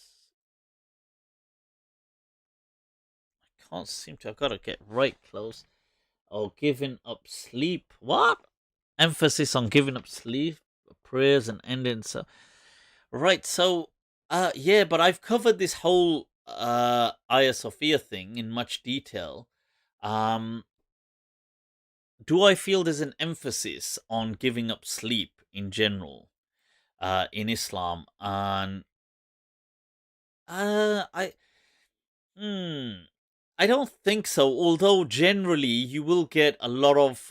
I can't seem to. I've got to get right close. Oh, giving up sleep. What? Emphasis on giving up sleep, prayers, and ending. So, right. So, yeah, but I've covered this whole Hagia Sophia thing in much detail. Do I feel there's an emphasis on giving up sleep in general in Islam? And I I don't think so. Although generally you will get a lot of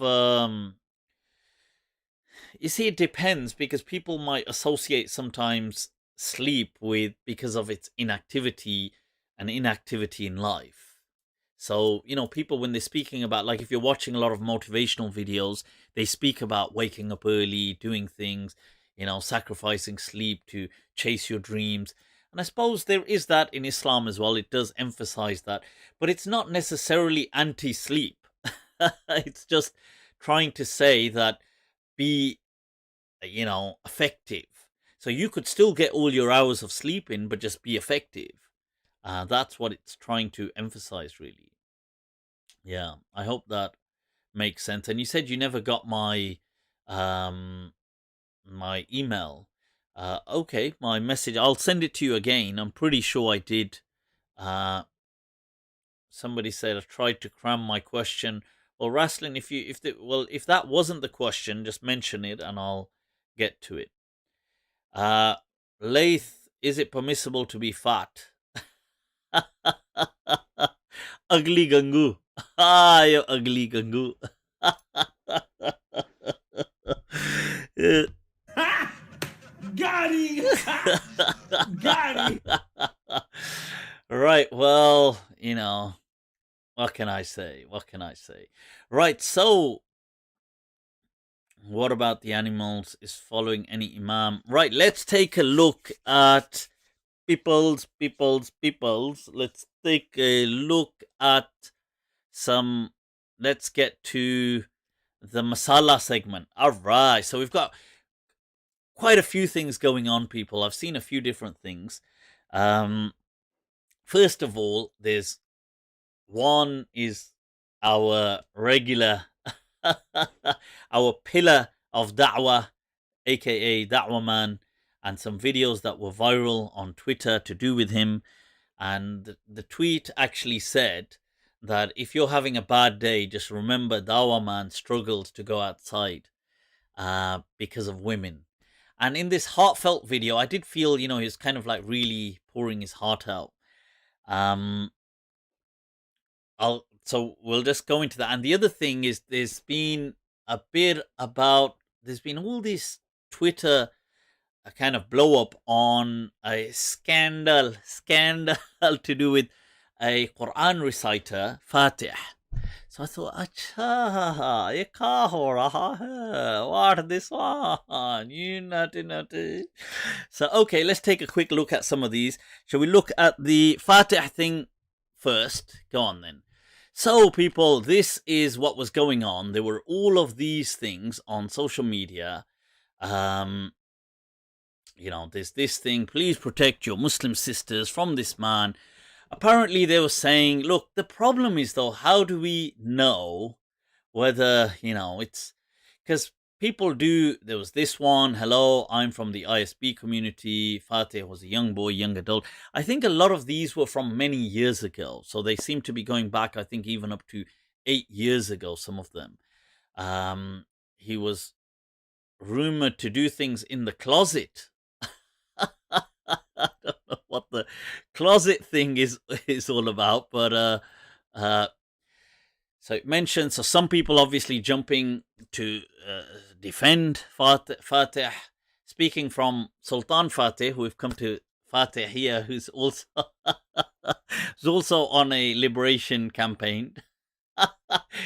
you see, it depends because people might associate sometimes sleep with because of its inactivity and inactivity in life. So, people when they're speaking about, like, if you're watching a lot of motivational videos, they speak about waking up early, doing things, sacrificing sleep to chase your dreams. And I suppose there is that in Islam as well. It does emphasize that, but it's not necessarily anti sleep. It's just trying to say that be, effective. So you could still get all your hours of sleep in, but just be effective. That's what it's trying to emphasize, really. Yeah, I hope that makes sense. And you said you never got my my email. Okay, my message. I'll send it to you again. I'm pretty sure I did. Somebody said I tried to cram my question. Well, Raslin, if that wasn't the question, just mention it and I'll get to it. Layth, is it permissible to be fat? Ugly Gangu. You ugly Gangu. Got him! Got him! Right, well, what can I say? Right, so what about the animals? Is following any imam? Right, let's take a look at peoples. Let's take a look at some. Let's get to the masala segment. All right, so we've got quite a few things going on, people. I've seen a few different things. First of all, there's one is our regular, our pillar of da'wah, aka Da'wah Man, and some videos that were viral on Twitter to do with him. And the tweet actually said that if you're having a bad day, just remember Da'wah Man struggled to go outside because of women. And in this heartfelt video, I did feel, he was kind of like really pouring his heart out. So we'll just go into that. And the other thing is there's been all this Twitter kind of blow up on a scandal to do with a Quran reciter, Fatih. So I thought, acha, ye ka ho raha hai? What this one? You naughty. So, okay, let's take a quick look at some of these. Shall we look at the Fatih thing first? Go on then. So, people, this is what was going on. There were all of these things on social media. There's this thing, please protect your Muslim sisters from this man. Apparently, they were saying, look, the problem is, though, how do we know whether, it's because people do. There was this one, hello, I'm from the ISB community. Fatih was a young boy, young adult. I think a lot of these were from many years ago. So they seem to be going back, I think, even up to 8 years ago, some of them. He was rumored to do things in the closet. I don't know what the closet thing is all about, but so it mentions, so some people obviously jumping to defend Fatih, speaking from Sultan Fatih, who we've come to Fatih here, who's also on a liberation campaign.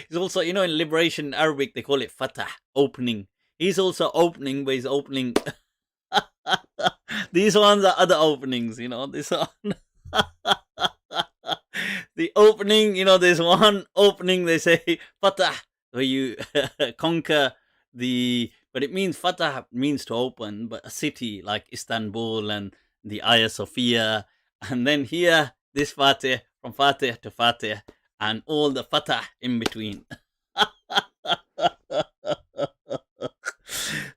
He's also, in liberation Arabic, they call it Fatah, opening. He's also opening, but he's opening. These ones are other openings, this one. The opening, there's one opening, they say Fatah, where you conquer but it means Fatah means to open, but a city like Istanbul and the Hagia Sophia. And then here, this Fatih, from Fatih to Fatih, and all the Fatah in between.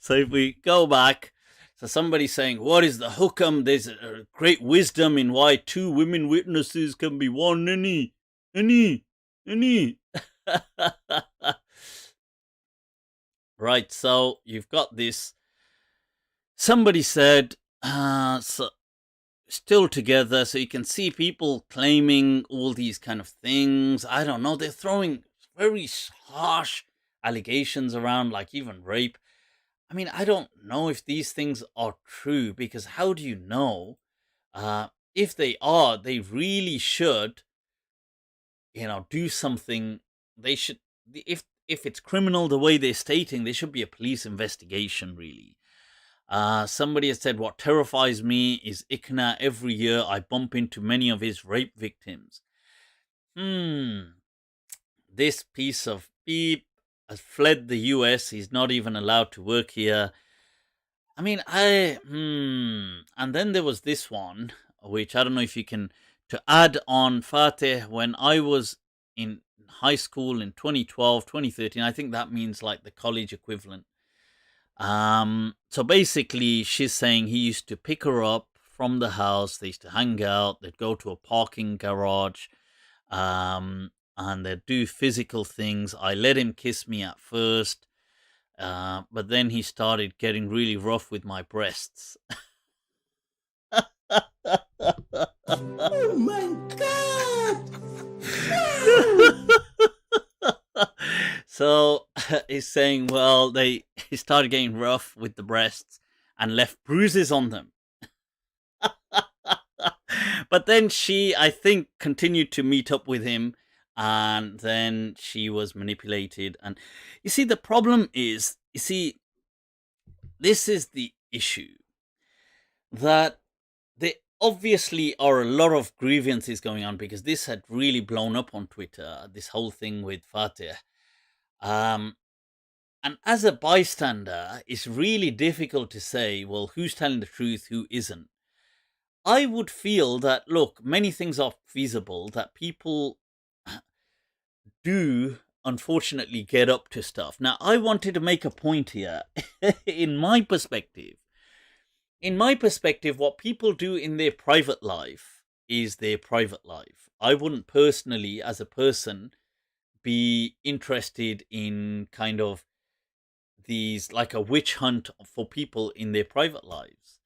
So if we go back, so somebody's saying, what is the hukam? There's a great wisdom in why 2 women witnesses can be one. Any. Right, so you've got this. Somebody said, so still together, so you can see people claiming all these kind of things. I don't know, they're throwing very harsh allegations around, like even rape. I mean, I don't know if these things are true, because how do you know? If they are, they really should, do something. They should, if it's criminal the way they're stating, there should be a police investigation, really. Somebody has said, what terrifies me is Ikna. Every year I bump into many of his rape victims. This piece of beep has fled the US. He's not even allowed to work here. I mean, and then there was this one, which I don't know if you can, to add on Fateh, when I was in high school in 2012, 2013, I think that means like the college equivalent. So basically she's saying he used to pick her up from the house, they used to hang out, they'd go to a parking garage, and they'd do physical things. I let him kiss me at first, but then he started getting really rough with my breasts. Oh my God! So he's saying, well, he started getting rough with the breasts and left bruises on them. But then she, I think, continued to meet up with him, and then she was manipulated. And you see, the problem is, this is the issue, that there obviously are a lot of grievances going on, because this had really blown up on Twitter, this whole thing with Fatih. And as a bystander, it's really difficult to say, well, who's telling the truth, who isn't. I would feel that, look, many things are feasible, that people do unfortunately get up to stuff. Now, I wanted to make a point here. In my perspective, what people do in their private life is their private life. I wouldn't personally, as a person, be interested in kind of these, like a witch hunt for people in their private lives.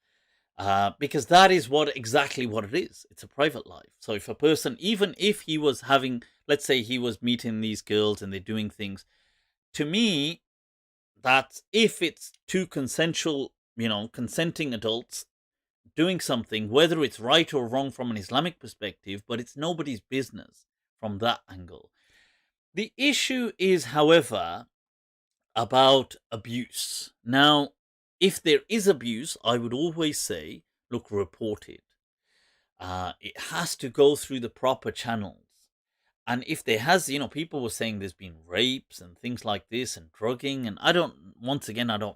Because that is exactly what it is. It's a private life. So if a person, even if he was having, let's say he was meeting these girls and they're doing things, to me, that if it's two consensual, consenting adults doing something, whether it's right or wrong from an Islamic perspective, but it's nobody's business from that angle. The issue is, however, about abuse. Now, if there is abuse, I would always say, look, report it. It has to go through the proper channels. And if there has, people were saying there's been rapes and things like this and drugging, and I don't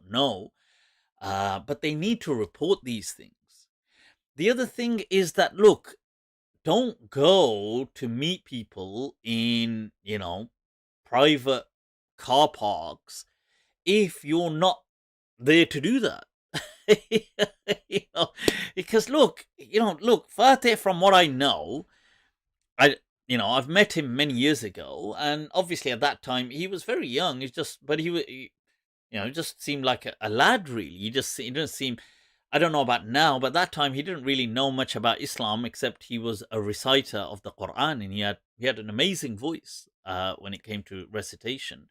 know, but they need to report these things. The other thing is that, look, don't go to meet people in, private car parks if you're not there to do that. Because look, Fateh, from what I know, I've met him many years ago, and obviously at that time he was very young. He just seemed like a lad, really. He didn't seem, I don't know about now, but that time he didn't really know much about Islam, except he was a reciter of the Quran, and he had an amazing voice when it came to recitation.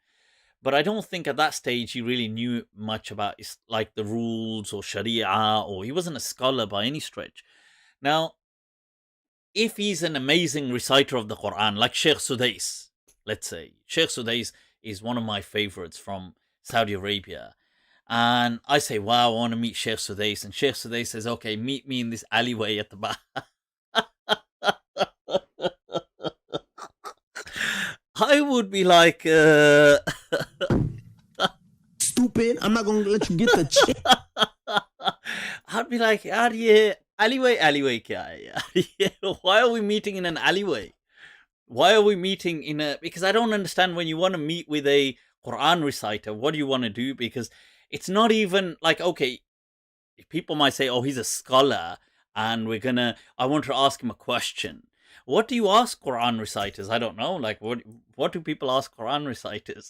But I don't think at that stage he really knew much about like the rules or Sharia, or he wasn't a scholar by any stretch. Now, if he's an amazing reciter of the Quran, like Sheikh Sudais, let's say. Sheikh Sudais is one of my favorites from Saudi Arabia. And I say, wow, I want to meet Sheikh Sudais. And Sheikh Sudais says, okay, meet me in this alleyway at the back. I would be like, Stupid. I'm not going to let you get the chance. I'd be like, yaar ye alleyway kya hai yaar? Why are we meeting in an alleyway? Why are we meeting in a... Because I don't understand, when you want to meet with a Quran reciter, what do you want to do? Because it's not even like, okay, people might say, oh, he's a scholar and I want to ask him a question. What do you ask Quran reciters? I don't know. Like, what do people ask Quran reciters?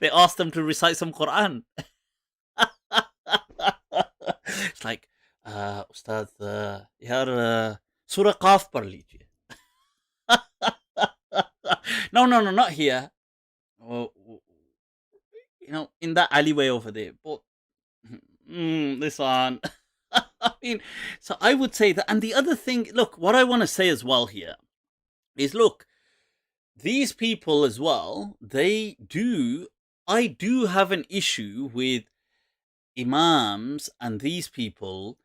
They ask them to recite some Quran. It's like, Ustad, yaar, Surah Qaf par lijiye. No, not here. Oh, in that alleyway over there. But this one. I mean, so I would say that. And the other thing, look, what I want to say as well here is, look, these people as well, I do have an issue with imams and these people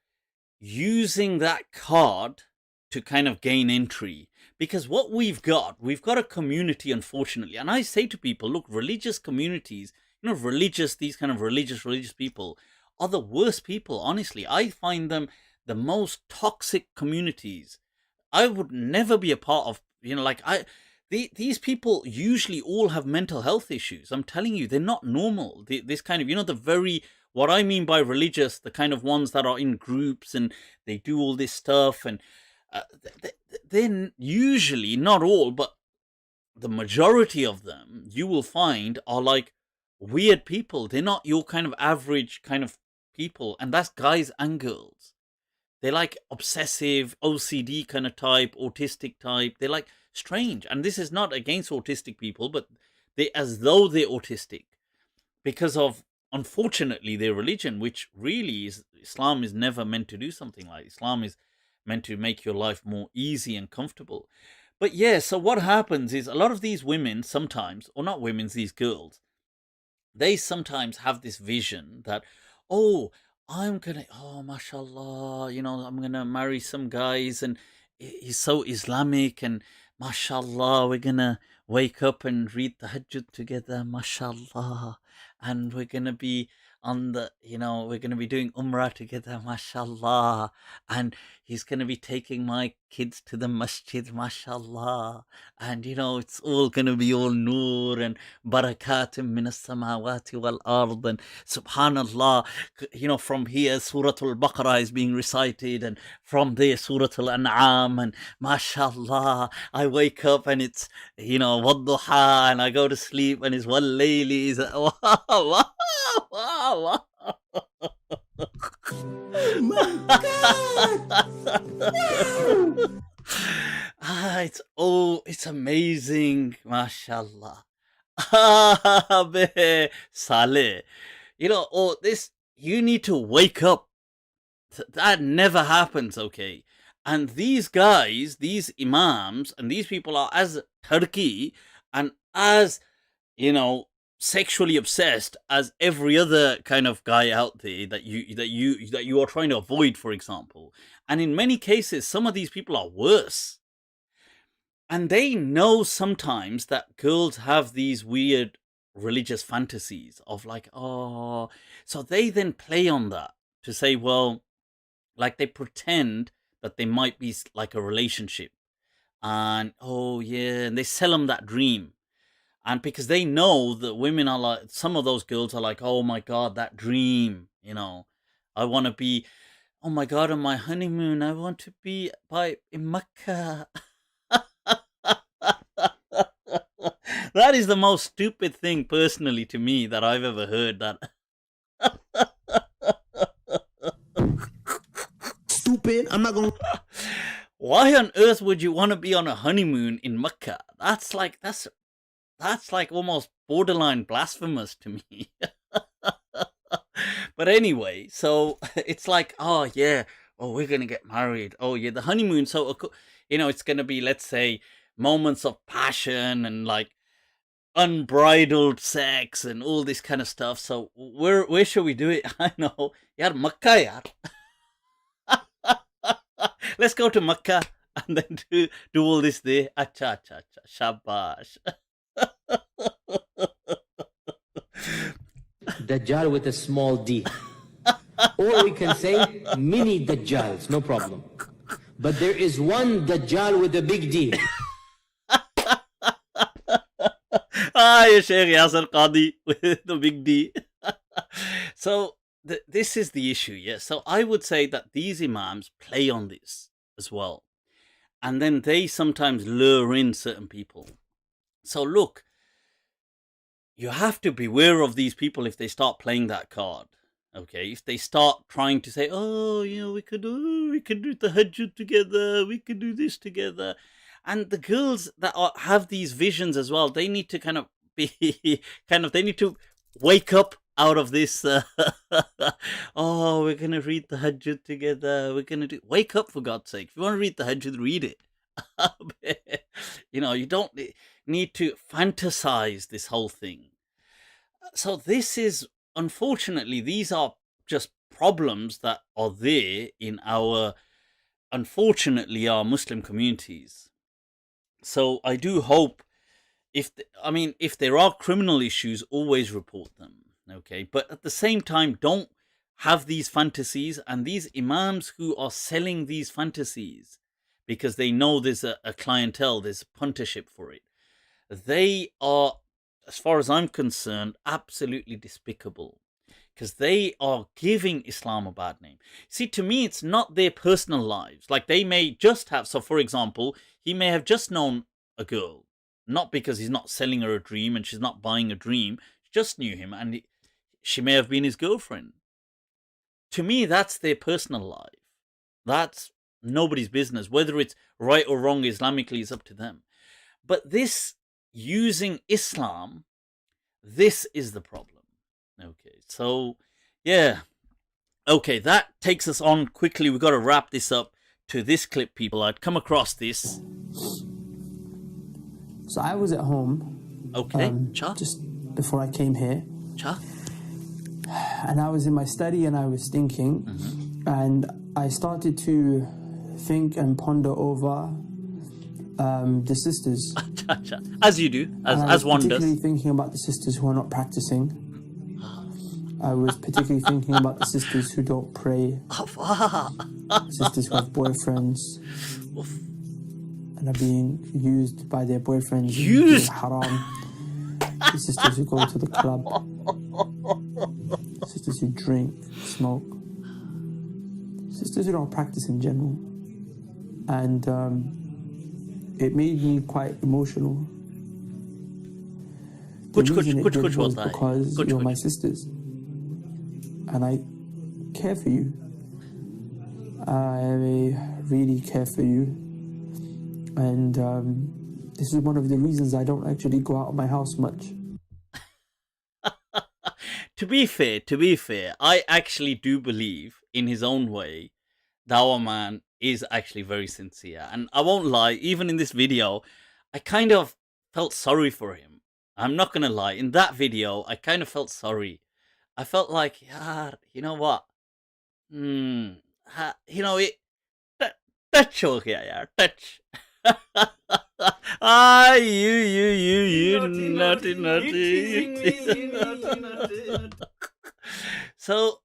using that card to kind of gain entry. Because what we've got a community, unfortunately. And I say to people, look, religious communities, these kind of religious people are the worst people, honestly. I find them the most toxic communities. I would never be a part of, these people usually all have mental health issues. I'm telling you, they're not normal. This kind of, what I mean by religious, the kind of ones that are in groups and they do all this stuff, and they're usually, not all, but the majority of them, you will find, are like weird people. They're not your kind of average kind of people, and that's guys and girls. They're like obsessive, OCD kind of type, autistic type. They're like strange. And this is not against autistic people, but as though they're autistic because of, unfortunately, their religion, which really is, Islam is never meant to do something like Islam is meant to make your life more easy and comfortable. But yeah, so what happens is a lot of these women sometimes, or not women, these girls, they sometimes have this vision that, oh, mashallah, I'm gonna marry some guys and he's so Islamic, and mashallah, we're gonna wake up and read the Tahajjud together, mashallah, and we're gonna be we're gonna be doing Umrah together, mashallah, and he's gonna be taking my kids to the masjid, mashallah, and it's all gonna be all nur and barakatim minas samawati wal ard, and subhanallah, from here Surah Al-Baqarah is being recited, and from there Surah Al-An'am, and mashallah, I wake up and it's wadduha, and I go to sleep and it's wal-layli, wow. Oh my God! No! It's amazing, mashallah. Saleh. You need to wake up. That never happens, okay? And these guys, these imams, and these people are as Turkey and as, sexually obsessed as every other kind of guy out there that you are trying to avoid, for example. And in many cases, some of these people are worse. And they know sometimes that girls have these weird religious fantasies of like, oh, so they then play on that to say, well, like they pretend that they might be like a relationship. And, oh yeah, and they sell them that dream. And because they know that women are like, some of those girls are like, oh my God, that dream, I want to be, oh my God, on my honeymoon, I want to be in Mecca. That is the most stupid thing, personally, to me, that I've ever heard. That Stupid. I'm not going to... Why on earth would you want to be on a honeymoon in Mecca? That's like almost borderline blasphemous to me. But anyway, so it's like, oh yeah, oh, we're going to get married. Oh yeah, the honeymoon. So, it's going to be, let's say, moments of passion and like, unbridled sex and all this kind of stuff. So where should we do it? I know. Yaar, Makkah, yaar. Let's go to Makkah and then do all this there. Acha, acha, acha. Shabash. Dajjal with a small d. Or we can say mini Dajjals, no problem. But there is one Dajjal with a big D. Ya Sheikh Yasser Qadi with the big D. So this is the issue, yes. So I would say that these imams play on this as well. And then they sometimes lure in certain people. So look, you have to beware of these people if they start playing that card. Okay, if they start trying to say, oh, you know, we could do the Hajj together, we could do this together. And the girls that have these visions as well, they need to kind of be, they need to wake up out of this, oh, we're going to read the Hajj together, wake up for God's sake. If you want to read the Hajj, read it. You know, you don't need to fantasize this whole thing. So this is, unfortunately, these are just problems that are there in our Muslim communities. So I do hope, if there are criminal issues, always report them, okay? But at the same time, don't have these fantasies, and these imams who are selling these fantasies because they know there's a clientele, there's puntership for it, they are, as far as I'm concerned, absolutely despicable, because they are giving Islam a bad name. See, to me, it's not their personal lives. Like, they may just have, so for example, he may have just known a girl, not because he's not selling her a dream and she's not buying a dream, she just knew him and she may have been his girlfriend. To me, that's their personal life. That's nobody's business. Whether it's right or wrong Islamically is up to them. But this, using Islam, this is the problem. Okay, so yeah. Okay, that takes us on quickly. We've got to wrap this up to this clip, people. I'd come across this. So I was at home. Okay, just before I came here. And I was in my study and I was thinking, and I started to think and ponder over the sisters. As you do, as one does. Particularly thinking about the sisters who are not practicing. I was particularly thinking about the sisters who don't pray. Sisters who have boyfriends and are being used by their boyfriends. Used? Haram. The sisters who go to the club. Sisters who drink, smoke. Sisters who don't practice in general. And it made me quite emotional. The reason it did was because you're my sisters. And I care for you. I really care for you. And this is one of the reasons I don't actually go out of my house much. To be fair, I actually do believe, in his own way, that our man is actually very sincere. And I won't lie, even in this video, I kind of felt sorry for him. I'm not going to lie. In that video, I kind of felt sorry. I felt like, yaar, you know what? You know, touch ho gaya, yaar, touch. You naughty. So,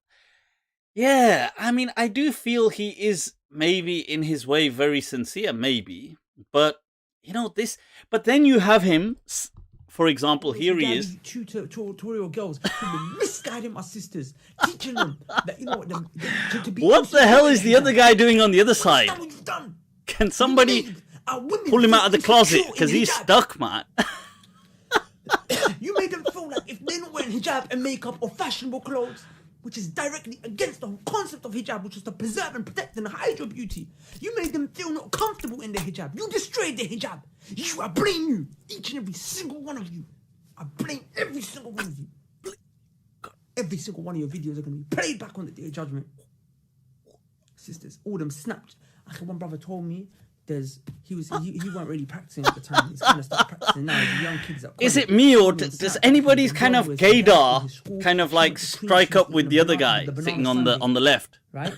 yeah, I mean, I do feel he is maybe in his way very sincere, maybe. But, you know, but then you have him, for example, here he is. Tutorial girls who were misguiding my sisters, teaching them that, you know, to be. What the hell is the other guy doing on the other side? Can somebody pull him out of the closet? Because he's stuck, man. You made them feel like if they're not wearing hijab and makeup or fashionable clothes, which is directly against the whole concept of hijab, which is to preserve and protect and hide your beauty, you made them feel not comfortable in their hijab. You destroyed their hijab. I blame you, each and every single one of you. I blame every single one of you. Every single one of your videos are going to be played back on the Day of Judgment. Sisters, all them snapped. One brother told me he weren't really practicing at the time. He's kind of started practicing now. He's young kids. Is it me, or does anybody's kind of gaydar kind of like strike up with the other guy sitting on the left? Right,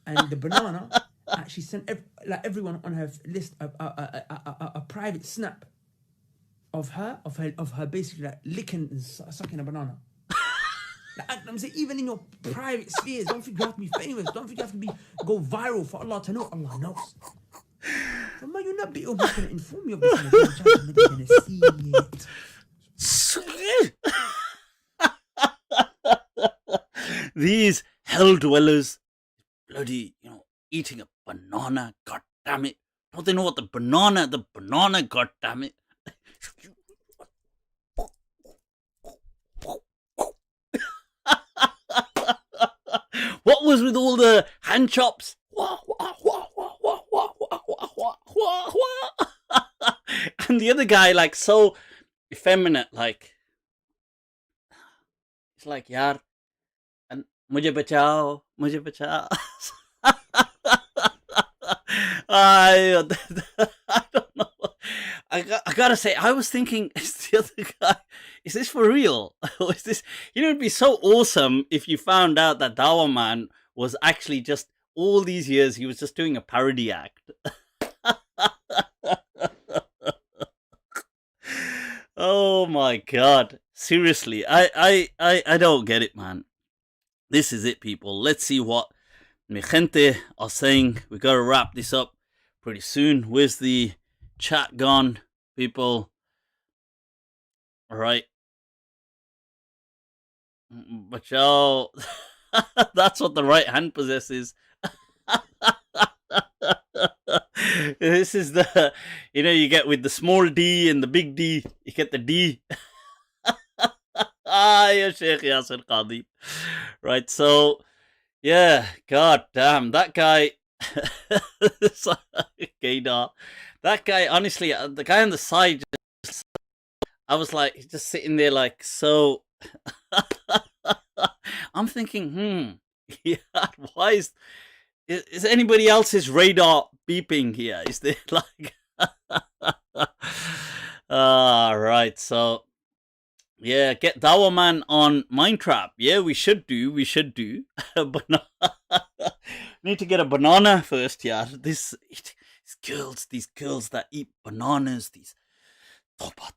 and the banana actually sent everyone on her list a private snap of her basically like licking and sucking a banana. I'm saying, even in your private spheres, don't think you have to be famous. Don't think you have to go viral for Allah to know. Allah knows. So, man, you're not going to inform you of this. You're going to see it. These hell dwellers, bloody, eating a banana. God damn it! Don't they know what the banana? God damn it! What was with all the hand chops? And the other guy, like, so effeminate, like, it's like, yaar, and mujhe bachao. I don't know. I gotta say, I was thinking, is the other guy, is this for real? Or is this, it'd be so awesome if you found out that Dawah Man was actually just, all these years, he was just doing a parody act. Oh my God. Seriously, I don't get it, man. This is it, people. Let's see what mi gente are saying. We gotta wrap this up pretty soon. Where's the chat gone, people? All right. But y'all, that's what the right hand possesses. This is the, you get with the small D and the big D, you get the D. Ya Sheikh Yasir Qadi. Right, so, yeah, god damn, that guy, gaydar. That guy, honestly, the guy on the side, I was like, he's just sitting there like, so, I'm thinking, yeah, why is anybody else's radar beeping here? Is there like, right, so, yeah, get Dawah Man on Mindtrap. Yeah, we should do, but no, need to get a banana first, yeah. These girls that eat bananas, these topa.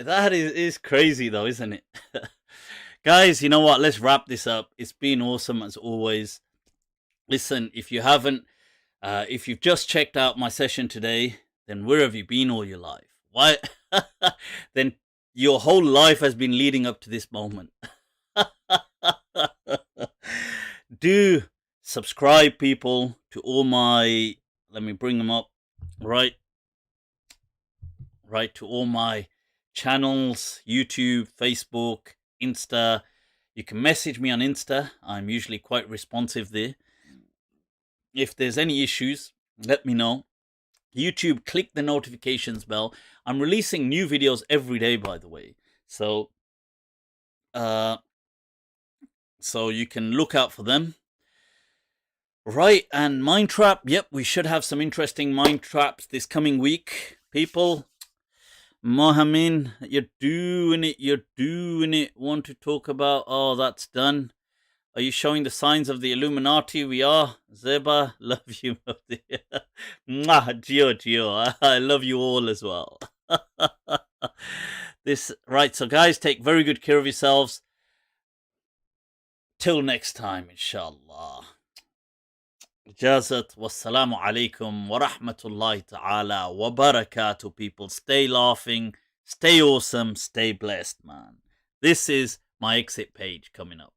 That is crazy though, isn't it? Guys, you know what? Let's wrap this up. It's been awesome as always. Listen, if you haven't, if you've just checked out my session today, then where have you been all your life? Why? Then your whole life has been leading up to this moment. Do subscribe, people, to all my, let me bring them up, right, to all my channels, YouTube, Facebook, Insta. You can message me on Insta. I'm usually quite responsive there. If there's any issues, let me know. YouTube, click the notifications bell. I'm releasing new videos every day, by the way. So you can look out for them. Right, and Mind Trap. Yep, we should have some interesting Mind Traps this coming week. People, Mohammed, you're doing it. Want to talk about, oh, that's done. Are you showing the signs of the Illuminati? We are. Zeba, love you, Mufti. Mwah, Gio. I love you all as well. Right, so guys, take very good care of yourselves. Till next time, inshallah. Ijazat, wassalamu alaikum wa rahmatullahi ta'ala wa barakatuh, people. Stay laughing, stay awesome, stay blessed, man. This is my exit page coming up.